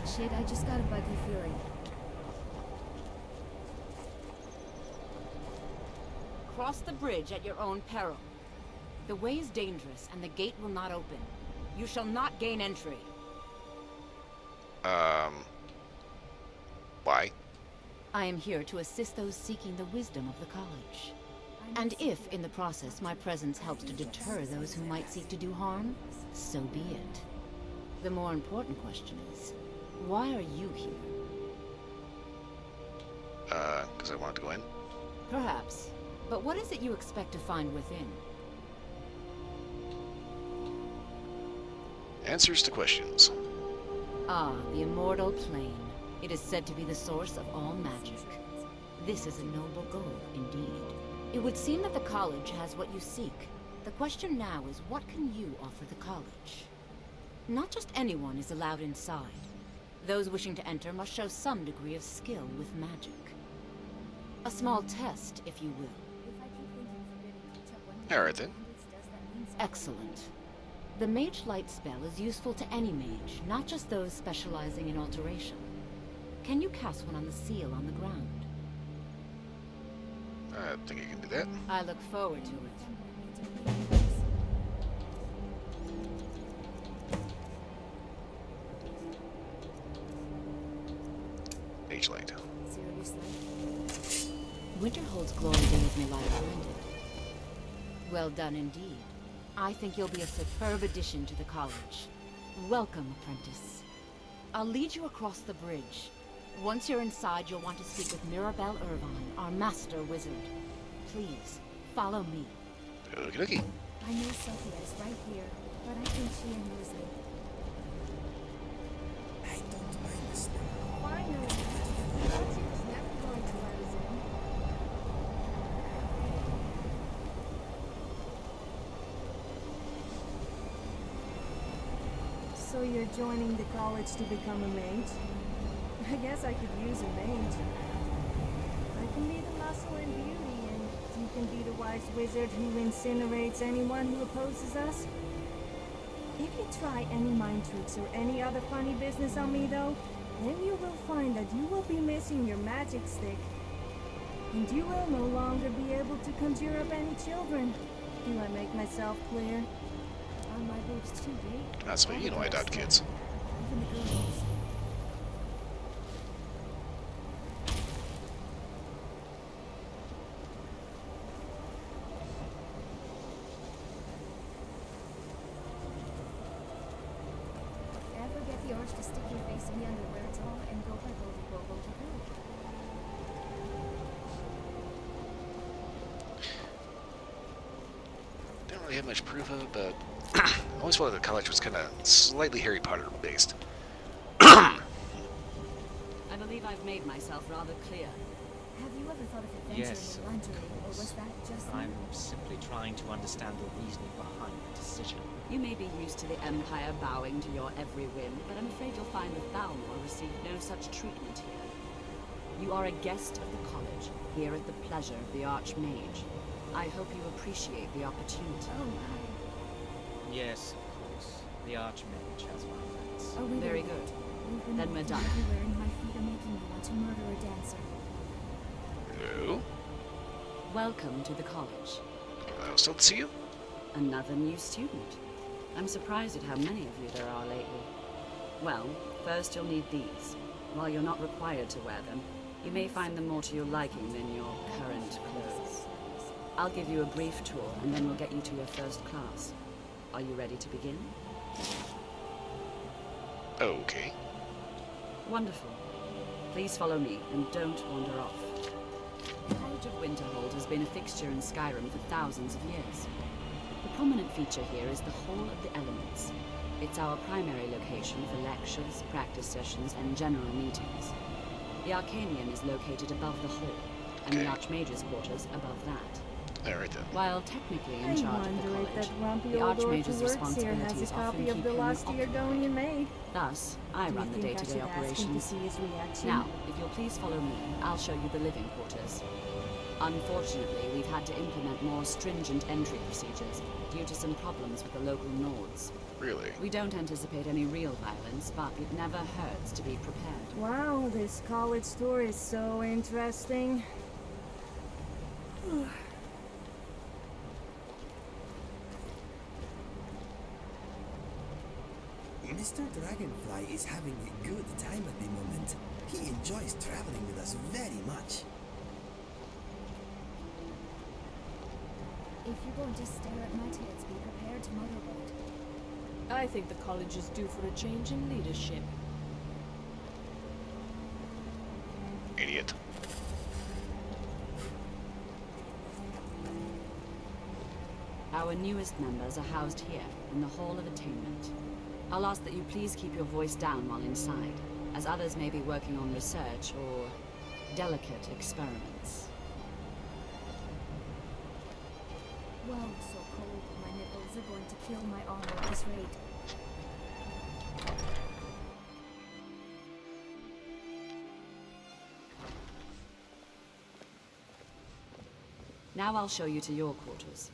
Shit, I just got a buggy feeling. Cross the bridge at your own peril. The way is dangerous, and the gate will not open. You shall not gain entry. Why? I am here to assist those seeking the wisdom of the college. And if, in the process, my presence helps to deter those who might seek to do harm, so be it. The more important question is, why are you here? Because I wanted to go in. Perhaps. But what is it you expect to find within? Answers to questions. Ah, the immortal plane. It is said to be the source of all magic. This is a noble goal, indeed. It would seem that the college has what you seek. The question now is, what can you offer the college? Not just anyone is allowed inside. Those wishing to enter must show some degree of skill with magic. A small test, if you will. Alright then. Excellent. The Mage Light spell is useful to any mage, not just those specializing in alteration. Can you cast one on the seal on the ground? I think I can do that. I look forward to it. Mage Light. Winter holds glory days may lie behind it. Well done indeed. I think you'll be a superb addition to the college. Welcome, apprentice. I'll lead you across the bridge. Once you're inside, you'll want to speak with Mirabelle Irvine, our master wizard. Please, follow me. Okie dokie. I know Sophia is right here, but I think she and Leslie. I don't mind this now. Finally! I thought she was never going to let us in. So you're joining the college to become a mage? I guess I could use a mage. I can be the muscle and beauty, and you can be the wise wizard who incinerates anyone who opposes us. If you try any mind tricks or any other funny business on me, though, then you will find that you will be missing your magic stick. And you will no longer be able to conjure up any children. Do I make myself clear? Are my boobs too big? That's why you know I adopt kids. Even the girls. Ever get the urge to stick your face in the underwear at all and go back over to her? Don't really have much proof of it, but I always felt like the college was kind of slightly Harry Potter based. I believe I've made myself rather clear. Have you ever thought of adventuring Yes, in of lingerie, or was course. that just I'm simply trying to understand the reasoning behind the decision. You may be used to the Empire bowing to your every whim, but I'm afraid you'll find that Balmor received no such treatment here. You are a guest of the college, here at the pleasure of the Archmage. I hope you appreciate the opportunity. Oh my. Yes, of course. The Archmage has my thanks. Are we Very ready? good. We've been Then we're done. everywhere, and my feet are making me want to murder a dancer. Hello? Welcome to the college. I'll still see you. Another new student. I'm surprised at how many of you there are lately. Well, first you'll need these. While you're not required to wear them, you may find them more to your liking than your current clothes. I'll give you a brief tour, and then we'll get you to your first class. Are you ready to begin? Okay. Wonderful. Please follow me, and don't wander off. The College of Winterhold has been a fixture in Skyrim for thousands of years. The prominent feature here is the Hall of the Elements. It's our primary location for lectures, practice sessions, and general meetings. The Arcanium is located above the hall, and the Archmage's quarters above that. Alright then. While technically in I charge of the wonder if college, that grumpy the old orc Archmage's who works here has responsibilities a often copy keep of the him last occupied. Argonian maid. Thus, I Do you run the think I day-to-day should ask him to operations. see his reaction? Now, if you'll please follow me, I'll show you the living quarters. Unfortunately, we've had to implement more stringent entry procedures due to some problems with the local Nords. Really? We don't anticipate any real violence, but it never hurts to be prepared. Wow, this college tour is so interesting. Mr. Dragonfly is having a good time at the moment. He enjoys traveling with us very much. If you're going to stare at my tits, be prepared to motherboard. I think the college is due for a change in leadership. Idiot. Our newest members are housed here, in the Hall of Attainment. I'll ask that you please keep your voice down while inside, as others may be working on research or delicate experiments. Wow, so cold. My nipples are going to kill my armor at this rate. Now I'll show you to your quarters.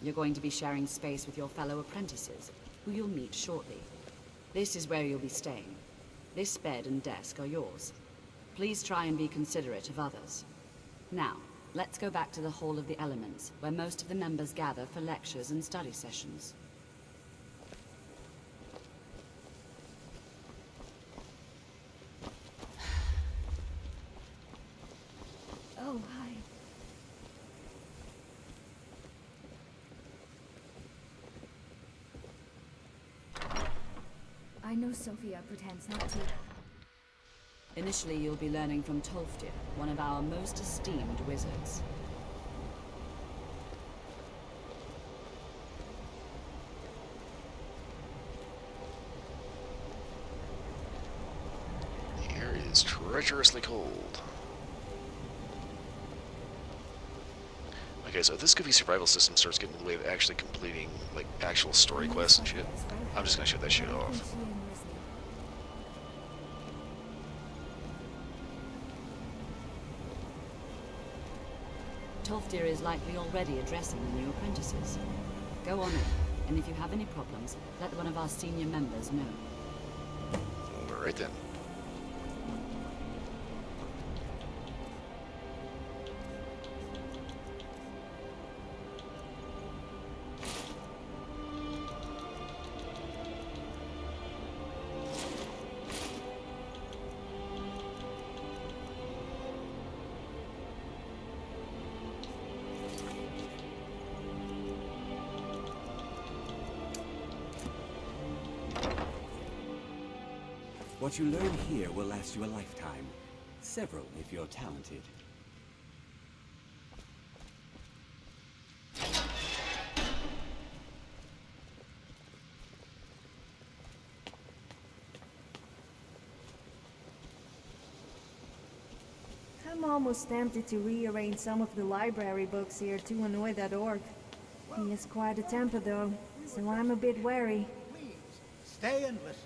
You're going to be sharing space with your fellow apprentices, who you'll meet shortly. This is where you'll be staying. This bed and desk are yours. Please try and be considerate of others. Now, let's go back to the Hall of the Elements, where most of the members gather for lectures and study sessions. Oh, hi. I know Sophia pretends not to. Initially, you'll be learning from Tolfdir, one of our most esteemed wizards. Here is treacherously cold. Okay, so if this goofy survival system starts getting in the way of actually completing, like, actual story quests and shit, I'm just gonna shut that shit off. Tolfdir is likely already addressing the new apprentices. Go on in, and if you have any problems, let one of our senior members know. Alright then. What you learn here will last you a lifetime. Several, if you're talented. I'm almost tempted to rearrange some of the library books here to annoy that orc. He has quite a temper though, so I'm a bit wary. Stay and listen.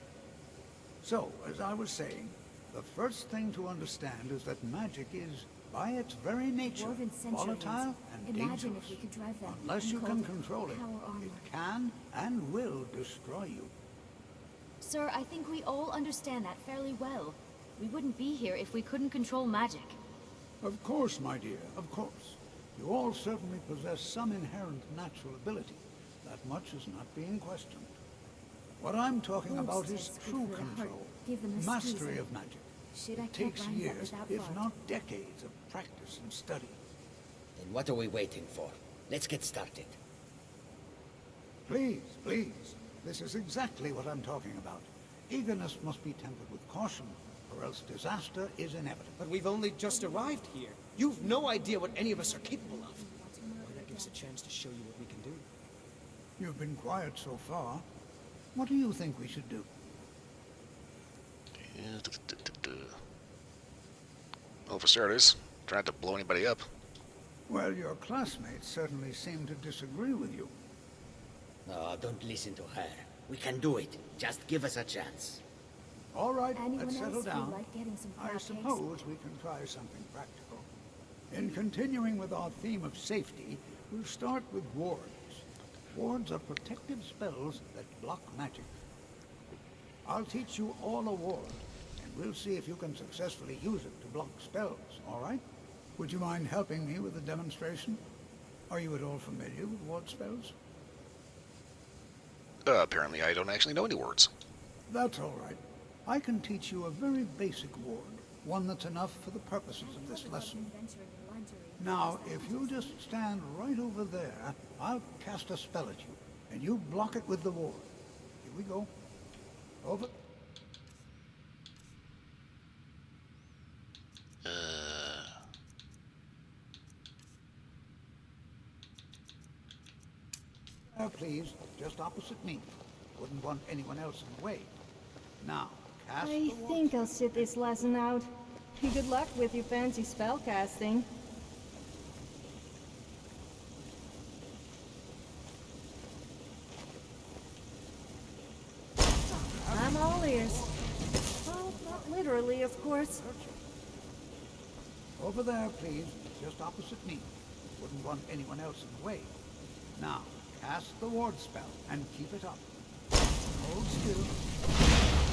So, as I was saying, the first thing to understand is that magic is, by its very nature, volatile and Imagine dangerous. if we could drive that Unless you can uncalled control it, power armor. it can and will destroy you. Sir, I think we all understand that fairly well. We wouldn't be here if we couldn't control magic. Of course, my dear, of course. You all certainly possess some inherent natural ability. That much is not being questioned. What I'm talking about is true control, mastery of magic. It takes years, if not decades, of practice and study. Then what are we waiting for? Let's get started. Please, please. This is exactly what I'm talking about. Eagerness must be tempered with caution, or else disaster is inevitable. But we've only just arrived here. You've no idea what any of us are capable of. Why not give us a chance to show you what we can do? You've been quiet so far. What do you think we should do? Well, for starters, try not to blow anybody up. Well, your classmates certainly seem to disagree with you. No, don't listen to her. We can do it. Just give us a chance. All right, Anyone let's settle else down. feel like getting some crab I cakes? suppose we can try something practical. In continuing with our theme of safety, we'll start with wards. Wards are protective spells that block magic. I'll teach you all a ward, and we'll see if you can successfully use it to block spells, all right? Would you mind helping me with the demonstration? Are you at all familiar with ward spells? Apparently I don't actually know any words. That's all right. I can teach you a very basic ward, one that's enough for the purposes of this lesson. Now, if you just stand right over there, I'll cast a spell at you, and you block it with the ward. Here we go. Over. Now, please, just opposite me. Wouldn't want anyone else in the way. Now, cast I the ward. think I'll sit this lesson out. Good luck with your fancy spell casting. I'm all ears. Well, not literally, of course. Over there, please, just opposite me. Wouldn't want anyone else in the way. Now, cast the ward spell and keep it up. Hold still.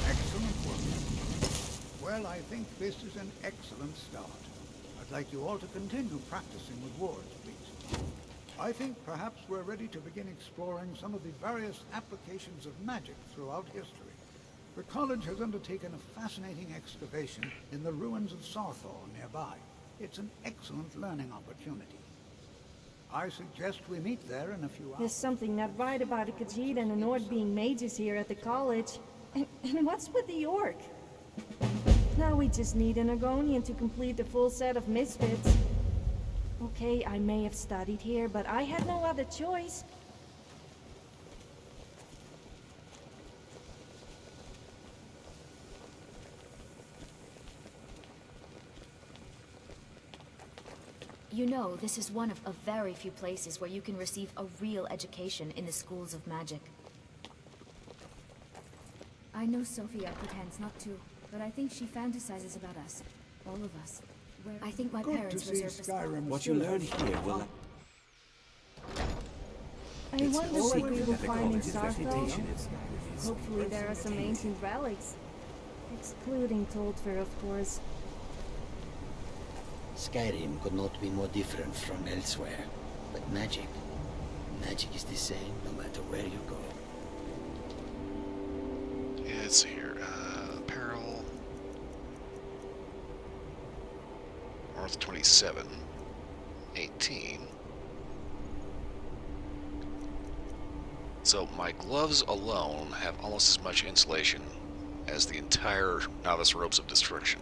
Excellent work. Well, I think this is an excellent start. I'd like you all to continue practicing with wards, please. I think perhaps we're ready to begin exploring some of the various applications of magic throughout history. The college has undertaken a fascinating excavation in the ruins of Sarthor nearby. It's an excellent learning opportunity. I suggest we meet there in a few hours. There's something not right about the Khajiit and the Nord being mages here at the college. And what's with the orc? Now we just need an Argonian to complete the full set of misfits. Okay, I may have studied here, but I had no other choice. You know, this is one of a very few places where you can receive a real education in the schools of magic. I know Sophia pretends not to, but I think she fantasizes about us. All of us. I think my Good parents to see reserved a spot. Skyrim. What you learn here will. I wonder what we will find in His Starfell. reputation in Skyrim is Hopefully there are some ancient relics. Excluding Toldfair, of course. Skyrim could not be more different from elsewhere. But magic is the same no matter where you go. Yeah, let's see here. Apparel. North 27. 18. So my gloves alone have almost as much insulation as the entire Novice Robes of Destruction.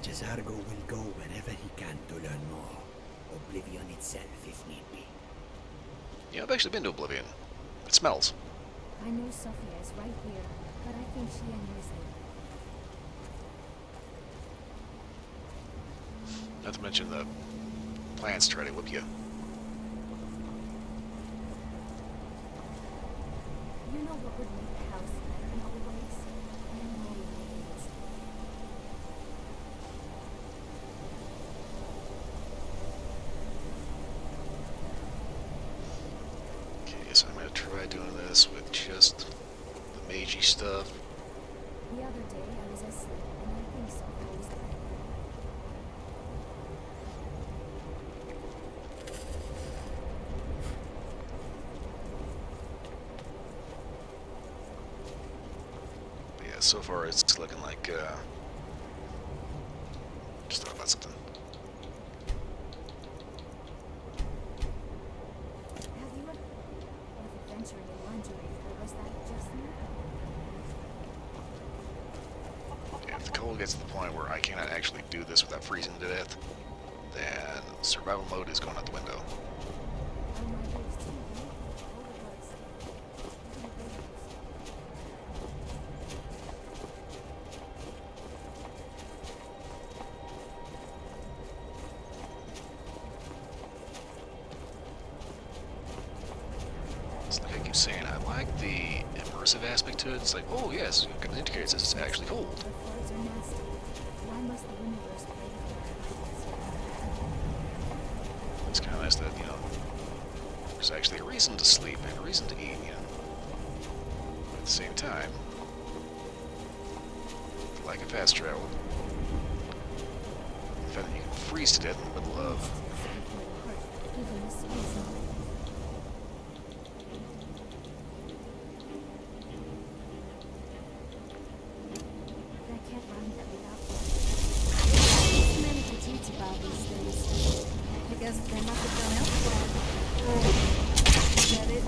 Jazargo will go wherever he can to learn more. Oblivion itself, if need be. Yeah, I've actually been to Oblivion. It smells. I know Sophia is right here, but I think she and Leslie. Not to mention the plants try to whip you. You know what would make the house better in other ways? Okay, so I'm going to try doing this with just the magey stuff. The other day I was asleep and I think Sophia was there. Yeah, so far it's looking like, just thought about something. Have you ever thought of adventuring in lingerie, or was that just me? If the cold gets to the point where I cannot actually do this without freezing to death, then survival mode is going out the window. It's like I keep saying, I like the immersive aspect to it. It's like, oh yes, it indicates this is actually cold. The floods are nasty. Why must the universe play with It's kind of nice that, you know, there's actually a reason to sleep and a reason to eat, you know. But at the same time, like a fast travel, the fact that you can freeze to death in the middle of even the space? I can't run that without So many petites about these things. I guess they must have done elsewhere. Get it?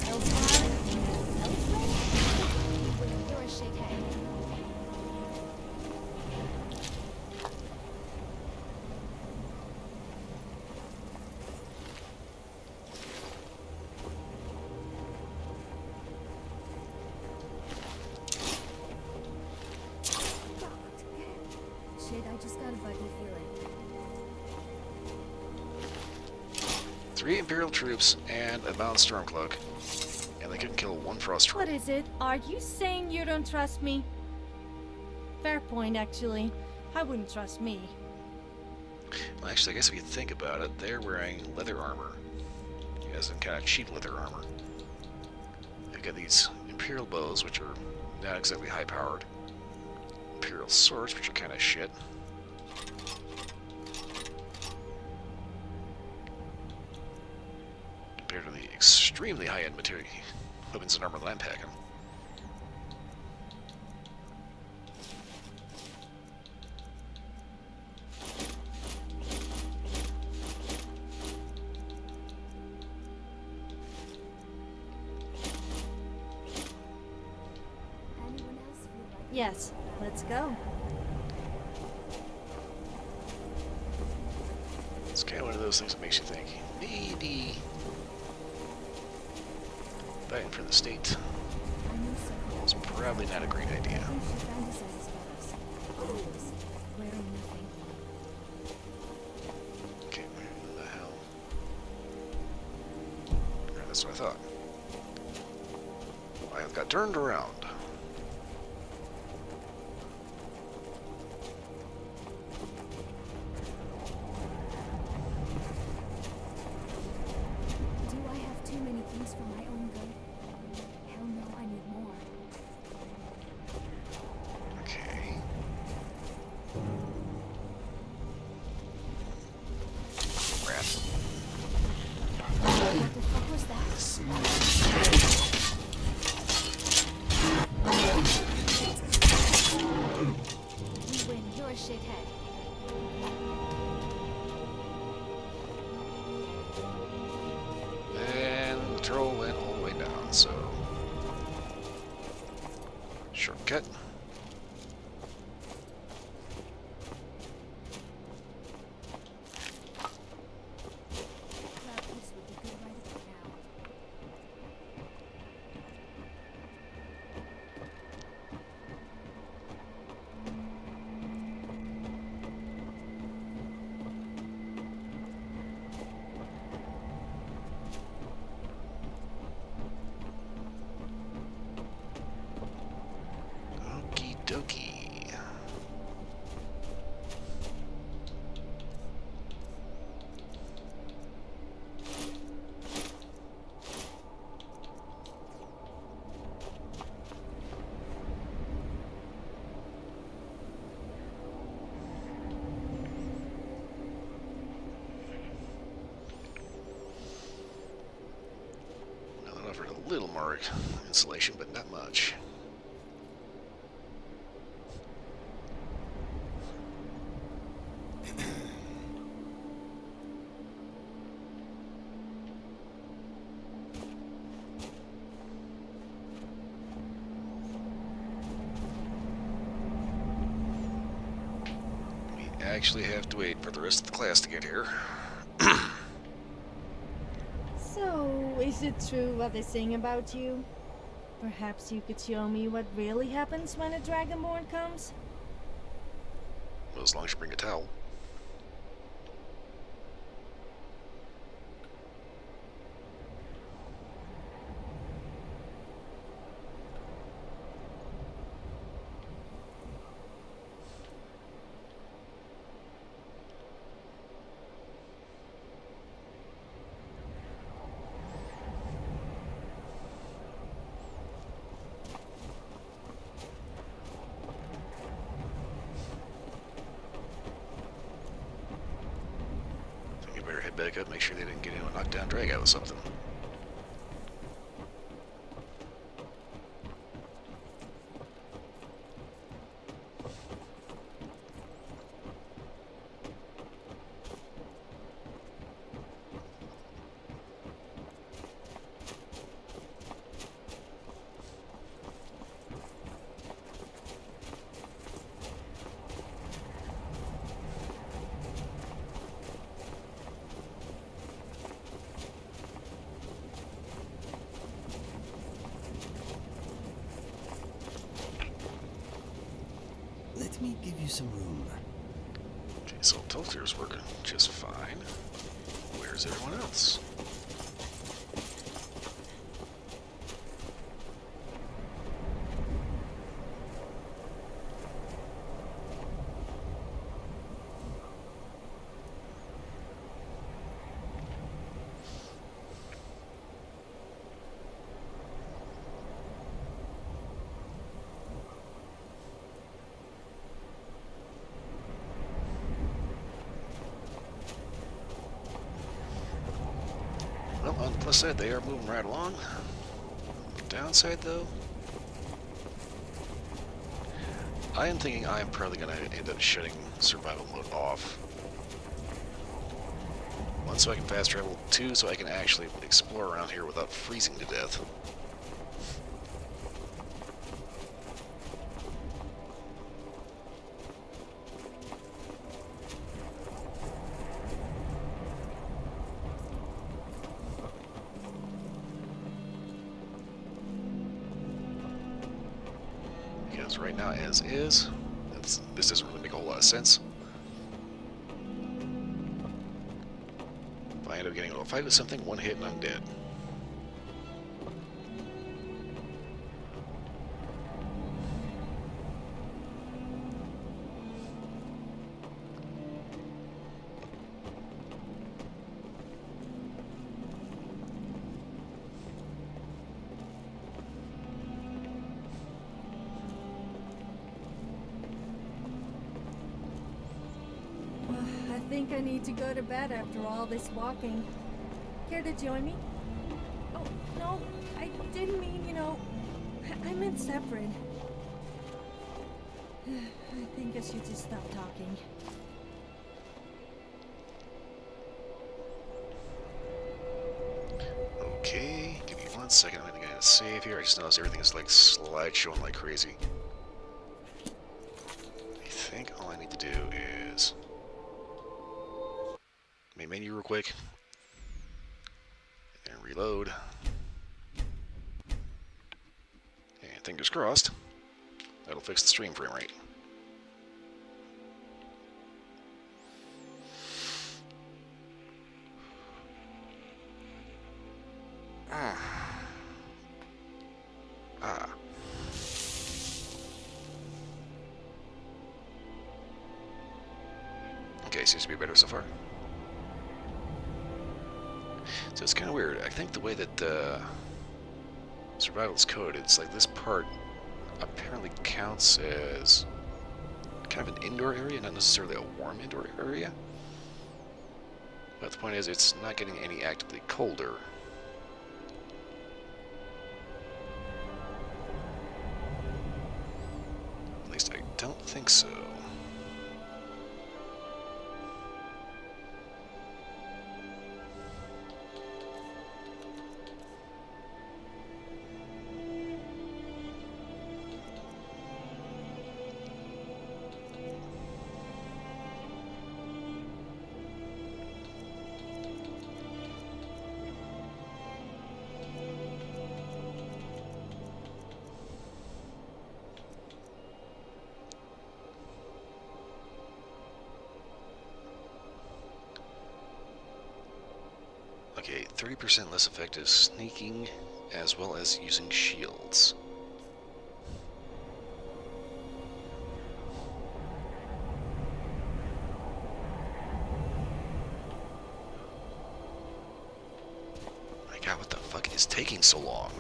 Elsewhere? Elsewhere? You're a shithead. Shit, I just got a buggy feeling. 3 Imperial troops and a bound Stormcloak, and they couldn't kill one Frost troop. What is it? Are you saying you don't trust me? Fair point, actually. I wouldn't trust me. Well, actually, I guess if you think about it, they're wearing leather armor. As in kind of cheap leather armor. They've got these Imperial bows, which are not exactly high-powered. Imperial swords, which are kind of shit. Compared to the extremely high-end material weapons and armor that I'm packing. Yes, let's go. It's kind of one of those things that makes you think, maybe fighting for the state is probably not a great idea. Okay, where the hell? Yeah, that's what I thought. I got turned around. Do I have too many things for my own good? Hell no, I need more. Okay. Rat. What the fuck was that? You win, you're a shithead. And the troll went all the way down, so shortcut. Okie dokie. Well, it offered a little more insulation, but not much. We actually have to wait for the rest of the class to get here. So, is it true what they sing about you? Perhaps you could show me what really happens when a Dragonborn comes? Well, as long as you bring a towel. Better head back up, make sure they didn't get into a knockdown drag out of something. Let me give you some room. Okay, so Tolfir's working just fine. Where's everyone else? Well, on the plus side, they are moving right along. Downside, though, I am thinking I am probably going to end up shutting survival mode off. One, so I can fast travel. Two, so I can actually explore around here without freezing to death. because right now, as is, this doesn't really make a whole lot of sense. If I end up getting into a fight with something, one hit and I'm dead. I think I need to go to bed after all this walking. Care to join me? Oh, no, I didn't mean, you know, I meant separate. I think I should just stop talking. Okay, give me 1 second. I'm gonna save here. I just noticed everything is like slideshowing like crazy. I think all I need to do is main menu real quick and reload. And fingers crossed, that'll fix the stream frame rate. Okay, seems to be better so far. So it's kind of weird. I think the way that survival's coded, it's like this part apparently counts as kind of an indoor area, not necessarily a warm indoor area. But the point is, it's not getting any actively colder. At least I don't think so. Okay, 30% less effective sneaking, as well as using shields. My god, what the fuck is taking so long?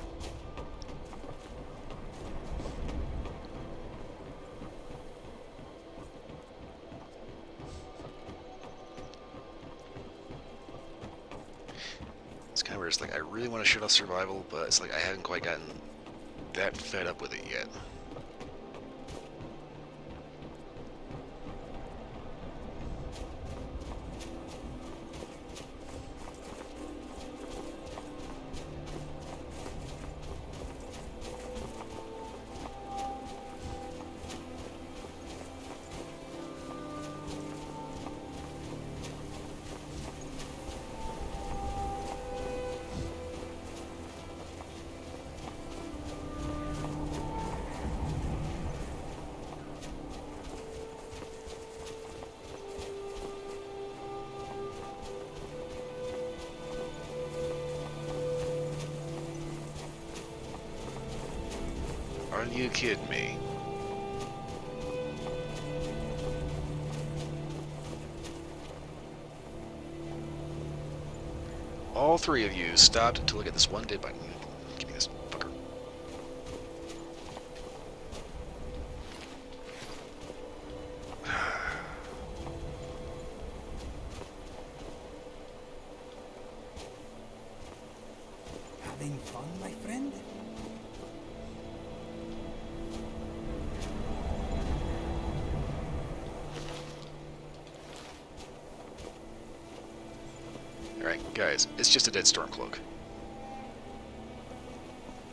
Where it's like I really want to shut off survival, but it's like I haven't quite gotten that fed up with it yet. Are you kidding me? All three of you stopped to look at this one dead body. Give me this fucker. Having fun, my friend? Alright, guys, it's just a dead Stormcloak.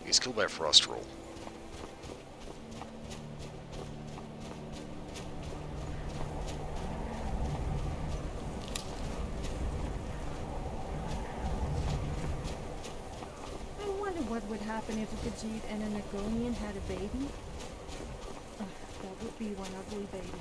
He's killed by a frost roll. I wonder what would happen if a Khajiit and an Argonian had a baby. would be one ugly baby.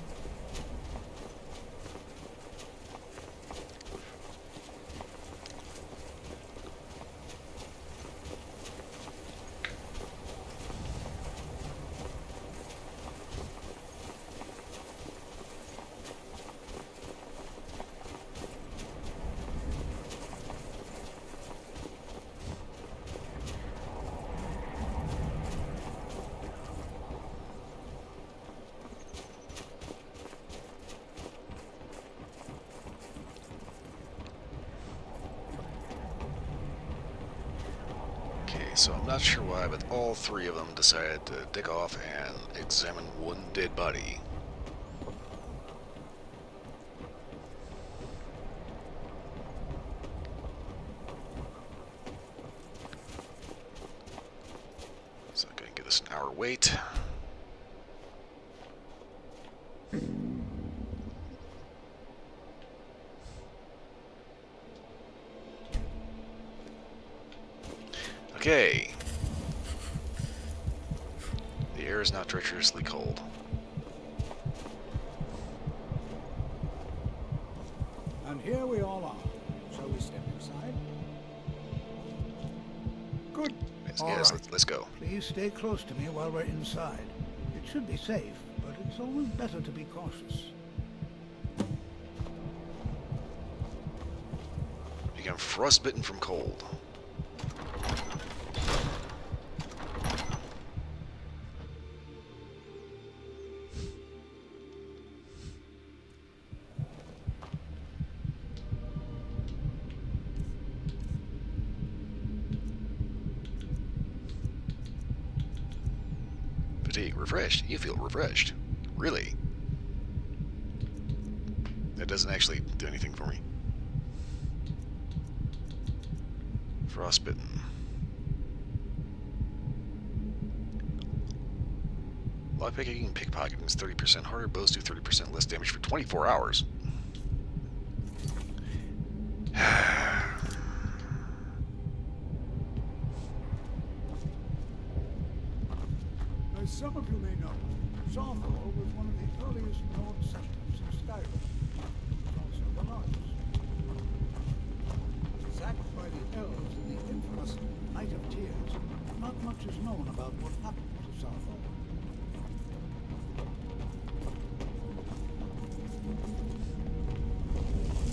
So I'm not sure why, but all three of them decided to dig off and examine one dead body. So I'm going to give this an hour wait. Okay. The air is not treacherously cold. And here we all are. Shall we step inside? Good. Yes, let's go. Please stay close to me while we're inside. It should be safe, but it's always better to be cautious. Become frostbitten from cold. Fatigue, refreshed. You feel refreshed. Really? That doesn't actually do anything for me. Frostbitten. Lockpicking and pickpocketing is 30% harder. Bows do 30% less damage for 24 hours. As some of you may know, Sawthorne was one of the earliest known settlements in Skyrim. It was also the largest. Sacked by the elves in the infamous Night of Tears, not much is known about what happened to Sawthorne.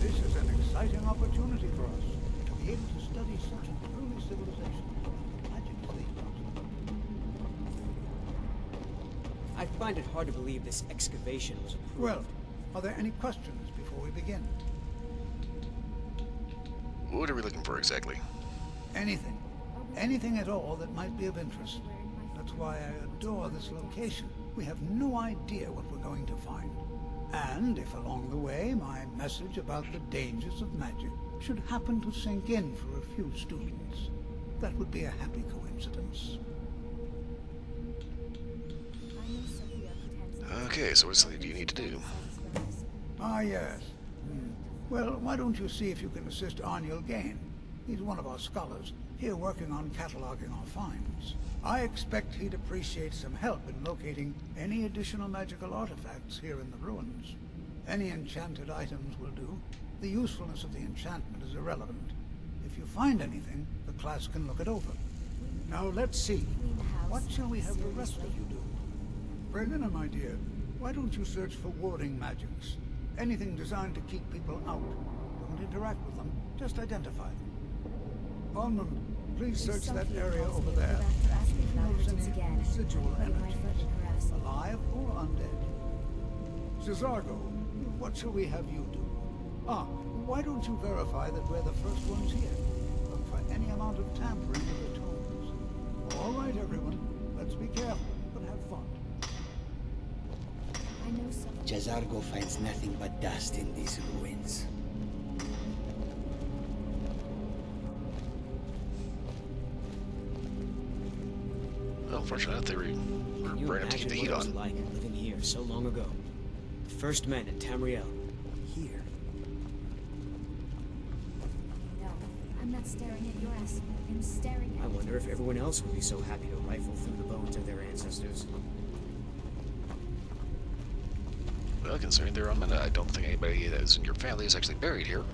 This is an exciting opportunity for us to be able to study such an early civilization. Imagine if they I find it hard to believe this excavation was approved. Well, are there any questions before we begin? What are we looking for exactly? Anything. Anything at all that might be of interest. That's why I adore this location. We have no idea what we're going to find. And if along the way my message about the dangers of magic should happen to sink in for a few students, that would be a happy coincidence. Okay, so what do you need to do? Ah, yes. Well, why don't you see if you can assist Arniel Gain? He's one of our scholars, here working on cataloging our finds. I expect he'd appreciate some help in locating any additional magical artifacts here in the ruins. Any enchanted items will do. The usefulness of the enchantment is irrelevant. If you find anything, the class can look it over. Now let's see. What shall we have the rest of you do? Berlina, my dear, why don't you search for warding magics? Anything designed to keep people out. Don't interact with them, just identify them. Almond, please search that area over there. See if you notice any residual energies, alive or undead. Cesargo, what shall we have you do? Ah, why don't you verify that we're the first ones here? Look for any amount of tampering with the tombs. All right, everyone, let's be careful, but have fun. Cesargo finds nothing but dust in these ruins. Well, fortunately, they were bright enough to keep the heat what it was on. like living here so long ago. The first men in Tamriel. Here. No, I'm not staring at your ass. I'm staring at I wonder if everyone else would be so happy to rifle through the bones of their ancestors. Well, considering they're on Hana, I don't think anybody that is in your family is actually buried here.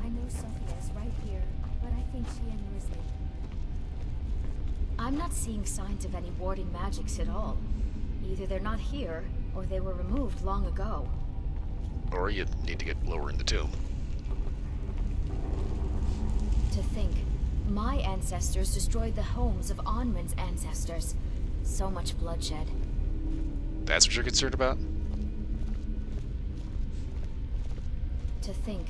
I know Sophia is right here, but I think she and Grizzly. I'm not seeing signs of any warding magics at all. Either they're not here, or they were removed long ago. Or you need to get lower in the tomb. To think, my ancestors destroyed the homes of Onryn's ancestors. So much bloodshed. That's what you're concerned about? To think,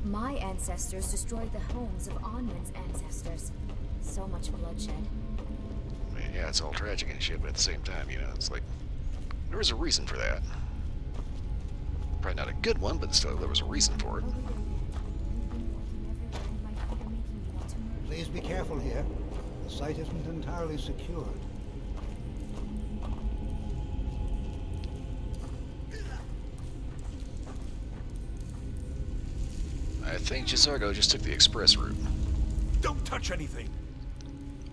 my ancestors destroyed the homes of Onryn's ancestors. So much bloodshed. I mean, yeah, it's all tragic and shit, but at the same time, you know, it's like, there was a reason for that. Probably not a good one, but still, there was a reason for it. Please be careful here. The site isn't entirely secured. I think Gisargo just took the express route. Don't touch anything!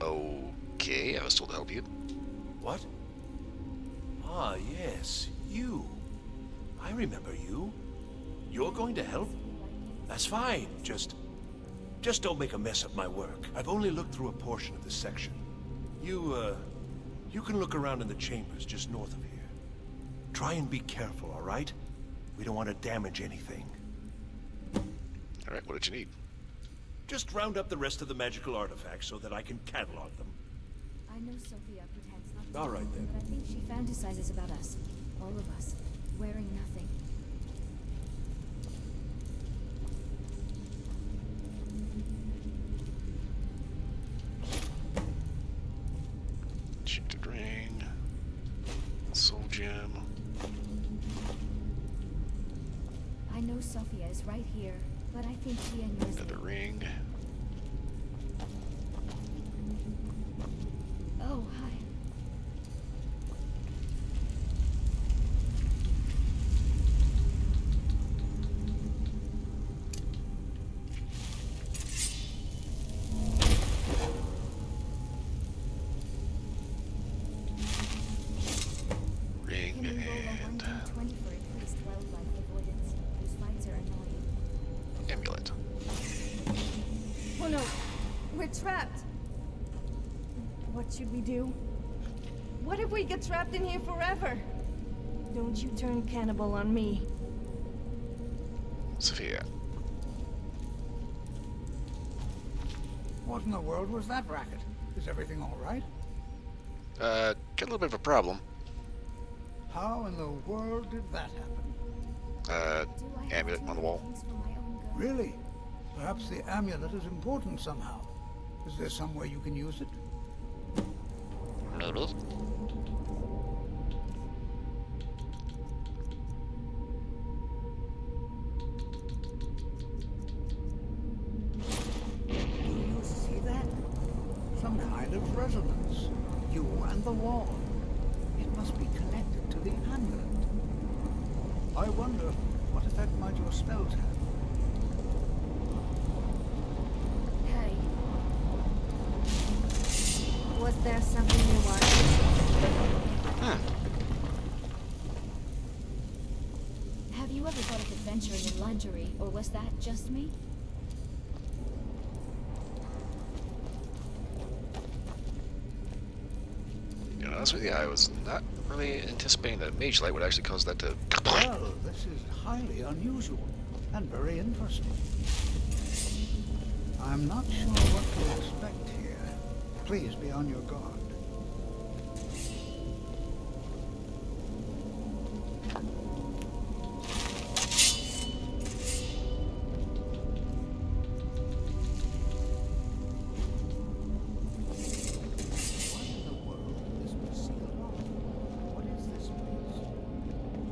Okay, I was told to help you. What? Ah, yes, you. I remember you. You're going to help? That's fine. Just don't make a mess of my work. I've only looked through a portion of this section. You can look around in the chambers just north of here. Try and be careful, all right? We don't want to damage anything. All right, what did you need? Just round up the rest of the magical artifacts so that I can catalog them. I know Sophia pretends not to. All right, then. But I think she fantasizes about us. All of us. Wearing nothing. Shifted ring. Soul gem. I know Sophia is right here, but I think she and yours. Another ring. Oh, hi. Ring and 20 for increased wildlife avoidance. Whose fights are annoying. amulet. Oh no, we're trapped. What should we do? What if we get trapped in here forever? Don't you turn cannibal on me. Sophia. What in the world was that racket? Is everything all right? Got a little bit of a problem. How in the world did that happen? Amulet on the wall. Really? Perhaps the amulet is important somehow. Is there some way you can use it? Noodles. Do you see that? Some kind of resonance. You and the wall. It must be connected to the amulet. I wonder what effect might your spells have. Hey. Was there something you wanted? Have you ever thought of adventuring in lingerie, or was that just me? To be honest with you, I was not really anticipating that mage light would actually cause that to. Well, this is highly unusual and very interesting. I'm not sure what to expect here. Please be on your guard.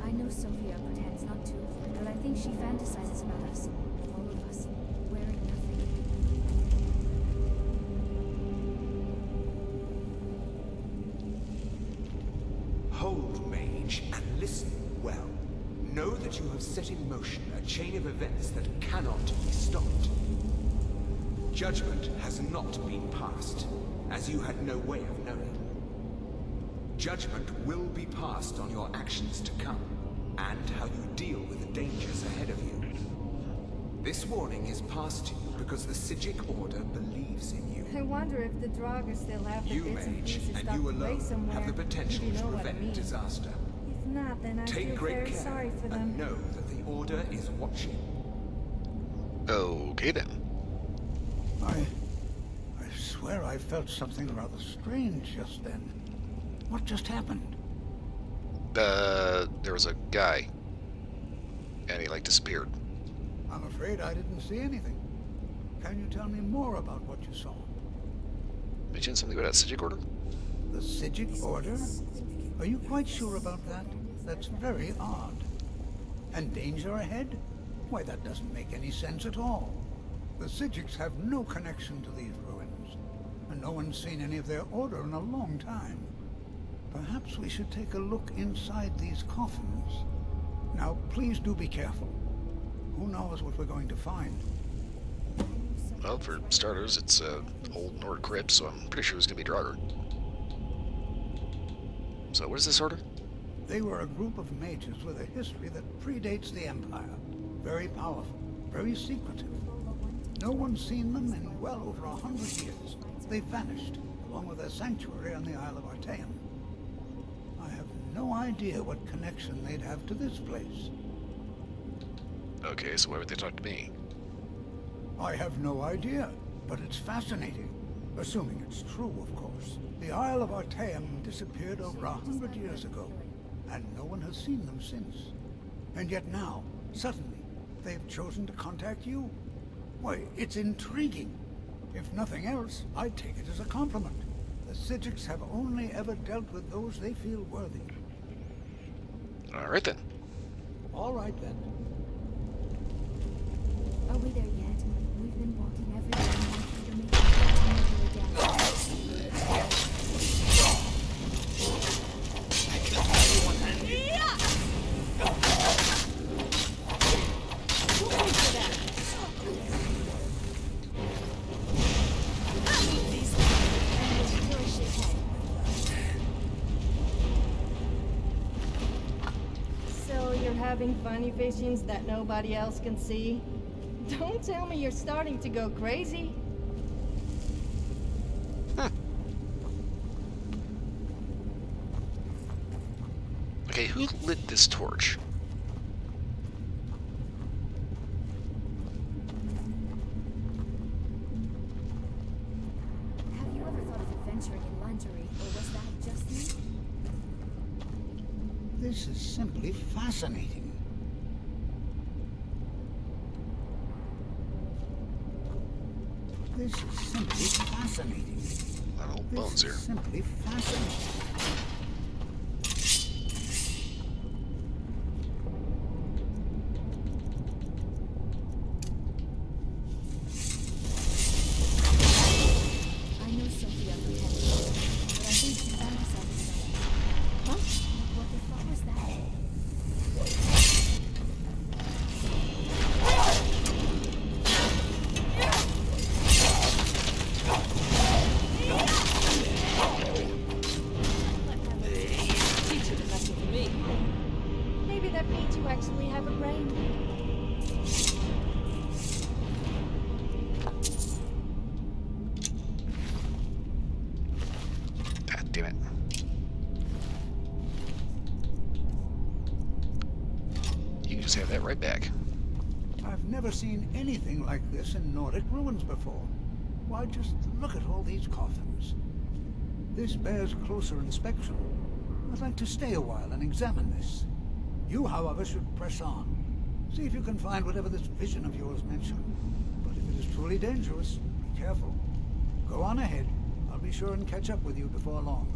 I know Sophia pretends not to, but I think she fantasizes about us. All of us. Wearing nothing. Hold, mage, and listen. well. Know that you have set in motion a chain of events that cannot be stopped. Judgment has not been passed, as you had no way of knowing. Judgment will be passed on your actions to come, and how you deal with the dangers ahead of you. This warning is passed to you because the Psijic Order believes in you. I wonder if the Draugr still have the You, bits and Mage, pieces and tucked you away alone somewhere. have the potential if you to know what I prevent mean. disaster. If not, then I Take feel great very care, sorry for them. and know that the Order is watching. Okay then. I swear I felt something rather strange just then. What just happened? There was a guy, and he like disappeared. I'm afraid I didn't see anything. Can you tell me more about what you saw? Mentioned something about a Psijic Order? The Psijic Order? Are you quite sure about that? That's very odd. And danger ahead? Why, that doesn't make any sense at all. The Psijics have no connection to these ruins, and no one's seen any of their order in a long time. Perhaps we should take a look inside these coffins. Now, please do be careful. Who knows what we're going to find? Well, for starters, it's old Nord crypt, so I'm pretty sure it's going to be Draugr. So what is this order? They were a group of mages with a history that predates the Empire. Very powerful, very secretive. No one's seen them in well over 100 years. They vanished, along with their sanctuary on the Isle of Artaeum. I have no idea what connection they'd have to this place. Okay, so why would they talk to me? I have no idea, but it's fascinating. Assuming it's true, of course. The Isle of Artaeum disappeared over 100 years ago, and no one has seen them since. And yet now, suddenly, they've chosen to contact you. Why, it's intriguing. If nothing else, I'd take it as a compliment. The Psijics have only ever dealt with those they feel worthy. All right then. All right then. Are we there yet? We've been walking every day and wanting to make it down. So you're having funny visions that nobody else can see? Don't tell me you're starting to go crazy. Okay, who lit this torch? Have you ever thought of adventuring in Langery, or was that just me? This is simply fascinating. This is simply fascinating. A lot of old bones here. Simply fascinating. I know Sophia protected us, but I think she found herself in something. Huh? What the fuck was that? Teacher did nothing for me. Maybe that means you actually have a brain. God damn it. You can just have that right back. I've never seen anything like this in Nordic ruins before. Why, just look at all these coffins. This bears closer inspection. I'd like to stay a while and examine this. You, however, should press on. See if you can find whatever this vision of yours mentioned. But if it is truly dangerous, be careful. Go on ahead. I'll be sure and catch up with you before long.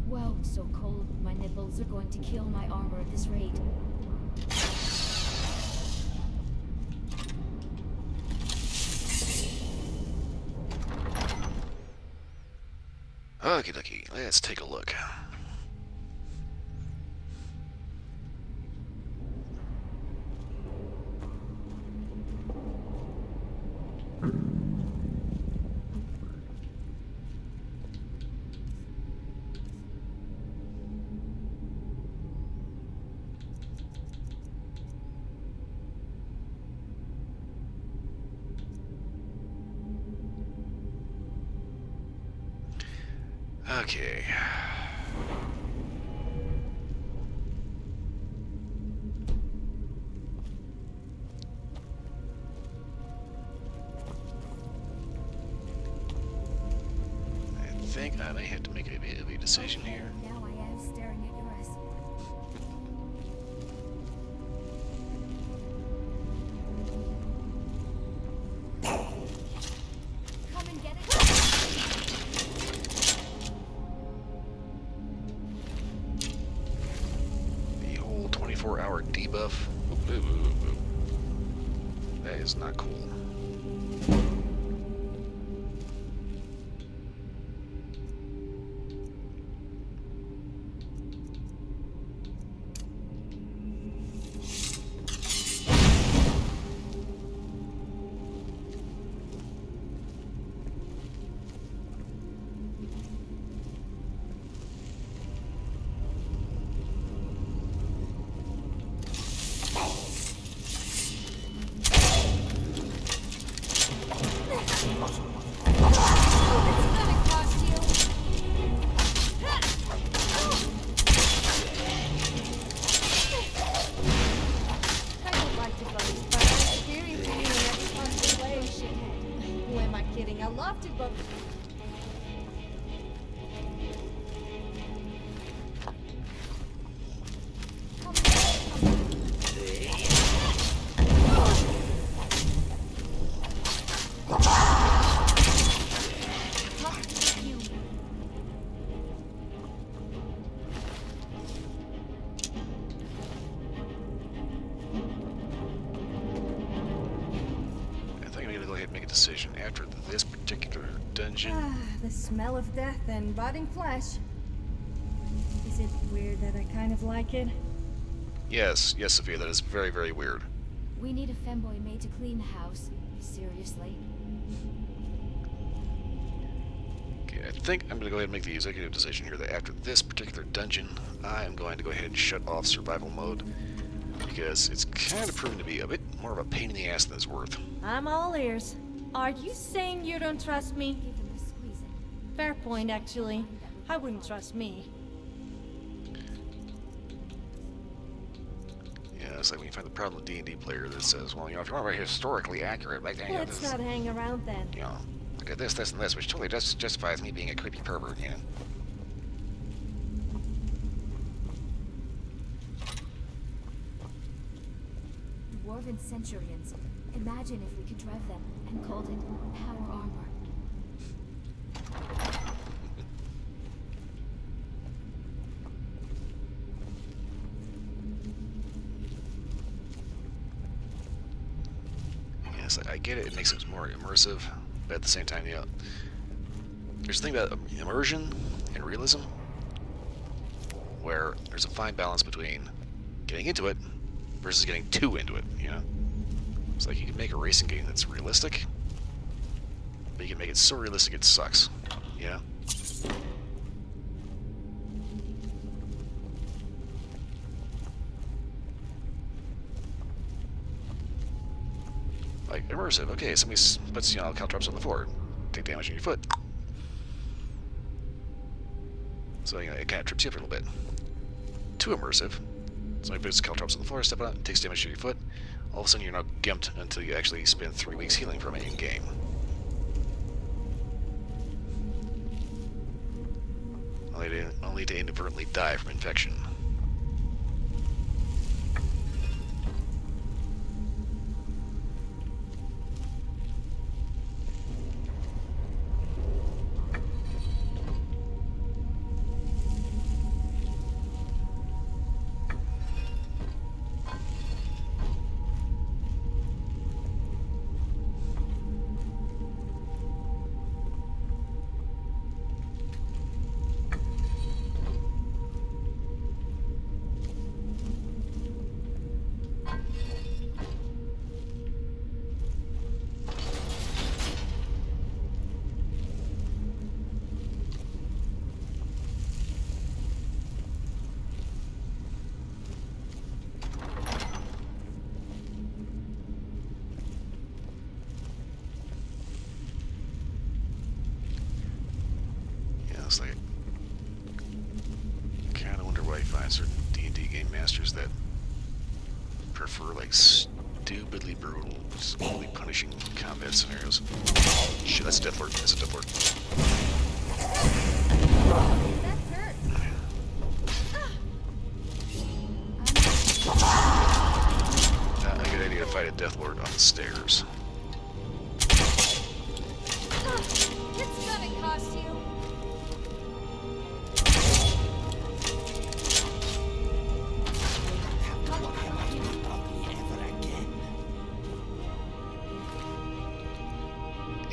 Wow, it's so cold. My nipples rebels are going to kill my armor at this rate. Okie dokie, let's take a look. Okay. I think I may have to make a bit of a decision here. Now I am staring at your ass. Come and get it. The whole 24-hour debuff. That is not cool. I love to go. Decision after this particular dungeon. The smell of death and rotting flesh. Is it weird that I kind of like it? Yes, Sophia, that is very, very weird. We need a femboy made to clean the house. Seriously. Okay, I think I'm going to go ahead and make the executive decision here that after this particular dungeon, I am going to go ahead and shut off survival mode because it's kind of proven to be a bit more of a pain in the ass than it's worth. I'm all ears. Are you saying you don't trust me? Fair point, actually. I wouldn't trust me. Yeah, it's like when you find the problem with D&D player that says, well, you know, if you want to be historically accurate, like, Let's not hang around then. You know, look at this, and this, which totally justifies me being a creepy pervert, you know. Dwarven centurions. Imagine if we could drive them and called it power armor. Yes, I get it. It makes it more immersive, but at the same time, you know, there's a thing about immersion and realism where there's a fine balance between getting into it versus getting too into it, you know? It's like you can make a racing game that's realistic, but you can make it so realistic it sucks, you know? Like, immersive, okay, somebody puts, you know, caltrops on the floor, take damage on your foot. So, you know, it kind of trips you up a little bit. Too immersive. Somebody puts caltrops on the floor, step on it, takes damage to your foot. All of a sudden, you're not gimped until you actually spend 3 weeks healing from it in-game. Only to inadvertently die from infection. honestly. I kind of wonder why you find certain D&D game masters that prefer like stupidly brutal, slowly punishing combat scenarios. Shit, that's a Death Lord. That's a Death Lord. That hurt. Not a good idea to fight a Death Lord on the stairs. It's gonna cost you.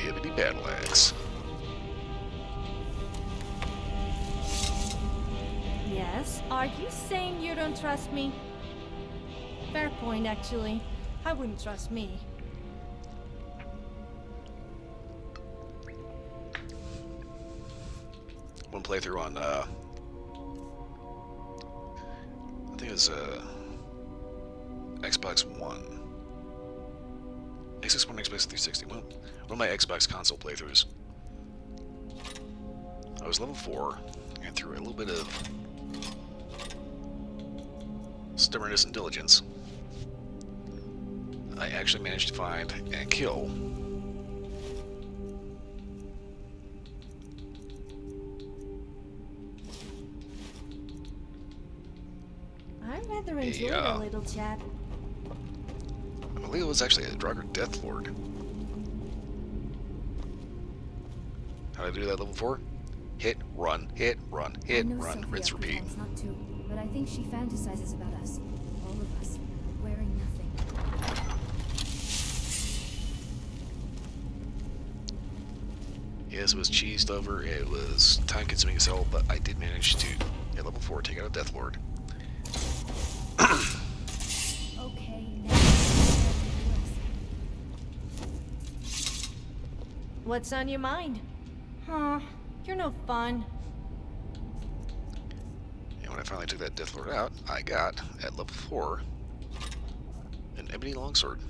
Ebony Battle Axe. Yes? Are you saying you don't trust me? Fair point, actually. I wouldn't trust me. One playthrough on, I think it was, Xbox One. Xbox One, Xbox 360. One of my Xbox console playthroughs. I was level 4, and through a little bit of stubbornness and diligence, I actually managed to find and kill I rather enjoyed a little chat. I believe it was actually a Draugr Death Lord. How did I do that level 4? Hit, run, hit, run, hit, run, rinse, repeat. Not to, but I think she fantasizes about us. All of us. Wearing nothing. Yes, it was cheesed over, it was time consuming as hell, but I did manage to, at level 4, take out a Death Lord. Okay, What's on your mind? Huh, you're no fun. And when I finally took that Death Lord out, I got, at level 4, an Ebony Longsword.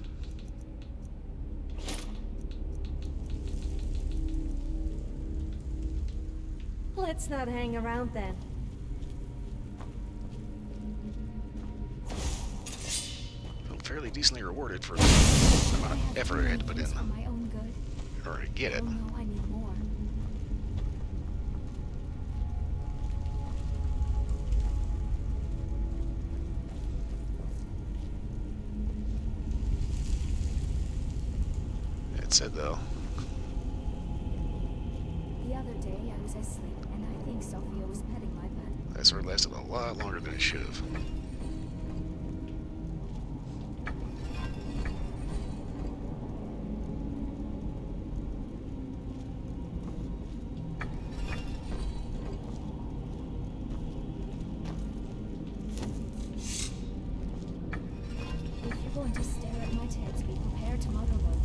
Let's not hang around then. Felt fairly decently rewarded for the amount of effort I had to put in my own good. order to get it. Oh no, I need more. That said, though, The other day I was asleep and I think Sophia was petting my butt. that sword lasted a lot longer than it should have. If you're going to stare at my tits, be prepared to motorboat.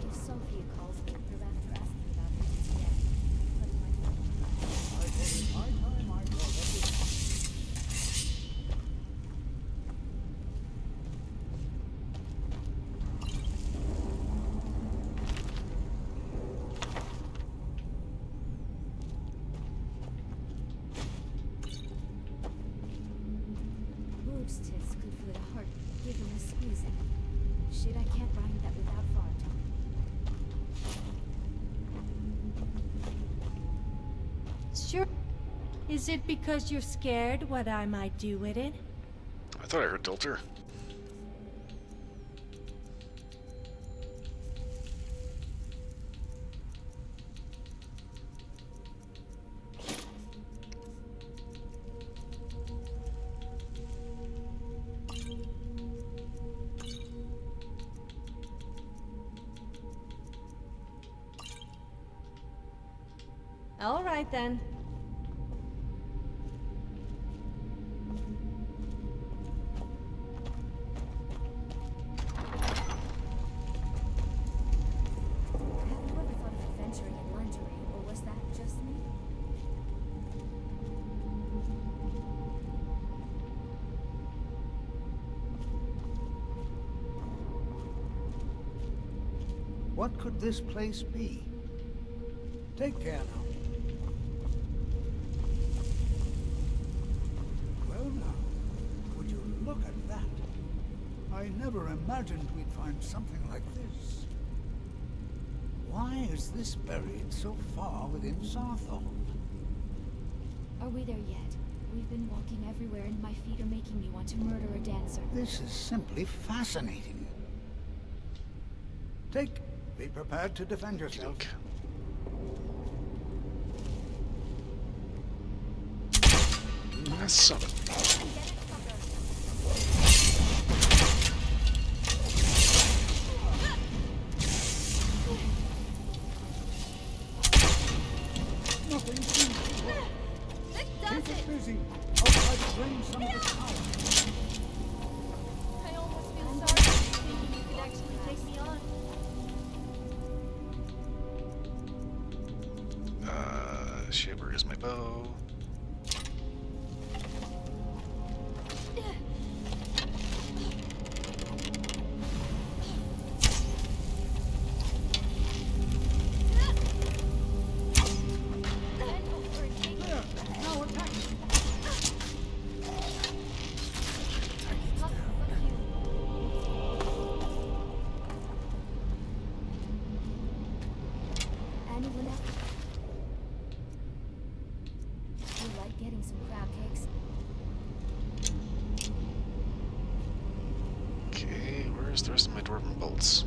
If Sophia calls me, you're after asking about her instead. But boobs tits could feel the heart giving a squeezing. Shit, I can't rhyme that without fart. Sure. Is it because you're scared what I might do with it? I thought I heard Dilter. All right then. What could this place be? Take care now. Well now, would you look at that? I never imagined we'd find something like this. Why is this buried so far within Sarthol? Are we there yet? We've been walking everywhere and my feet are making me want to murder a dancer. This is simply fascinating. Be prepared to defend yourself. Son of Nothing seems to work. Keep it busy. I'll try to drain some of its power. I almost feel sorry thinking you could actually take me on. shit, where is my bow? Anyone else? You like getting some crab cakes? Okay, where's the rest of my dwarven bolts?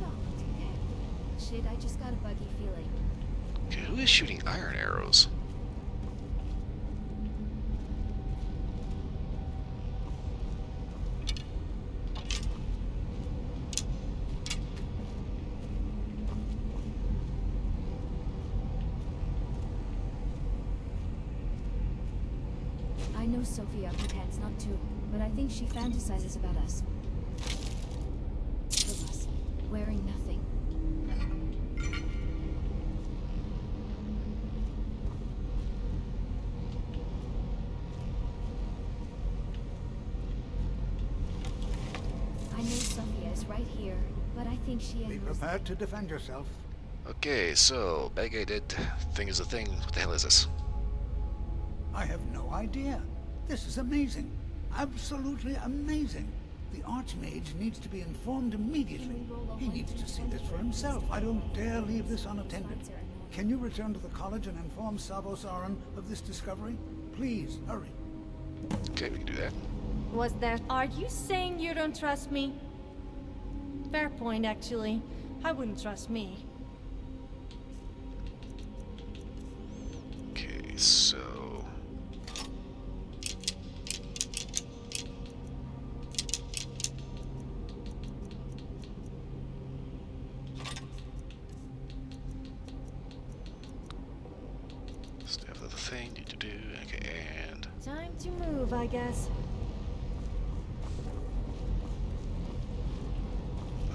Oh, shit, I just got a buggy feeling. Okay, who is shooting iron arrows? I know Sophia pretends not to, but I think she fantasizes about us. Of us, wearing nothing. I know Sophia is right here, but I think she Be prepared to defend yourself. Okay, so, bad guy dead, thing is a thing, what the hell is this? I have no idea. This is amazing. Absolutely amazing. The Archmage needs to be informed immediately. He needs to see this for himself. I don't dare leave this unattended. Can you return to the college and inform Savos Aran of this discovery? Please, hurry. Okay, we can do that. Was that... Are you saying you don't trust me? Fair point, actually. I wouldn't trust me. Okay, so... Staff of the thing, do. Okay, and... Time to move, I guess.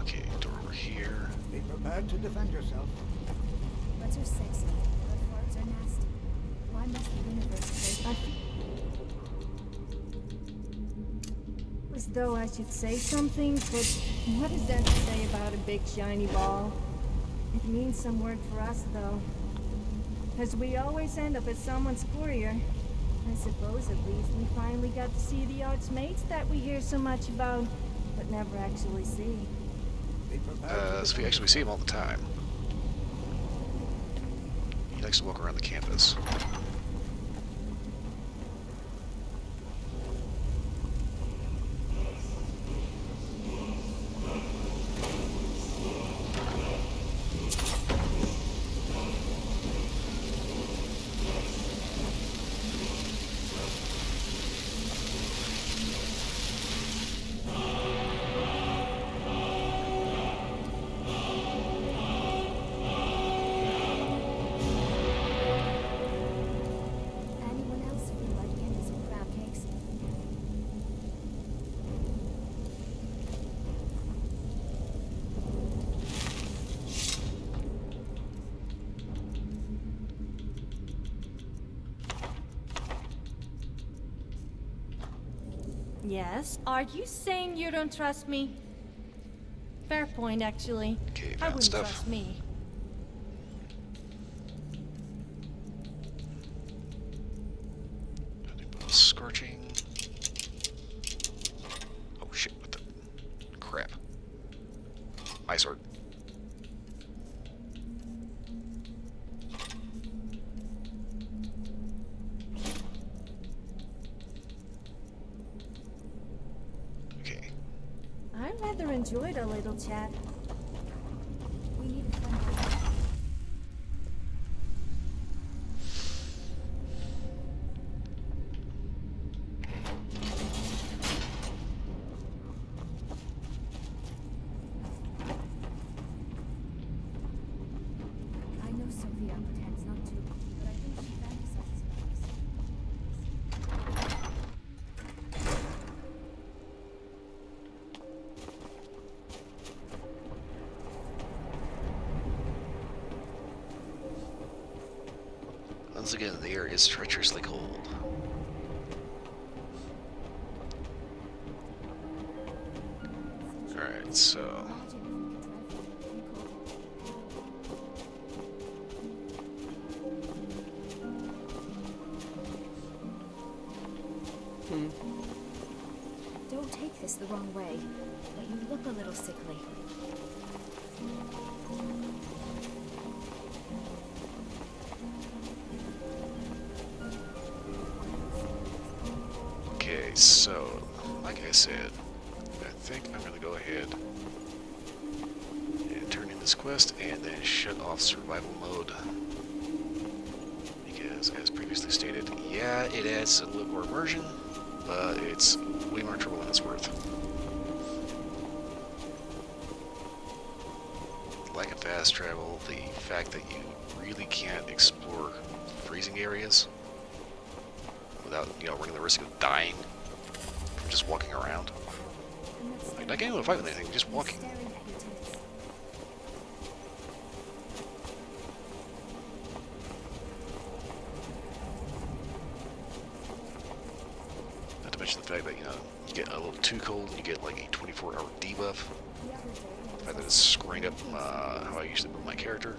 Okay, door over here. Be prepared to defend yourself. Butts are sexy, but farts are nasty. Why must the universe create... As though I should say something, but what does that say about a big shiny ball? It means some word for us, though. As we always end up as someone's courier. I suppose at least we finally got to see the Archmates that we hear so much about, but never actually see. So we actually see him all the time. He likes to walk around the campus. Yes? Are you saying you don't trust me? Fair point, actually. Okay, I found wouldn't stuff. trust me. Scorching. Oh shit, what the crap. My sword. Okay. I rather enjoyed our little chat. We need to find I know Sophia pretends not to, but I think she fantasizes about us. Once again, the air is treacherously cold. Alright, so... Don't take this the wrong way, but you look a little sickly. Okay, so, like I said, I think I'm going to go ahead and turn in this quest and then shut off survival mode. Because, as previously stated, yeah, it adds a little more immersion, but it's way more trouble than it's worth. Lack of fast travel, the fact that you really can't explore freezing areas without, running the risk of dying from just walking around. Like, not getting into a fight with anything, just walking. Not to mention the fact that, you get a little too cold and you get like a 24-hour debuff. The fact that it's screwing up how I usually move my character.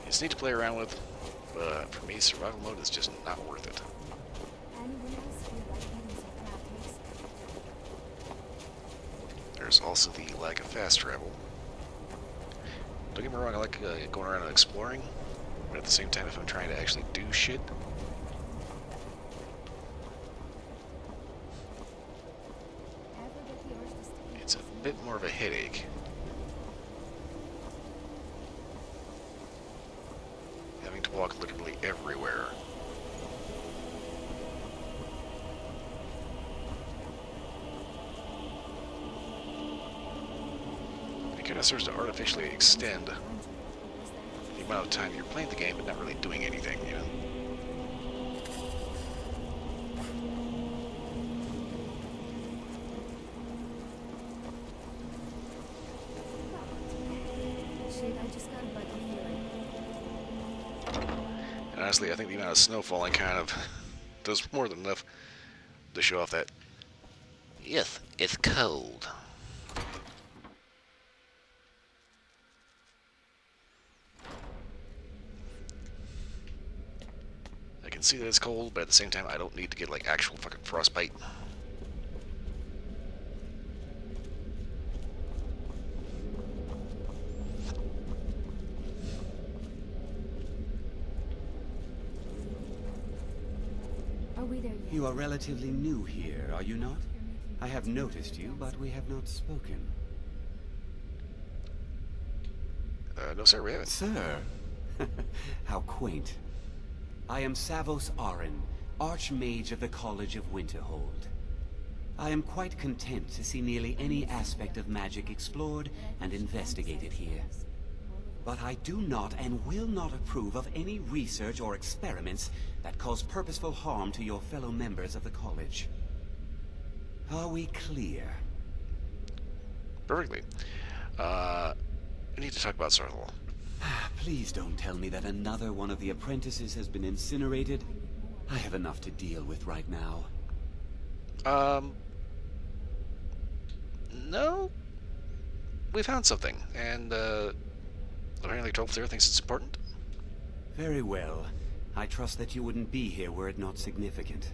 It's neat to play around with, but for me, survival mode is just not worth it. There's also the lack of fast travel. Don't get me wrong, I like going around and exploring, but at the same time, if I'm trying to actually do shit, it's a bit more of a headache. Having to walk literally everywhere. It kind of serves to artificially extend the amount of time you're playing the game, but not really doing anything, Shit, I just got a buggy feeling. And honestly, I think the amount of snow falling kind of does more than enough to show off that, yes, it's cold. I can see that it's cold, but at the same time, I don't need to get like actual fucking frostbite. Are we there yet? You are relatively new here, are you not? I have noticed you, but we have not spoken. No, sir, we haven't. Sir? How quaint. I am Savos Arin, Archmage of the College of Winterhold. I am quite content to see nearly any aspect of magic explored and investigated here. But I do not and will not approve of any research or experiments that cause purposeful harm to your fellow members of the college. Are we clear? Perfectly. We need to talk about Sarthal. Please don't tell me that another one of the apprentices has been incinerated. I have enough to deal with right now. No. We found something, and, apparently Trollfair thinks it's important. Very well. I trust that you wouldn't be here were it not significant.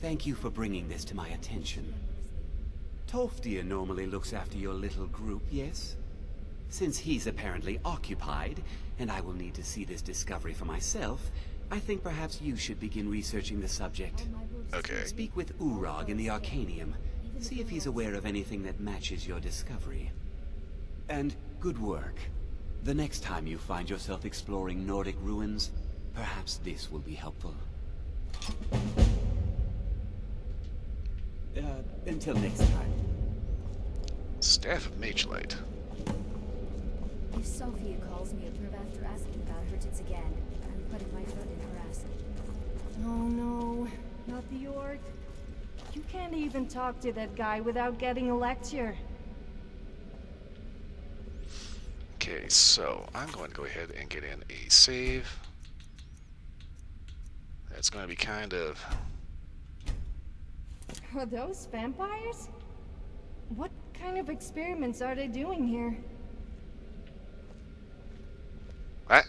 Thank you for bringing this to my attention. Tolfdir normally looks after your little group, yes? Since he's apparently occupied, and I will need to see this discovery for myself, I think perhaps you should begin researching the subject. Okay. Speak with Urag in the Arcanium. See if he's aware of anything that matches your discovery. And good work. The next time you find yourself exploring Nordic ruins, perhaps this will be helpful. Until next time. Staff of Magelight. If Sophia calls me a perv after asking about her tits again, I'm putting my foot in her ass. Oh no, not the orc. You can't even talk to that guy without getting a lecture. Okay, so I'm going to go ahead and get in a save. That's going to be kind of... Are those vampires? What kind of experiments are they doing here? What?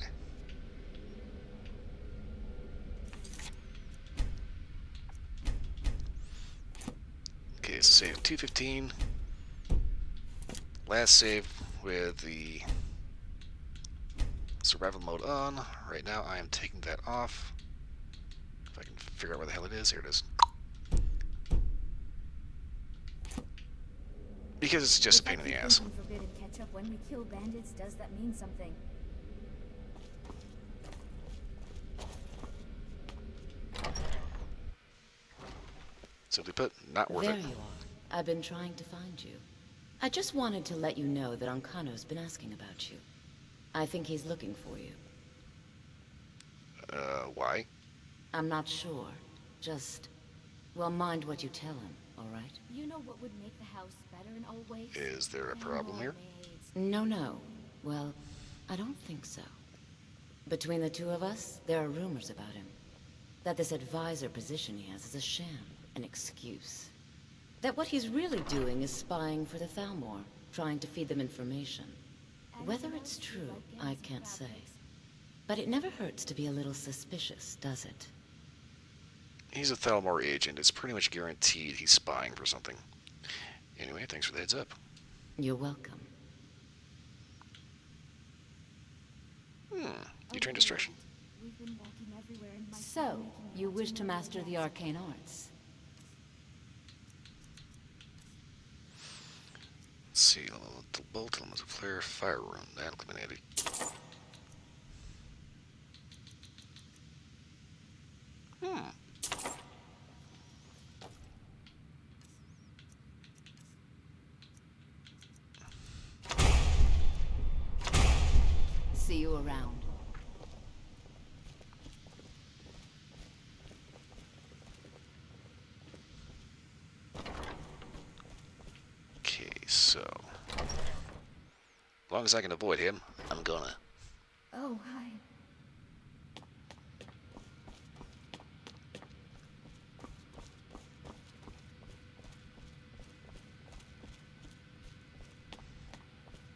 Okay, so save 215. Last save with the survival mode on. Right now I am taking that off. If I can figure out where the hell it is. Here it is. Because it's just a pain in the ass. Forbidden ketchup when we kill bandits, does that mean something? Simply put, not worth There it. you are. I've been trying to find you. I just wanted to let you know that Ancano's been asking about you. I think he's looking for you. Why? I'm not sure. Just, well, mind what you tell him, all right? You know what would make the house better in all ways? Is there a problem here? No. Well, I don't think so. Between the two of us, there are rumors about him. That this advisor position he has is a sham, an excuse. That what he's really doing is spying for the Thalmor, trying to feed them information. Whether it's true, I can't say. But it never hurts to be a little suspicious, does it? He's a Thalmor agent. It's pretty much guaranteed he's spying for something. Anyway, thanks for the heads up. You're welcome. You train distraction. So, you wish to master the arcane arts? Let's see, bolt elements of flare, fire rune. That'll come in handy. See you around. Okay, so... as long as I can avoid him, I'm gonna. Oh, hi.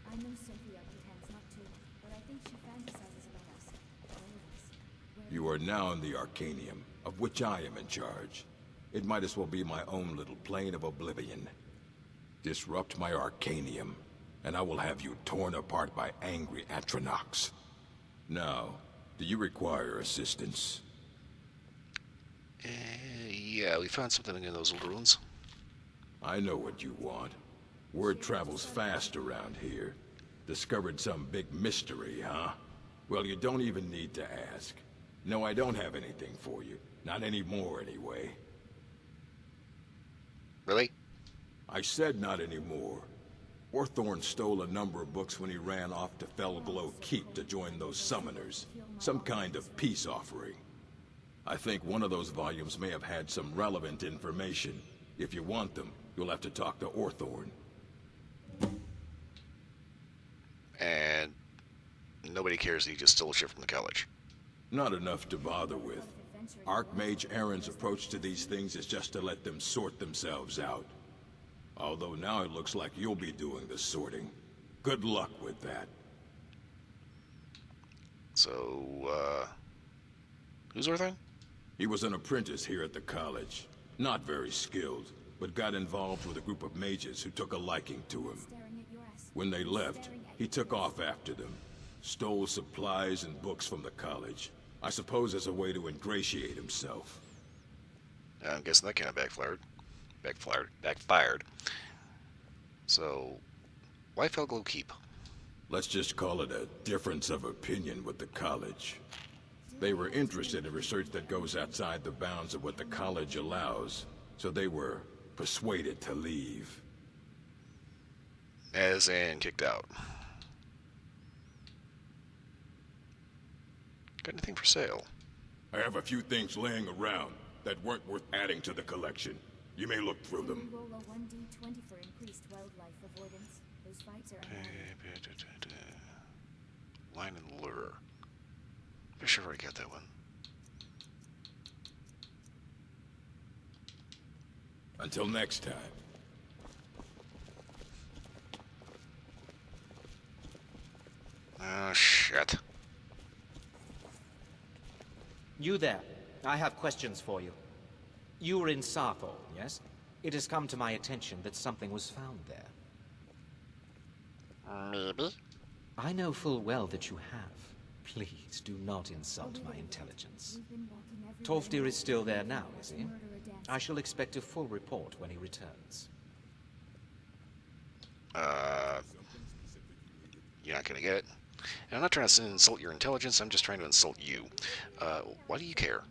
I know Sophia pretends not to, but I think she fantasizes about us. All of us. You are now in the Arcanium, of which I am in charge. It might as well be my own little plane of oblivion. Disrupt my Arcanium, and I will have you torn apart by angry Atronachs. Now, do you require assistance? Yeah, we found something in those old ruins. I know what you want. Word travels fast around here. Discovered some big mystery, huh? Well, you don't even need to ask. No, I don't have anything for you. Not anymore, anyway. Really? I said not anymore. Orthorn stole a number of books when he ran off to Felglow Keep to join those summoners. Some kind of peace offering. I think one of those volumes may have had some relevant information. If you want them, you'll have to talk to Orthorn. And nobody cares that he just stole shit from the college. Not enough to bother with. Archmage Aaron's approach to these things is just to let them sort themselves out. Although now it looks like you'll be doing the sorting. Good luck with that. So, who's Orthon? He was an apprentice here at the college. Not very skilled, but got involved with a group of mages who took a liking to him. When they left, he took off after them. Stole supplies and books from the college. I suppose as a way to ingratiate himself. I'm guessing that kind of backfired. So, why Felglow Keep? Let's just call it a difference of opinion with the college. They were interested in research that goes outside the bounds of what the college allows, so they were persuaded to leave. As in kicked out. Got anything for sale? I have a few things laying around that weren't worth adding to the collection. You may look through them. Roll a 1d20 for increased wildlife avoidance. Those fights are Line and lure. I'm sure I already got that one. Until next time. Oh, shit. You there. I have questions for you. You were in Sappho, yes? It has come to my attention that something was found there. Maybe. I know full well that you have. Please do not insult my intelligence. Tolfdir is still there now, is he? I shall expect a full report when he returns. You're not gonna get it. And I'm not trying to insult your intelligence, I'm just trying to insult you. Why do you care?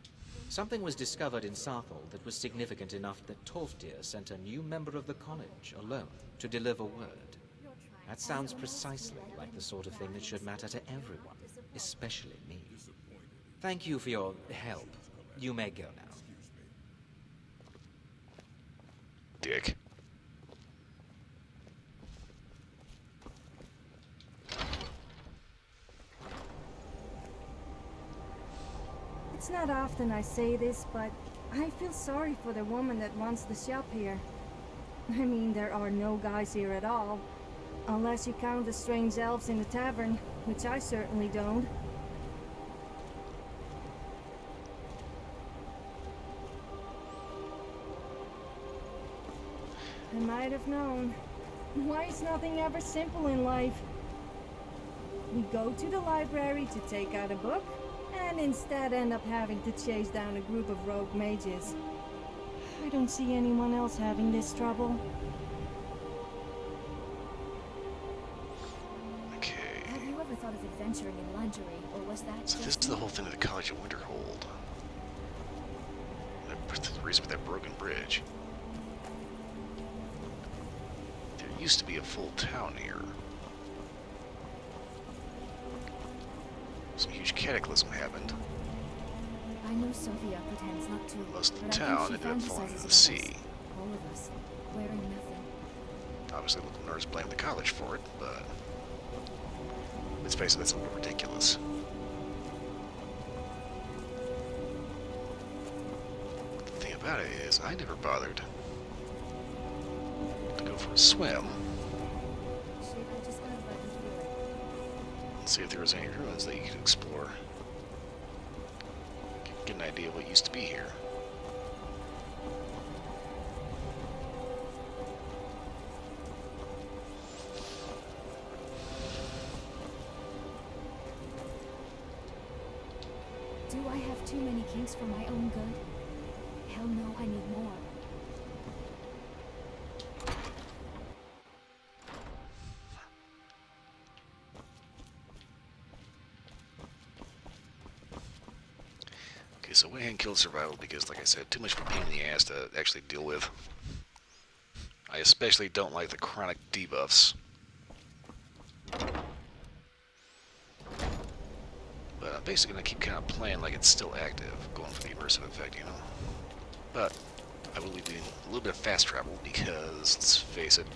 Something was discovered in Sappho that was significant enough that Tolfdir sent a new member of the college alone to deliver word. That sounds precisely like the sort of thing that should matter to everyone, especially me. Thank you for your help. You may go now. Dick. It's not often I say this, but I feel sorry for the woman that runs the shop here. I mean, there are no guys here at all. Unless you count the strange elves in the tavern, which I certainly don't. I might have known. Why is nothing ever simple in life? We go to the library to take out a book, and instead end up having to chase down a group of rogue mages. I don't see anyone else having this trouble. Have you ever thought of adventuring in lingerie, or was that So this is the whole thing of the College of Winterhold. The reason for that broken bridge. There used to be a full town here. Some huge cataclysm happened. I know Sophia pretends not to. Most of the but I town think she ended up falling into fantasizes the about sea. us. All of us, wearing nothing. Obviously, the nerds blame the college for it, but let's face it, that's a little ridiculous. The thing about it is, I never bothered to go for a swim Shit, I just got a button feeling. and see if there was any ruins that you could explore. Get an idea of what used to be here. Do I have too many kinks for my own good? Hell no, I need more. Okay, so went ahead and killed survival because, like I said, too much of a pain in the ass to actually deal with. I especially don't like the chronic debuffs. But I'm basically going to keep kind of playing like it's still active, going for the immersive effect, you know. But I will be doing a little bit of fast travel because, let's face it,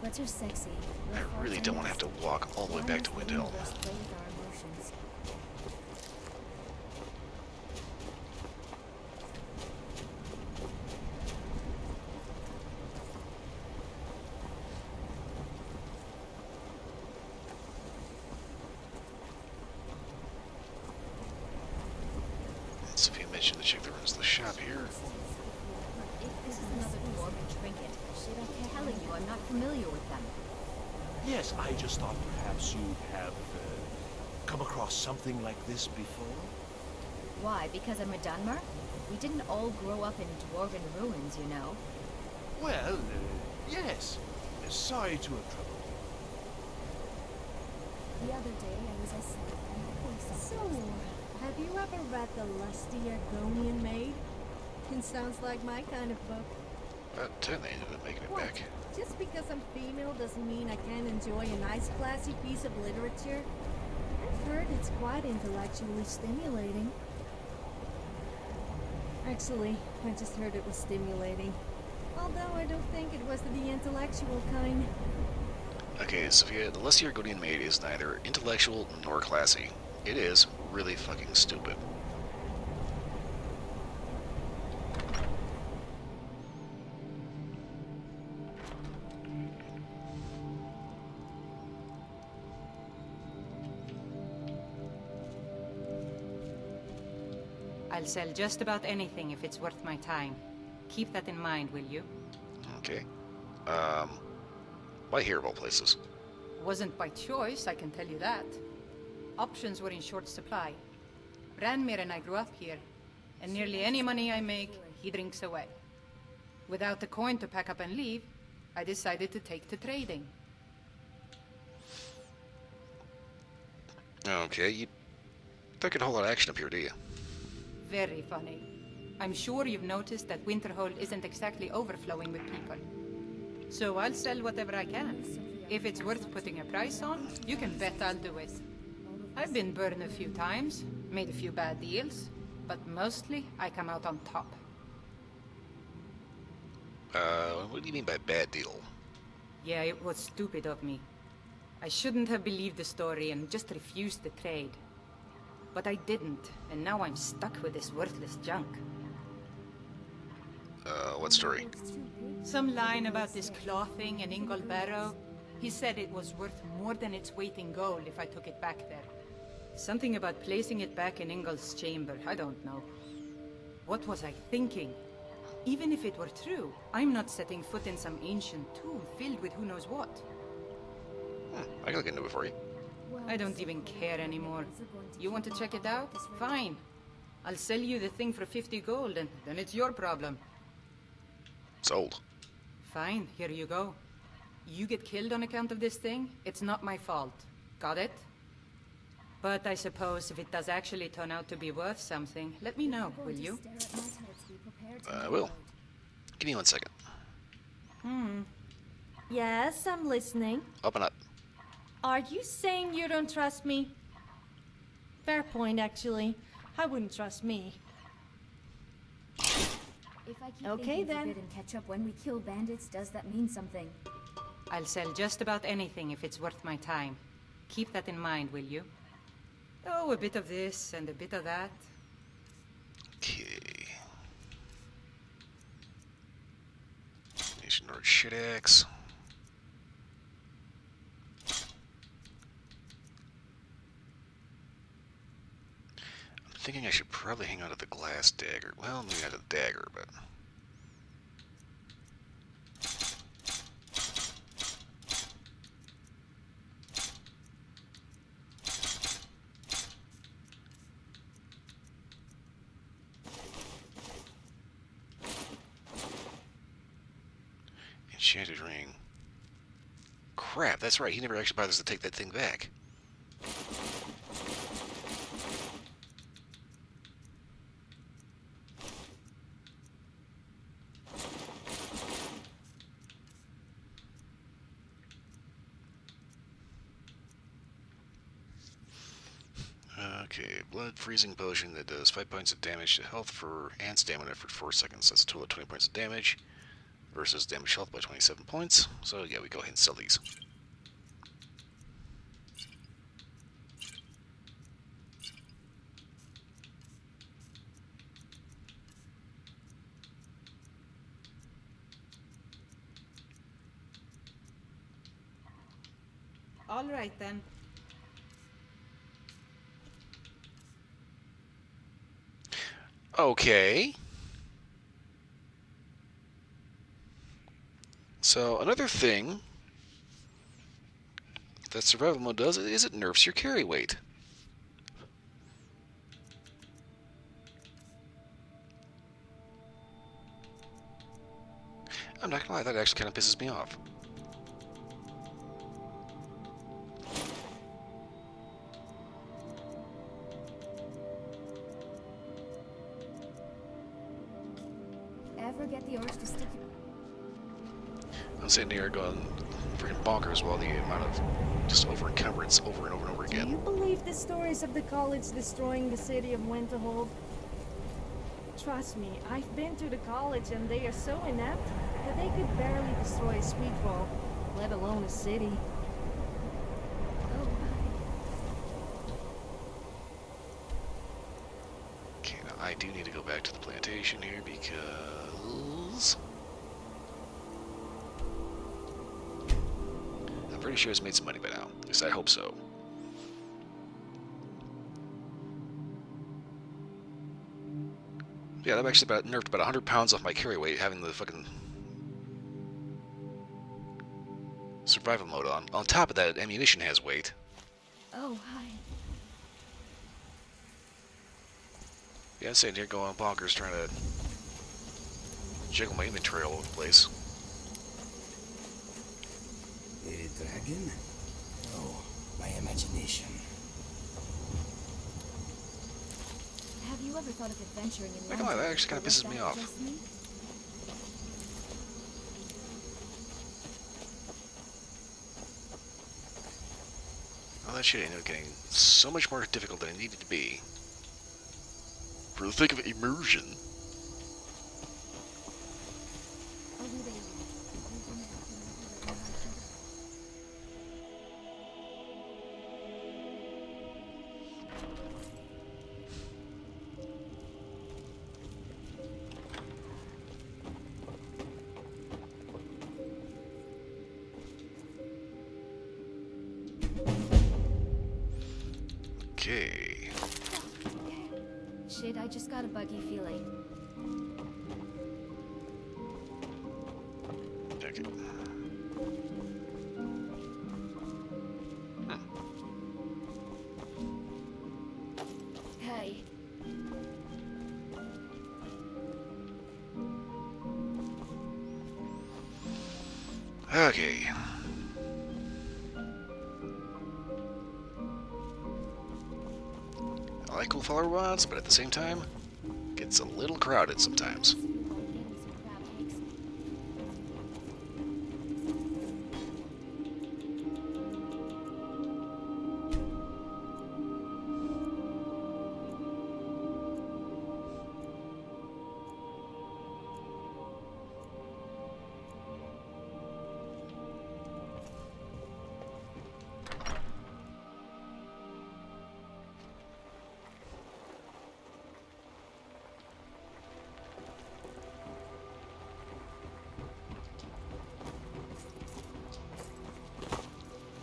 But you're sexy. I really don't want to have to walk all the way back to Windhill. Sophia mentioned that she runs the shop here. This is another dwarven trinket. I'm telling you, I'm not familiar with them. Yes, I just thought perhaps you'd have come across something like this before. Why? Because I'm a Dunmer? We didn't all grow up in dwarven ruins, you know. Well, yes. Sorry to have troubled you. The other day I was asleep and the police So, have you ever read The Lusty Argonian Maid? It sounds like my kind of book. About 10 they ended up making it What? back. Just because I'm female doesn't mean I can't enjoy a nice classy piece of literature. I've heard it's quite intellectually stimulating. Actually, I just heard it was stimulating. Although I don't think it was the intellectual kind. Okay, Sophia, the Lusty Argonian Maid is neither intellectual nor classy. It is really fucking stupid. I'll sell just about anything if it's worth my time. Keep that in mind, will you? Okay. Why here of all places? Wasn't by choice, I can tell you that. Options were in short supply. Ranmir and I grew up here, and nearly any money I make, he drinks away. Without a coin to pack up and leave, I decided to take to trading. Okay, you don't get a whole lot of action up here, do you? Very funny. I'm sure you've noticed that Winterhold isn't exactly overflowing with people. So I'll sell whatever I can. If it's worth putting a price on, you can bet I'll do it. I've been burned a few times, made a few bad deals, but mostly I come out on top. What do you mean by bad deal? Yeah, it was stupid of me. I shouldn't have believed the story and just refused the trade. But I didn't, and now I'm stuck with this worthless junk. What story? Some line about this clothing in Ingol Barrow. He said it was worth more than its weight in gold if I took it back there. Something about placing it back in Ingol's chamber, I don't know. What was I thinking? Even if it were true, I'm not setting foot in some ancient tomb filled with who knows what. I can look into it for you. I don't even care anymore. You want to check it out? Fine. I'll sell you the thing for 50 gold, and then it's your problem. Sold. Fine, here you go. You get killed on account of this thing, it's not my fault. Got it? But I suppose if it does actually turn out to be worth something, let me know, will you? I will. Give me 1 second. Yes, I'm listening. Open up. Are you saying you don't trust me? Fair point, actually. I wouldn't trust me. If I keep Okay, thinking then. forbidden ketchup when we kill bandits, does that mean something? I'll sell just about anything if it's worth my time. Keep that in mind, will you? Oh, a bit of this and a bit of that. Okay. Nation North shit axe. I'm thinking I should probably hang on to the glass dagger. Well, maybe not to the dagger, but... Enchanted ring. Crap, that's right. He never actually bothers to take that thing back. Okay, blood freezing potion that does 5 points of damage to health and stamina for 4 seconds. That's a total of 20 points of damage. versus damage health by 27 points. So yeah, we go ahead and sell these. All right, then. Okay. So another thing that survival mode does is it nerfs your carry weight. I'm not gonna lie, that actually kind of pisses me off. Ever get the urge to stick your... I'm sitting here going freaking bonkers while the amount of just over encumbrance over and over and over again. Do you believe the stories of the college destroying the city of Winterhold? Trust me, I've been to the college and they are so inept that they could barely destroy a sweet vault, let alone a city. Okay, now I do need to go back to the plantation here because I'm pretty sure it's made some money by now. At least I hope so. Yeah, that actually nerfed about 100 pounds off my carry weight having the fucking survival mode on. On top of that, ammunition has weight. Oh, hi. Yeah, I'm sitting here going bonkers trying to jiggle my inventory all over the place. A dragon? Oh, my imagination. Have you ever thought of adventuring in Like, oh, that actually kind of pisses me off. Well, that shit ended up getting so much more difficult than it needed to be. For the sake of immersion. Okay. Shit, I just got a buggy feeling. Okay. Hey. Okay. I like cool follower mods, but at the same time, it gets a little crowded sometimes.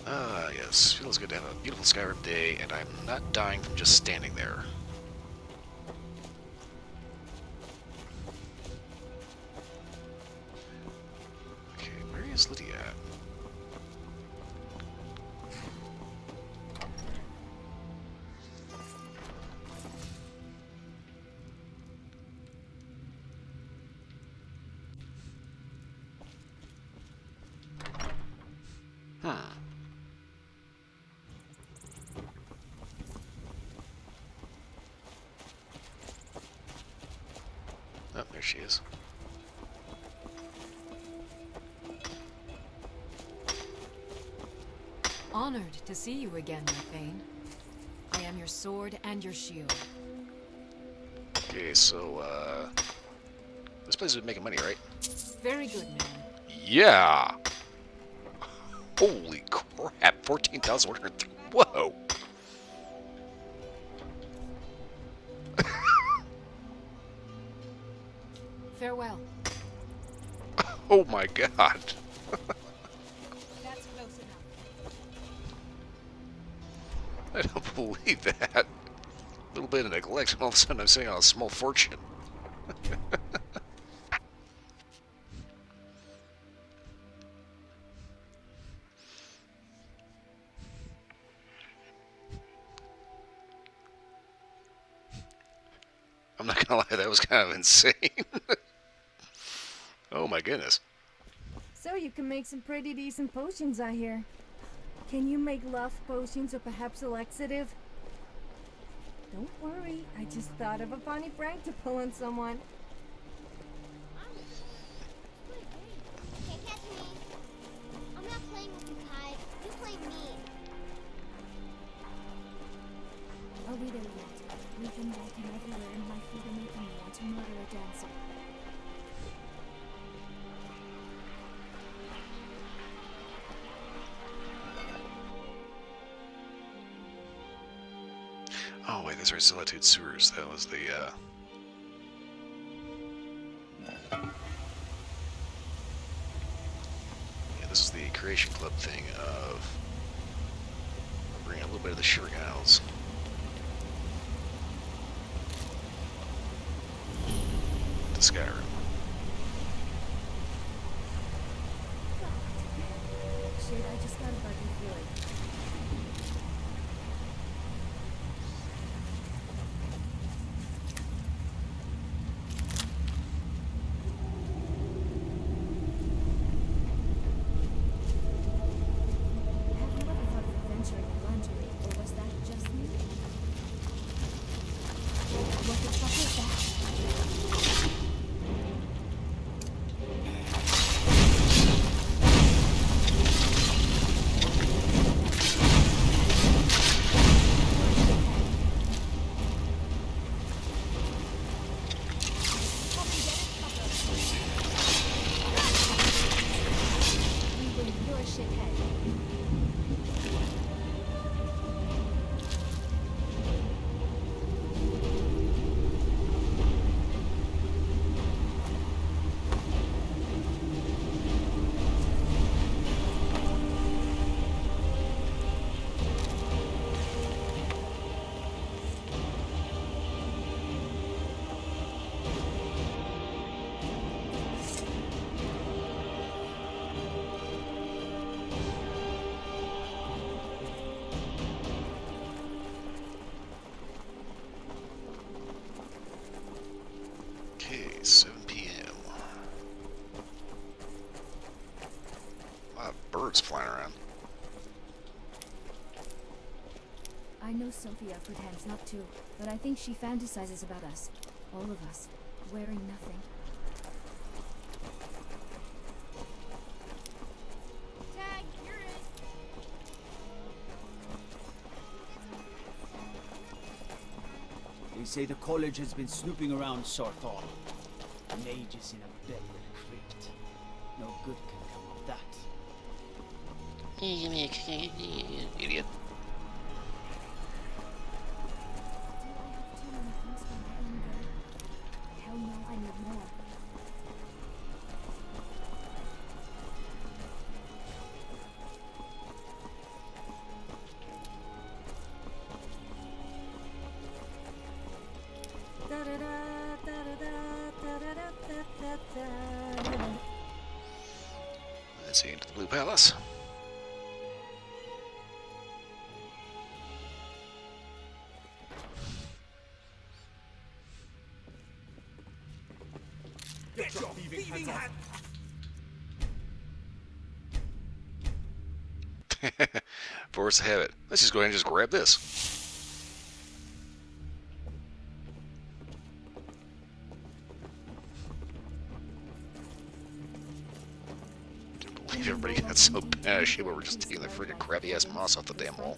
Ah, yes. Feels good to have a beautiful Skyrim day, and I'm not dying from just standing there. Okay, where is Lydia at? Oh, there she is. Honored to see you again, my Thane. I am your sword and your shield. Okay, so, This place is making money, right? Very good, man. Yeah! Holy crap, 14,100. Whoa! Farewell. Oh my god. That's close enough. I don't believe that. A little bit of neglect, and all of a sudden I'm sitting on a small fortune. I'm not gonna lie, that was kind of insane. Oh my goodness. So you can make some pretty decent potions, I hear. Can you make love potions or perhaps a laxative? Don't worry, I just thought of a funny prank to pull on someone. Can't catch me. I'm not playing with you, Hyde. You play me. Are we there yet? We've been walking everywhere and my feet are making me want to murder a dancer. Oh wait, these are Solitude Sewers. That was the, yeah, this is the Creation Club thing of bringing a little bit of the Shuriganos to Skyrim. Shit, I just got a buggy feeling. Okay, 7 p.m. A lot of birds flying around. I know Sophia pretends not to, but I think she fantasizes about us. All of us. Wearing nothing. Tag, you're in. They say the college has been snooping around Sarthal. Mages in a bedrock crypt. No good can come of that. Idiot. Hell no, I need more. Let's see, into the Blue Palace. Get your thieving hands Force to have it. Let's just go ahead and just grab this. Can't believe everybody got so passionate but we're just taking the freaking crappy ass moss off the damn wall.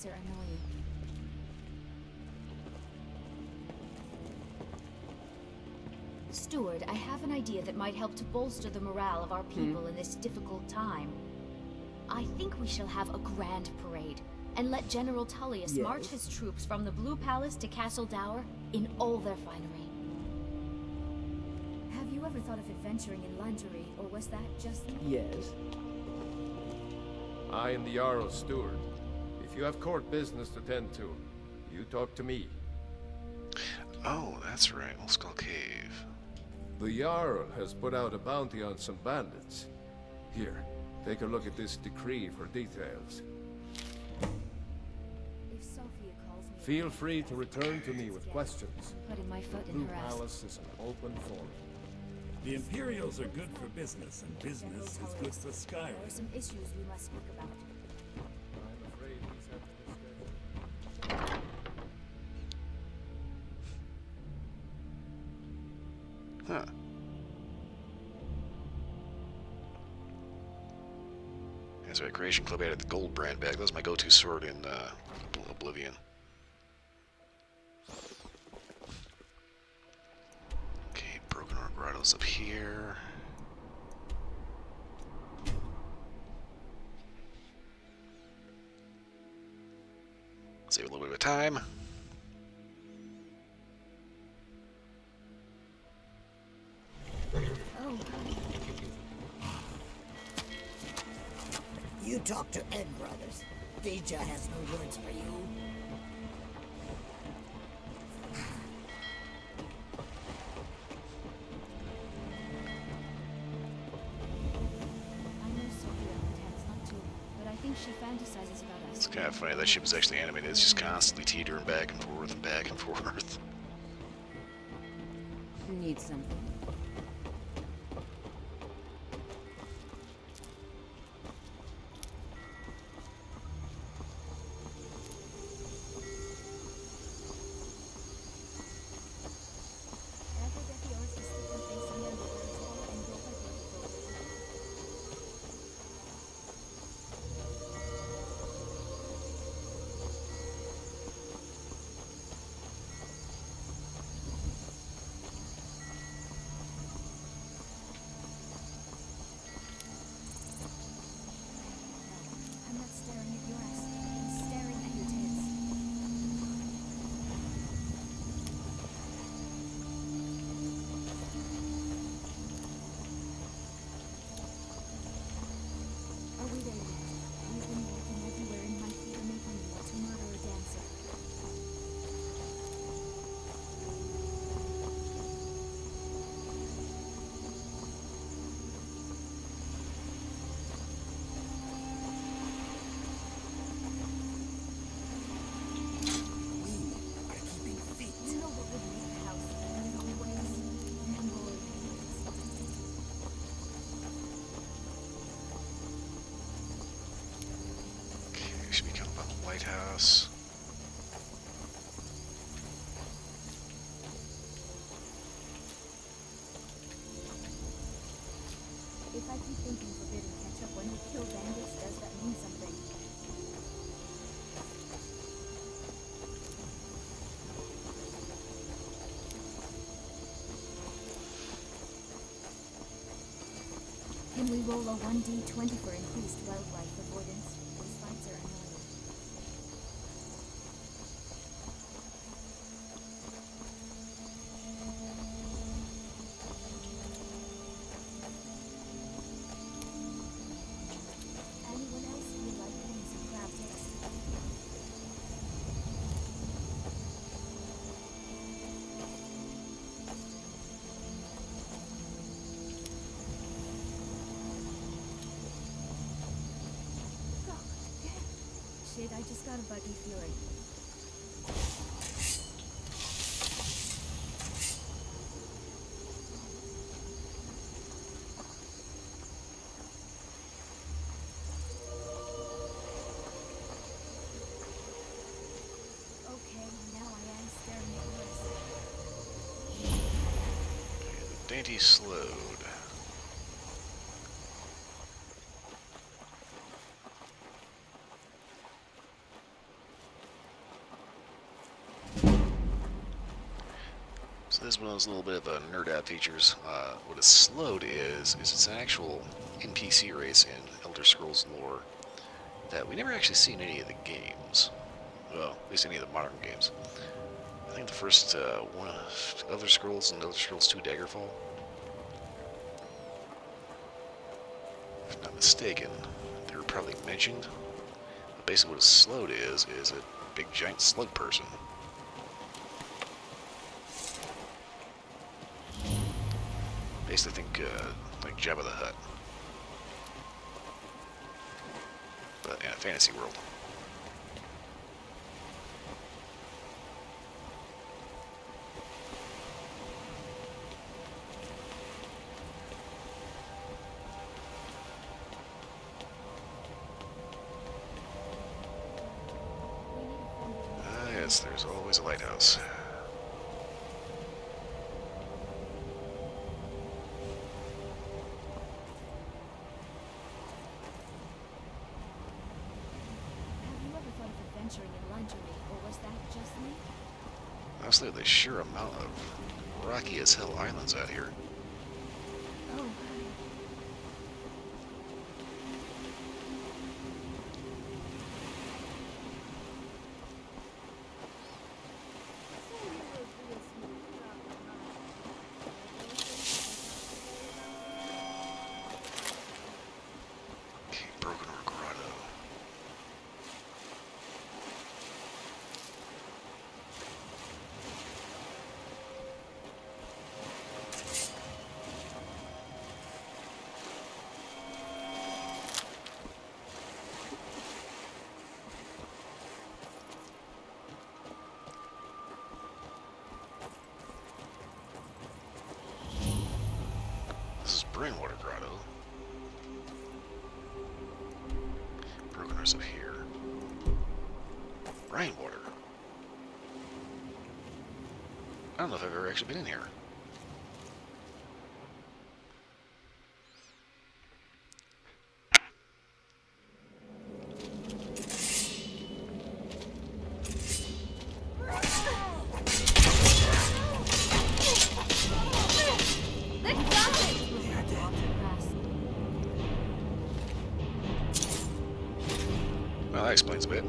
Steward, I have an idea that might help to bolster the morale of our people in this difficult time. I think we shall have a grand parade, and let General Tullius march his troops from the Blue Palace to Castle Dower in all their finery. Have you ever thought of adventuring in lingerie, or was that just... Yes. I am the Jarl's steward. If you have court business to tend to, you talk to me. Oh, that's right. Old Skull Cave. The Jarl has put out a bounty on some bandits. Here, take a look at this decree for details. If Sophia calls me... Feel free to return to me with questions. Putting my foot The in Blue her ass. Palace is an open forum. The Imperials are good for business, and business is good for There are Skyrim. some issues we must speak about. I'm afraid these have to be scheduled. Huh. That's right, Creation Club added the gold brand back. That was my go-to sword in Oblivion. Okay, Broken Ore Grotto's up here. Save a little bit of time. Oh. You talk to Ed Brothers. Deja has no words for you. I know Sophia pretends not to, but I think she fantasizes about us. It's kind of funny that ship is actually animated. It's just constantly teetering back and forth and back and forth. Need something. I'm not staring at your ass. I'm staring at your tits. Are we there yet? We've been walking everywhere and my feet are making me want to murder a dancer. Are keeping fit. You know what would make the house better always? Memory. Okay, we should be coming up on the lighthouse. If I keep thinking forbidden ketchup when we kill bandits, does that mean something? Can we roll a 1d20 for increased wildlife avoidance? These fights are annoying. Anyone else feel like getting some crab taste? God damn. Shit, I just got a buggy feeling. Okay, now I am staring at yours. The dainty slowed. So this one is a little bit of a nerd out features. What a slowed is it's an actual NPC race in Elder Scrolls lore that we never actually see in any of the games. Well, at least any of the modern games. I think the first one, Elder Scrolls and Elder Scrolls 2 Daggerfall. If I'm not mistaken, they were probably mentioned. But basically what a slowed is a big giant slug person. Basically think like Jabba the Hutt. But in a fantasy world. Yes, there's always a lighthouse. Honestly, the sheer amount of rocky as hell islands out here. Oh. Okay, broken or grotto. This is Brainwater Grotto. Brokeners up here. Rainwater. I don't know if I've ever actually been in here. Well, that explains a bit.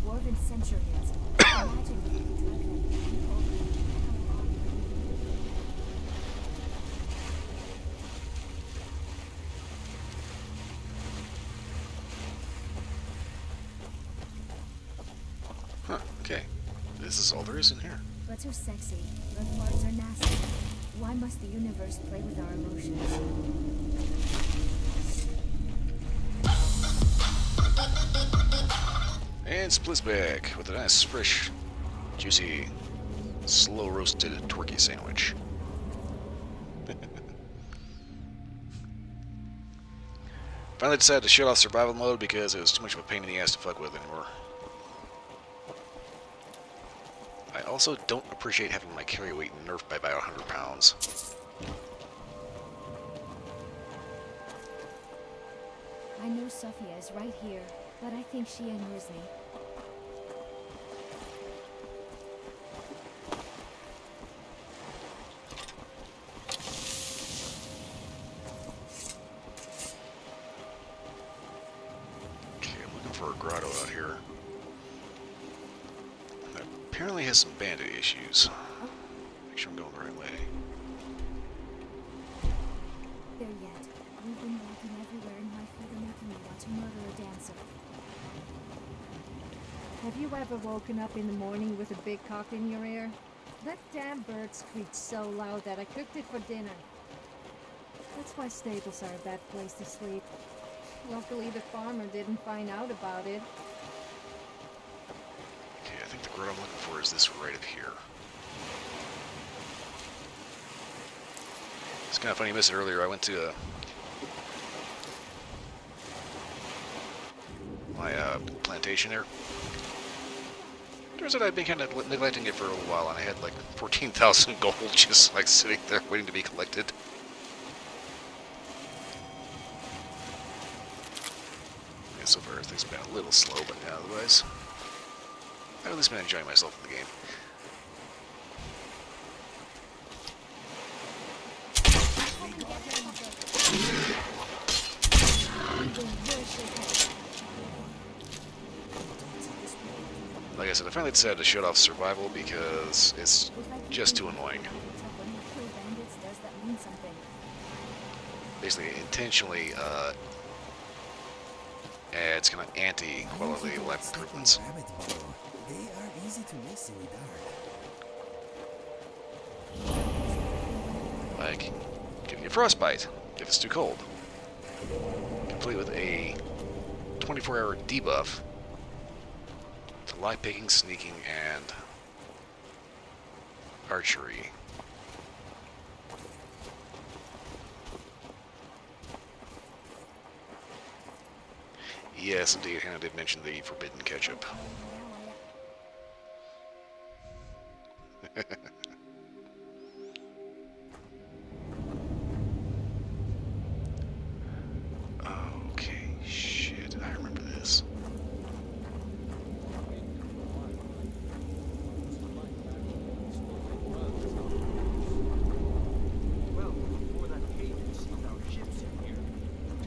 Dwarven centurions. Imagine if we could drag that people over. Huh, okay. This is all there is in here. Butts are sexy, but words are nasty. Why must the universe play with our emotions? And splits back with a nice, fresh, juicy, slow-roasted turkey sandwich. Finally decided to shut off survival mode because it was too much of a pain in the ass to fuck with anymore. I also don't appreciate having my carry weight nerfed by about 100 pounds. I know Sophia is right here, but I think she ignores me. Okay, I'm looking for a grotto out here. That apparently has some bandit issues. Make sure I'm going the right way. There yet. Have you ever woken up in the morning with a big cock in your ear? That damn bird screeched so loud that I cooked it for dinner. That's why stables are a bad place to sleep. Luckily, the farmer didn't find out about it. Okay, I think the growth I'm looking for is this right up here. It's kind of funny, I missed it earlier. I went to my plantation there. Turns out I'd been kind of neglecting it for a little while, and I had like 14,000 gold just like sitting there waiting to be collected. Yeah, so far things have been a little slow, but otherwise, I've at least been enjoying myself in the game. Like I said, I finally decided to shut off survival because it's just too annoying. Basically, intentionally adds kind of anti-quality life improvements. They are easy to miss in the dark. Like, giving you frostbite if it's too cold. Complete with a 24-hour debuff to light picking, sneaking, and archery. Yes, indeed, Hana did mention the forbidden ketchup. Okay, shit, I remember this. Well, before that cave seized our ships in here,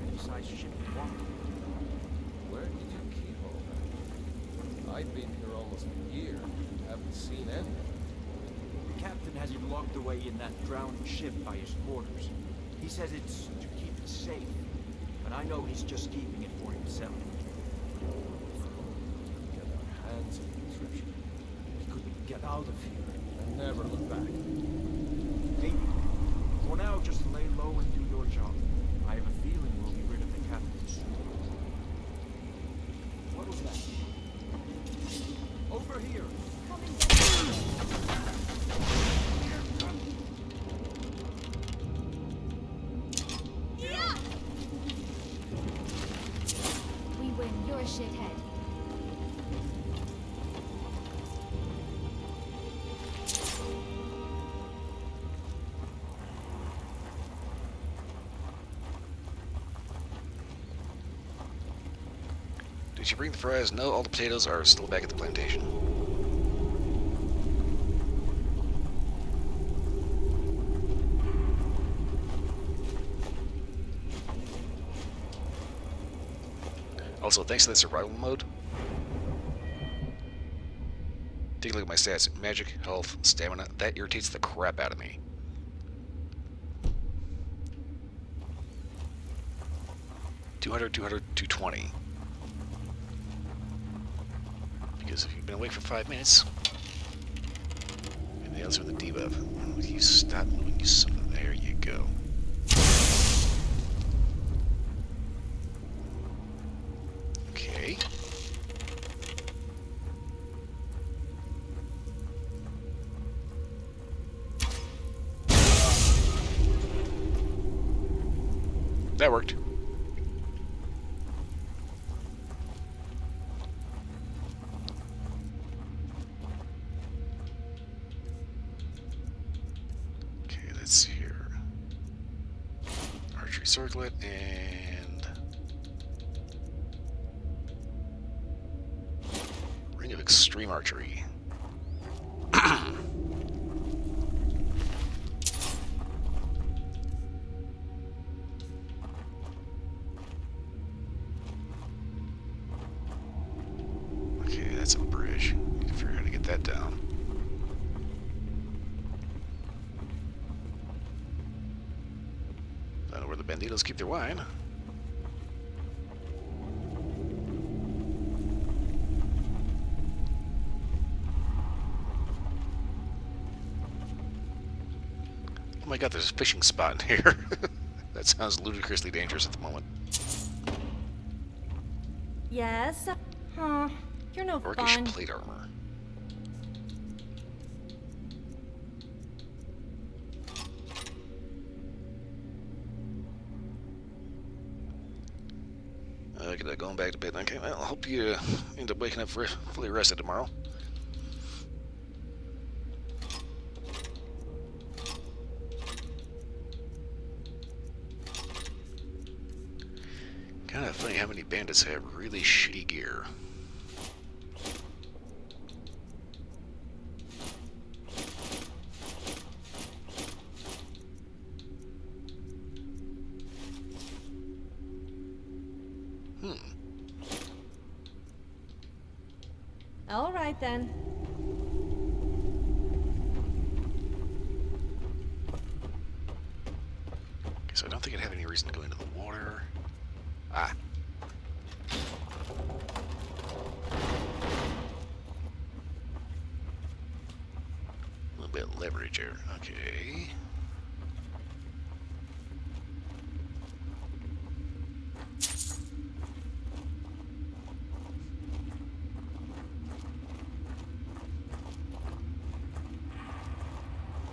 any size ship you want. Where did you keep all that? I've been here almost a year and haven't seen any. The captain has it locked away in that drowned ship by his quarters. He says it's to keep it safe, but I know he's just keeping it for himself. Get our hands on the treasure. We couldn't get out of here. And never look back. Maybe. For now, just lay low and do your job. I have a feeling we'll be rid of the captain soon. What was that? Over here! We win, you're a shithead. Did you bring the fries? No, all the potatoes are still back at the plantation. Also, thanks to the survival mode, take a look at my stats. Magic, health, stamina. That irritates the crap out of me. $200, 200, 220. Because if you've been awake for 5 minutes, and the others with the debuff, you stop moving, you son of... There you go. Okay. That worked. Okay, let's see here. Archery circlet and ring of extreme archery. Okay, that's a bridge. Need to figure out how to get that down. I don't know where the banditos keep their wine. my god, there's a fishing spot in here. That sounds ludicrously dangerous at the moment. Yes? Huh. You're no Orcish fun. plate armor. Going back to bed. Okay, well, I hope you end up waking up fully rested tomorrow. Kind of funny how many bandits have really shitty gear. All right then. Okay, so I don't think I'd have any reason to go into the water. Ah. A little bit of leverage here. Okay.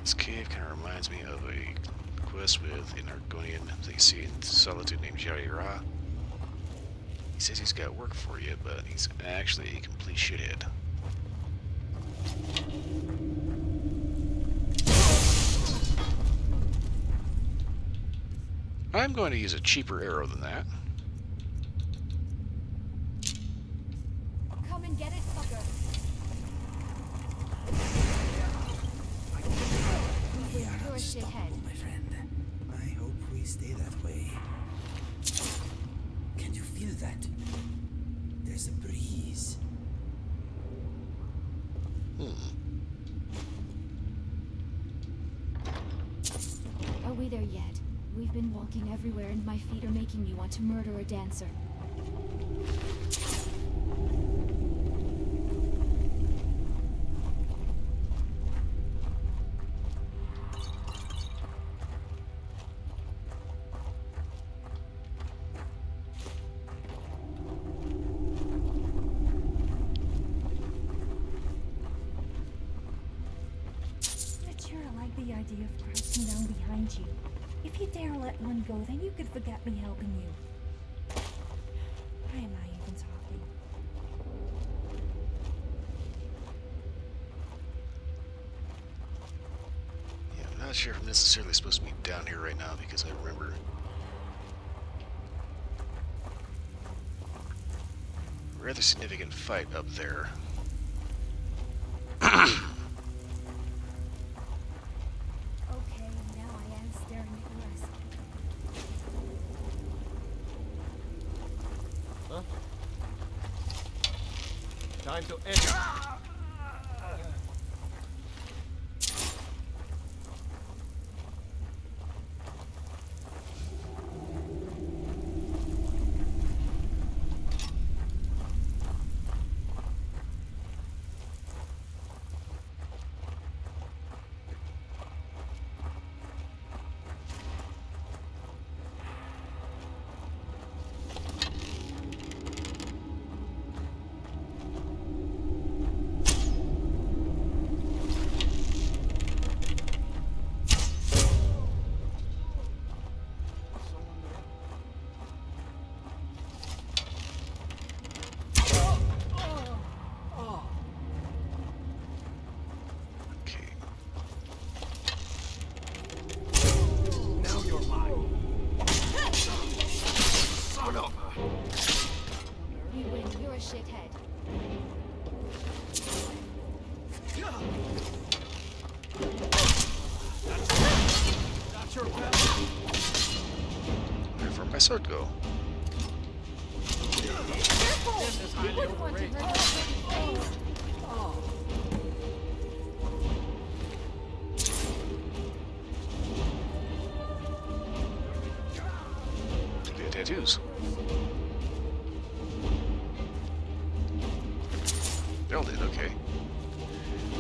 This cave kind of reminds me of a quest with an Argonian that you see in Solitude named Jaira. He says he's got work for you, but he's actually a complete shithead. I'm going to use a cheaper arrow than that. Come and get it, fucker. You're a shithead. My friend, I hope we stay that way. Can you feel that? There's a breeze. Are we there yet? We've been walking everywhere and my feet are making me want to murder a dancer. Sure, I like the idea of crouching down behind you. If you dare let one go, then you could forget me helping you. Why am I even talking? Yeah, I'm not sure if I'm necessarily supposed to be down here right now because I remember a rather significant fight up there. Okay, now I am staring at the rest. Huh? Time to end. You win, you're a shithead. That's your pal. Where'd my sword go? Careful! This is You highly wouldn't want to overrated. hurt us. Oh. They have tattoos. They all did, okay.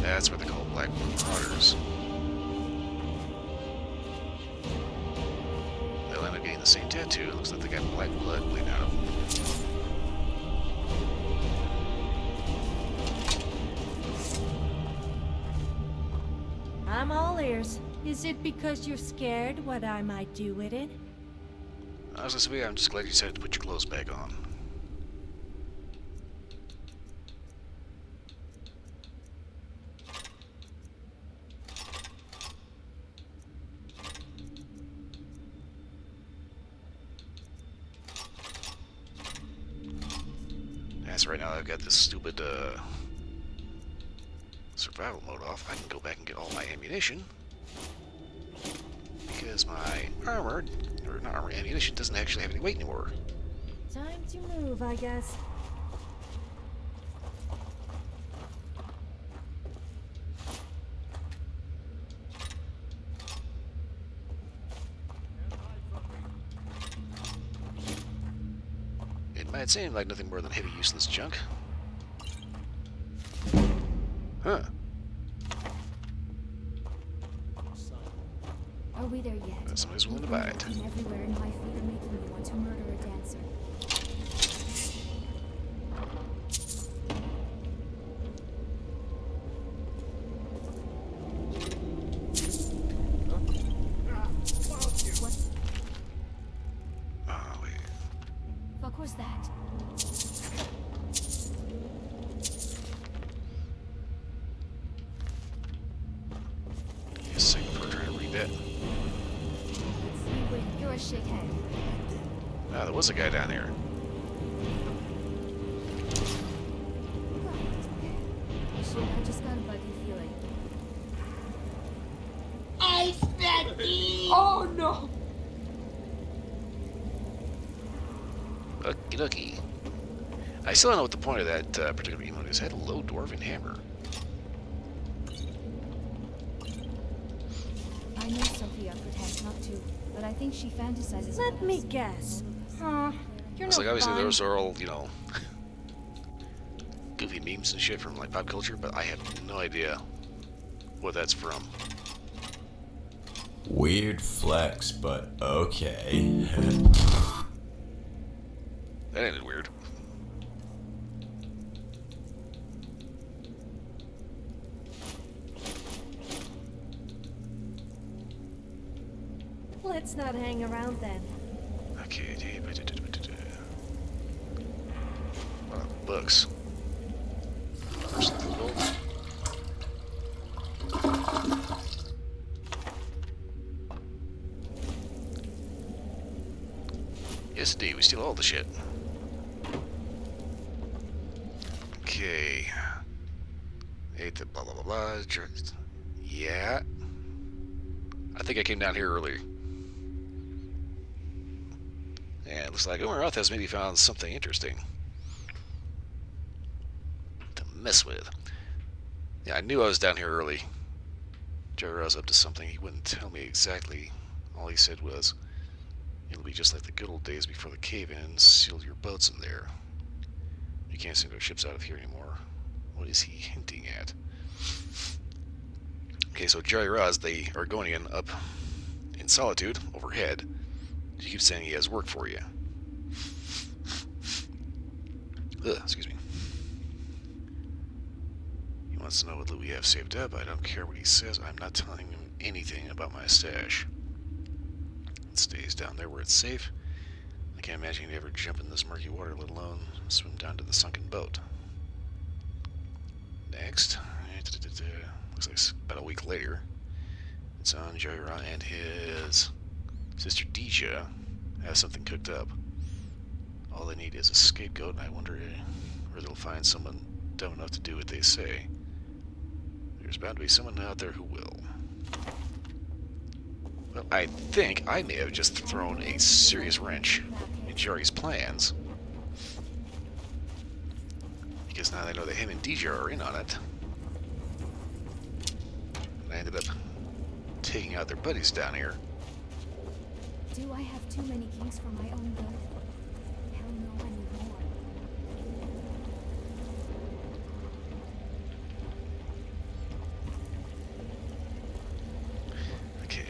That's what they call Black Marauders. that too. Looks like they got black blood bleeding out of them. I'm all ears. Is it because you're scared what I might do with it? Honestly, I'm just glad you decided to put your clothes back on. As right now I've got this stupid survival mode off, I can go back and get all my ammunition. Because my armor, or not armor, ammunition doesn't actually have any weight anymore. Time to move, I guess. It might seem like nothing more than heavy, useless junk. Huh. Are we there yet? Somebody's willing to buy it. And everywhere in my feet are making me want to murder a dancer. Oh, wait. Fuck was that? Yes, second before trying to read that. Wait, you're a shithead. Ah, there was a guy down here. Shit, I just got a buggy feeling. Ice Becky! Oh no! Okie dokie. I still don't know what the point of that particular emote is. It had a low dwarven hammer. I know Sophia pretends not to, but I think she fantasizes. Let me guess. You're It's not like obviously fun. those are all, you know, goofy memes and shit from like pop culture, but I have no idea what that's from. Weird flex, but okay. That ended weird. Let's not hang around then. Okay, books. First Google. Yes, indeed, we steal all the shit. Okay. Ate the blah blah blah blah. Yeah. I think I came down here earlier. And it looks like Umaroth has maybe found something interesting to mess with. Yeah, I knew I was down here early. Jerry was up to something. He wouldn't tell me exactly. All he said was, it'll be just like the good old days before the cave-in. Seal your boats in there. You can't send our ships out of here anymore. What is he hinting at? Okay, so Jerry Roz, they are going in up in Solitude overhead. He keeps saying he has work for you. Ugh, excuse me. He wants to know what loot we have saved up. I don't care what he says. I'm not telling him anything about my stash. It stays down there where it's safe. I can't imagine he'd ever jump in this murky water, let alone swim down to the sunken boat. Next. Looks like about a week later. It's on Jaira and his sister Deja has something cooked up. All they need is a scapegoat, and I wonder where they'll find someone dumb enough to do what they say. There's bound to be someone out there who will. Well, I think I may have just thrown a serious wrench in Jari's plans. Because now they know that him and Deja are in on it. And I ended up taking out their buddies down here. Do I have too many kings for my own good? Hell no, I need more. Okay.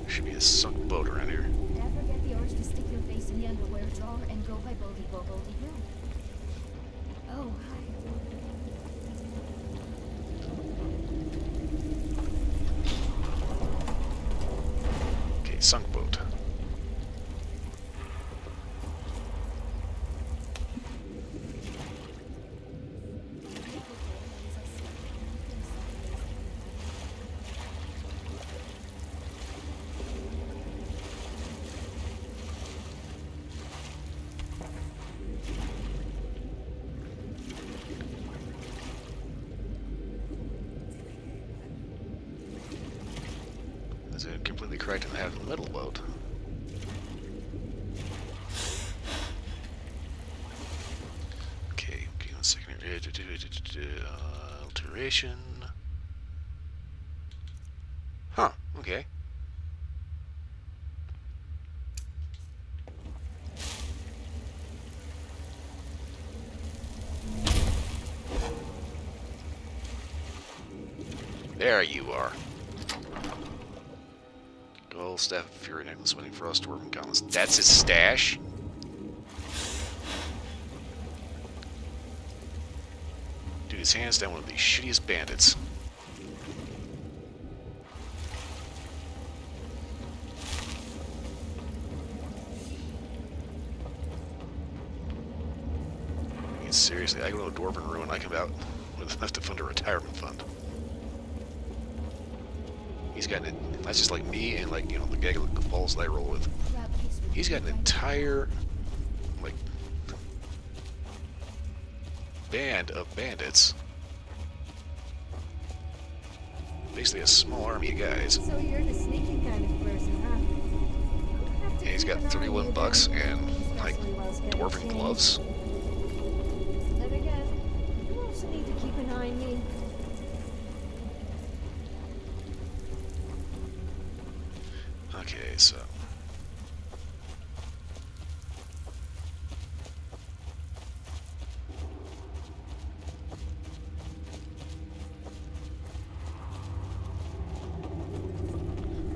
There should be a sunk boat around here. Never get the urge to stick your your drawer and go by Boldy Bo Boldy Hill. Oh, hi. Okay, sunk boat. Is it completely correct in having the middle boat? Okay, 1 second. Alteration. Huh, okay. There you are. Gold, Staff of Fury, Necklace, Winning Frost, Dwarven Gauntlets. That's his stash? Dude, he's hands down one of the shittiest bandits. I mean, seriously, I go to a Dwarven Ruin, I come out with enough to fund a retirement fund. He's got it. That's just like me and like, you know, the guy with the balls that I roll with. He's got an entire, like, band of bandits. Basically a small army of guys. So you're the sneaky kind of person, huh? And he's got 31 bucks and, like, dwarven gloves. Then again, you also need to keep an eye on me. Okay, so.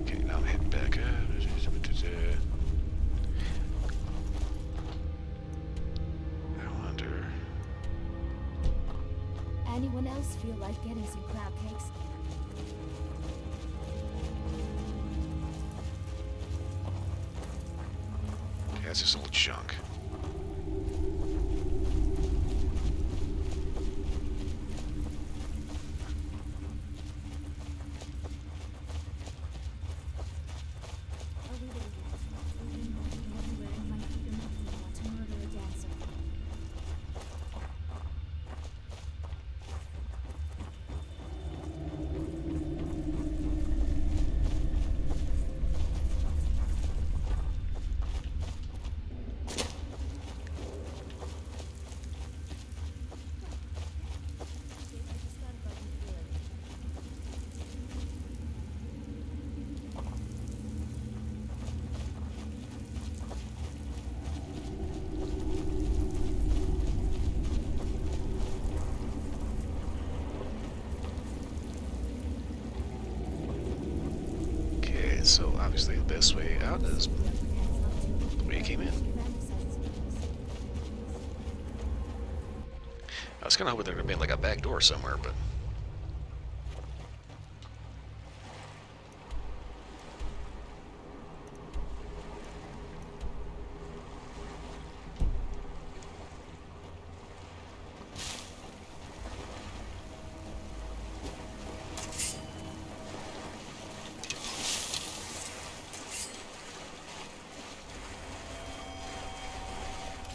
Okay, now I'm heading back. I wonder. Anyone else feel like getting some crab cakes? Okay, that's just a little junk. So obviously the best way out is the way you came in. I was kind of hoping there would have been like a back door somewhere, but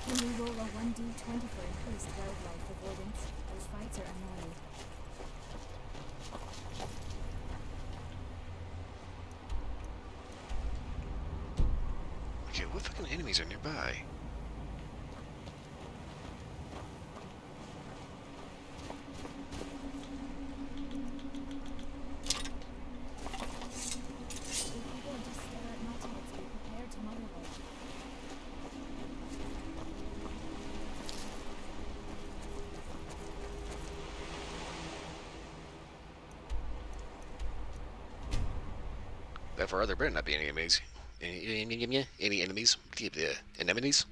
When we roll a 1d20 for increased wildlife avoidance, those fights are annoying. okay, what fucking enemies are nearby? That far, there better not be any enemies. Any enemies? Anemones?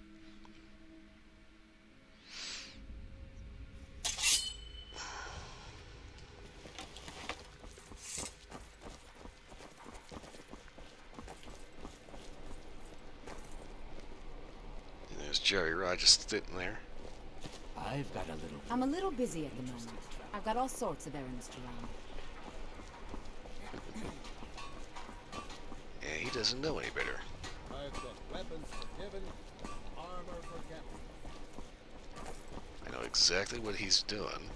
Jerry Rod just sitting there. I've got a little... I'm a little busy at the moment. I've got all sorts of errands to run. Yeah, he doesn't know any better. I've got weapons forgiven, armor forgotten. I know exactly what he's doing.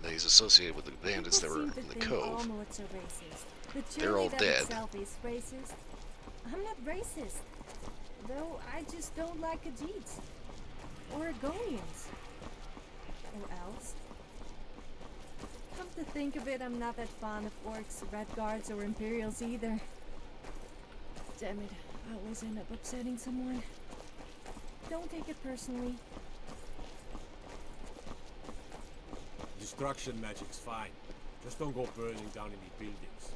That he's associated with the bandits that were in the cove. They're all dead. Is racist. I'm not racist, though. I just don't like Khajiits or Argonians, or else. Come to think of it, I'm not that fond of orcs, red guards, or Imperials either. Damn it, I always end up upsetting someone. Don't take it personally. Destruction magic's fine. Just don't go burning down any buildings.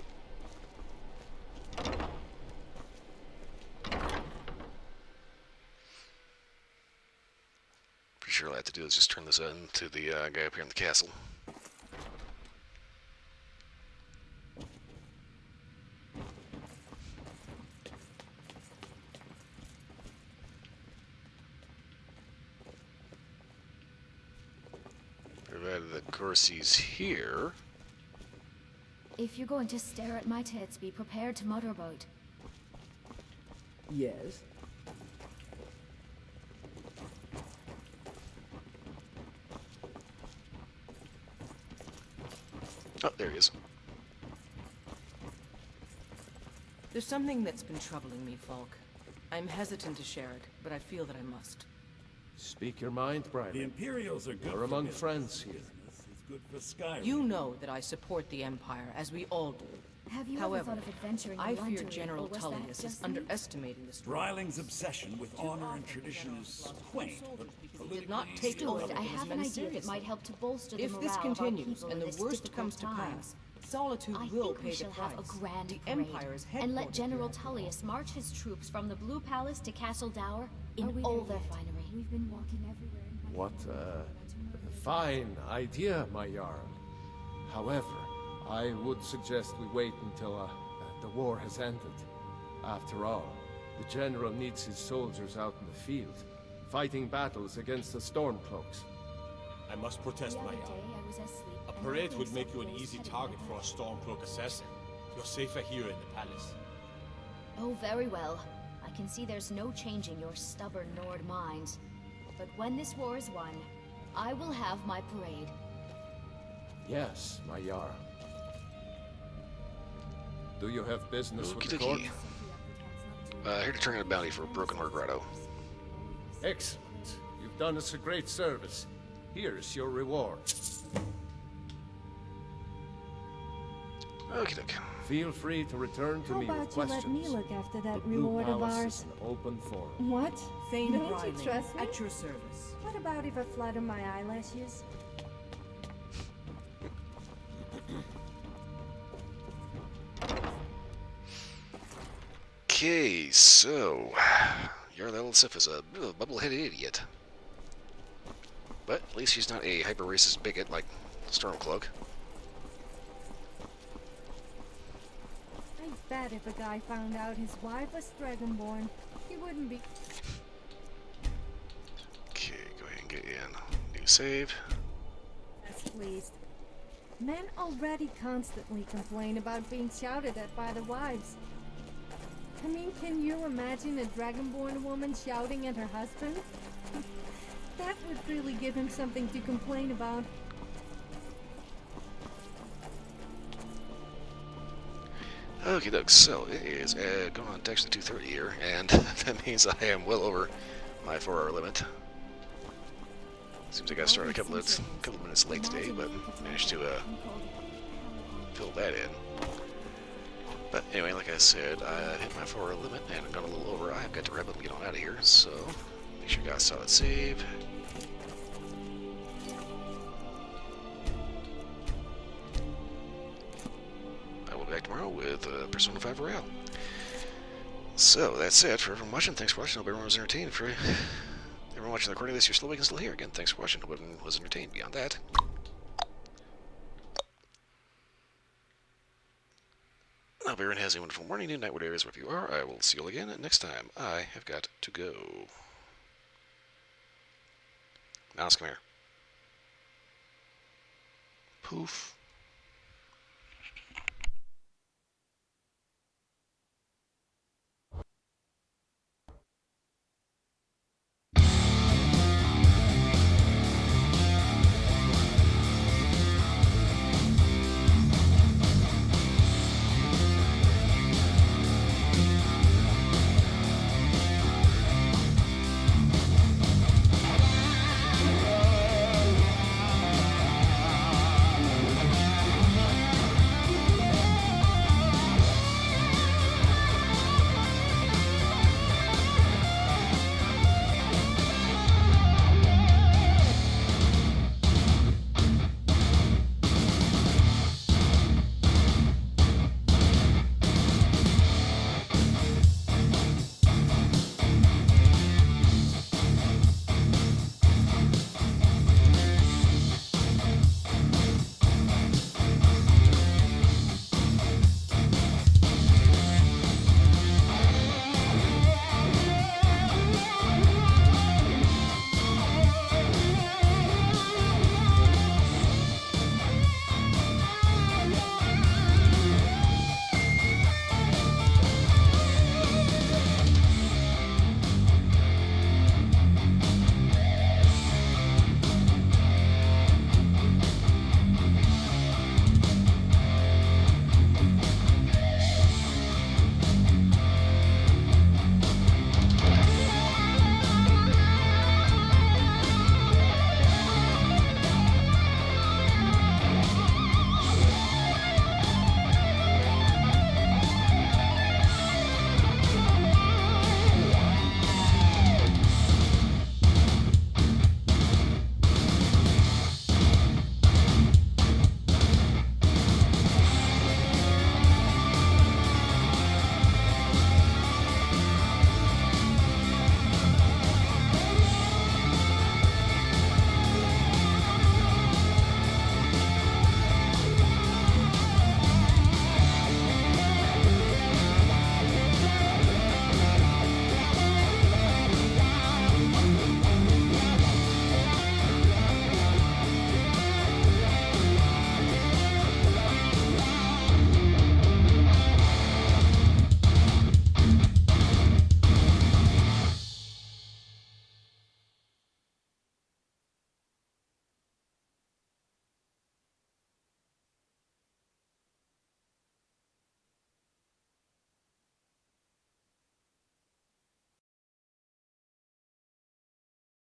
Pretty sure all I have to do is just turn this in to the guy up here in the castle. Provided, of course, he's here. If you're going to stare at my tits, be prepared to motorboat. Yes. Oh, there he is. There's something that's been troubling me, Falk. I'm hesitant to share it, but I feel that I must. Speak your mind, Brian. The Imperials are good We're for among business. friends here. It's good for Skyrim. You know that I support the Empire, as we all do. Have you However, ever thought of adventuring I in fear lingerie, General or was that Tullius is just me? underestimating the struggle. Ryling's obsession with honor and tradition is quaint, but He did not take Good, all of I his have men an idea that seriously. might help to bolster the If morale this of our continues people and in the this worst difficult comes to time. pass, Solitude I will think pay we the shall price. have a grand The parade Empire's and let headquarters General here. Tullius march his troops from the Blue Palace to Castle Dower Are in we all there their yet? finery. We've been walking everywhere. What a fine idea, my Jarl. However, I would suggest we wait until the war has ended. After all, the General needs his soldiers out in the field, fighting battles against the Stormcloaks. I must protest, The my other Jarl. day I was asleep. A and I parade think would make you an something was easy headed target my for a way. Stormcloak assassin. You're safer here in the palace. Oh, very well. I can see there's no changing your stubborn Nord minds. But when this war is won, I will have my parade. Yes, my Jarl. Do you have business with Okie the court? dokie. Here to turn in a bounty for Broken Heart Grotto. Excellent. You've done us a great service. Here's your reward. Okie dokie. Feel free to return to How me with about you let questions. me look after The that Blue reward of Palace ours? is an open forum. What? Thane Don't Ryling, you trust me? at your service. What about if I flutter my eyelashes? Okay, so your little Sif is a bit of a bubble-headed idiot. But at least she's not a hyper-racist bigot like Stormcloak. I bet if a guy found out his wife was Dragonborn, he wouldn't be. Okay, go ahead and get in. New save. As pleased. Men already constantly complain about being shouted at by the wives. I mean, can you imagine a Dragonborn woman shouting at her husband? That would really give him something to complain about. Okay, doke. So it is going on to actually 2:30 here, and that means I am well over my 4-hour limit. Seems like I started a couple minutes late today, but managed to fill that in. But anyway, like I said, I hit my 4-hour limit and I've gone a little over. I've got to wrap up and get on out of here, so make sure you got a solid save. I will be back tomorrow with Persona 5 Royale. So that's it for everyone watching. Thanks for watching. Hope everyone was entertained. If everyone watching the recording of this, you're still awake and still here. Again, thanks for watching. Hope everyone was entertained. Beyond that, I hope everyone has a wonderful morning, noon, night, whatever it is, wherever you are. I will see you all again next time. I have got to go. Mouse, come here. Poof.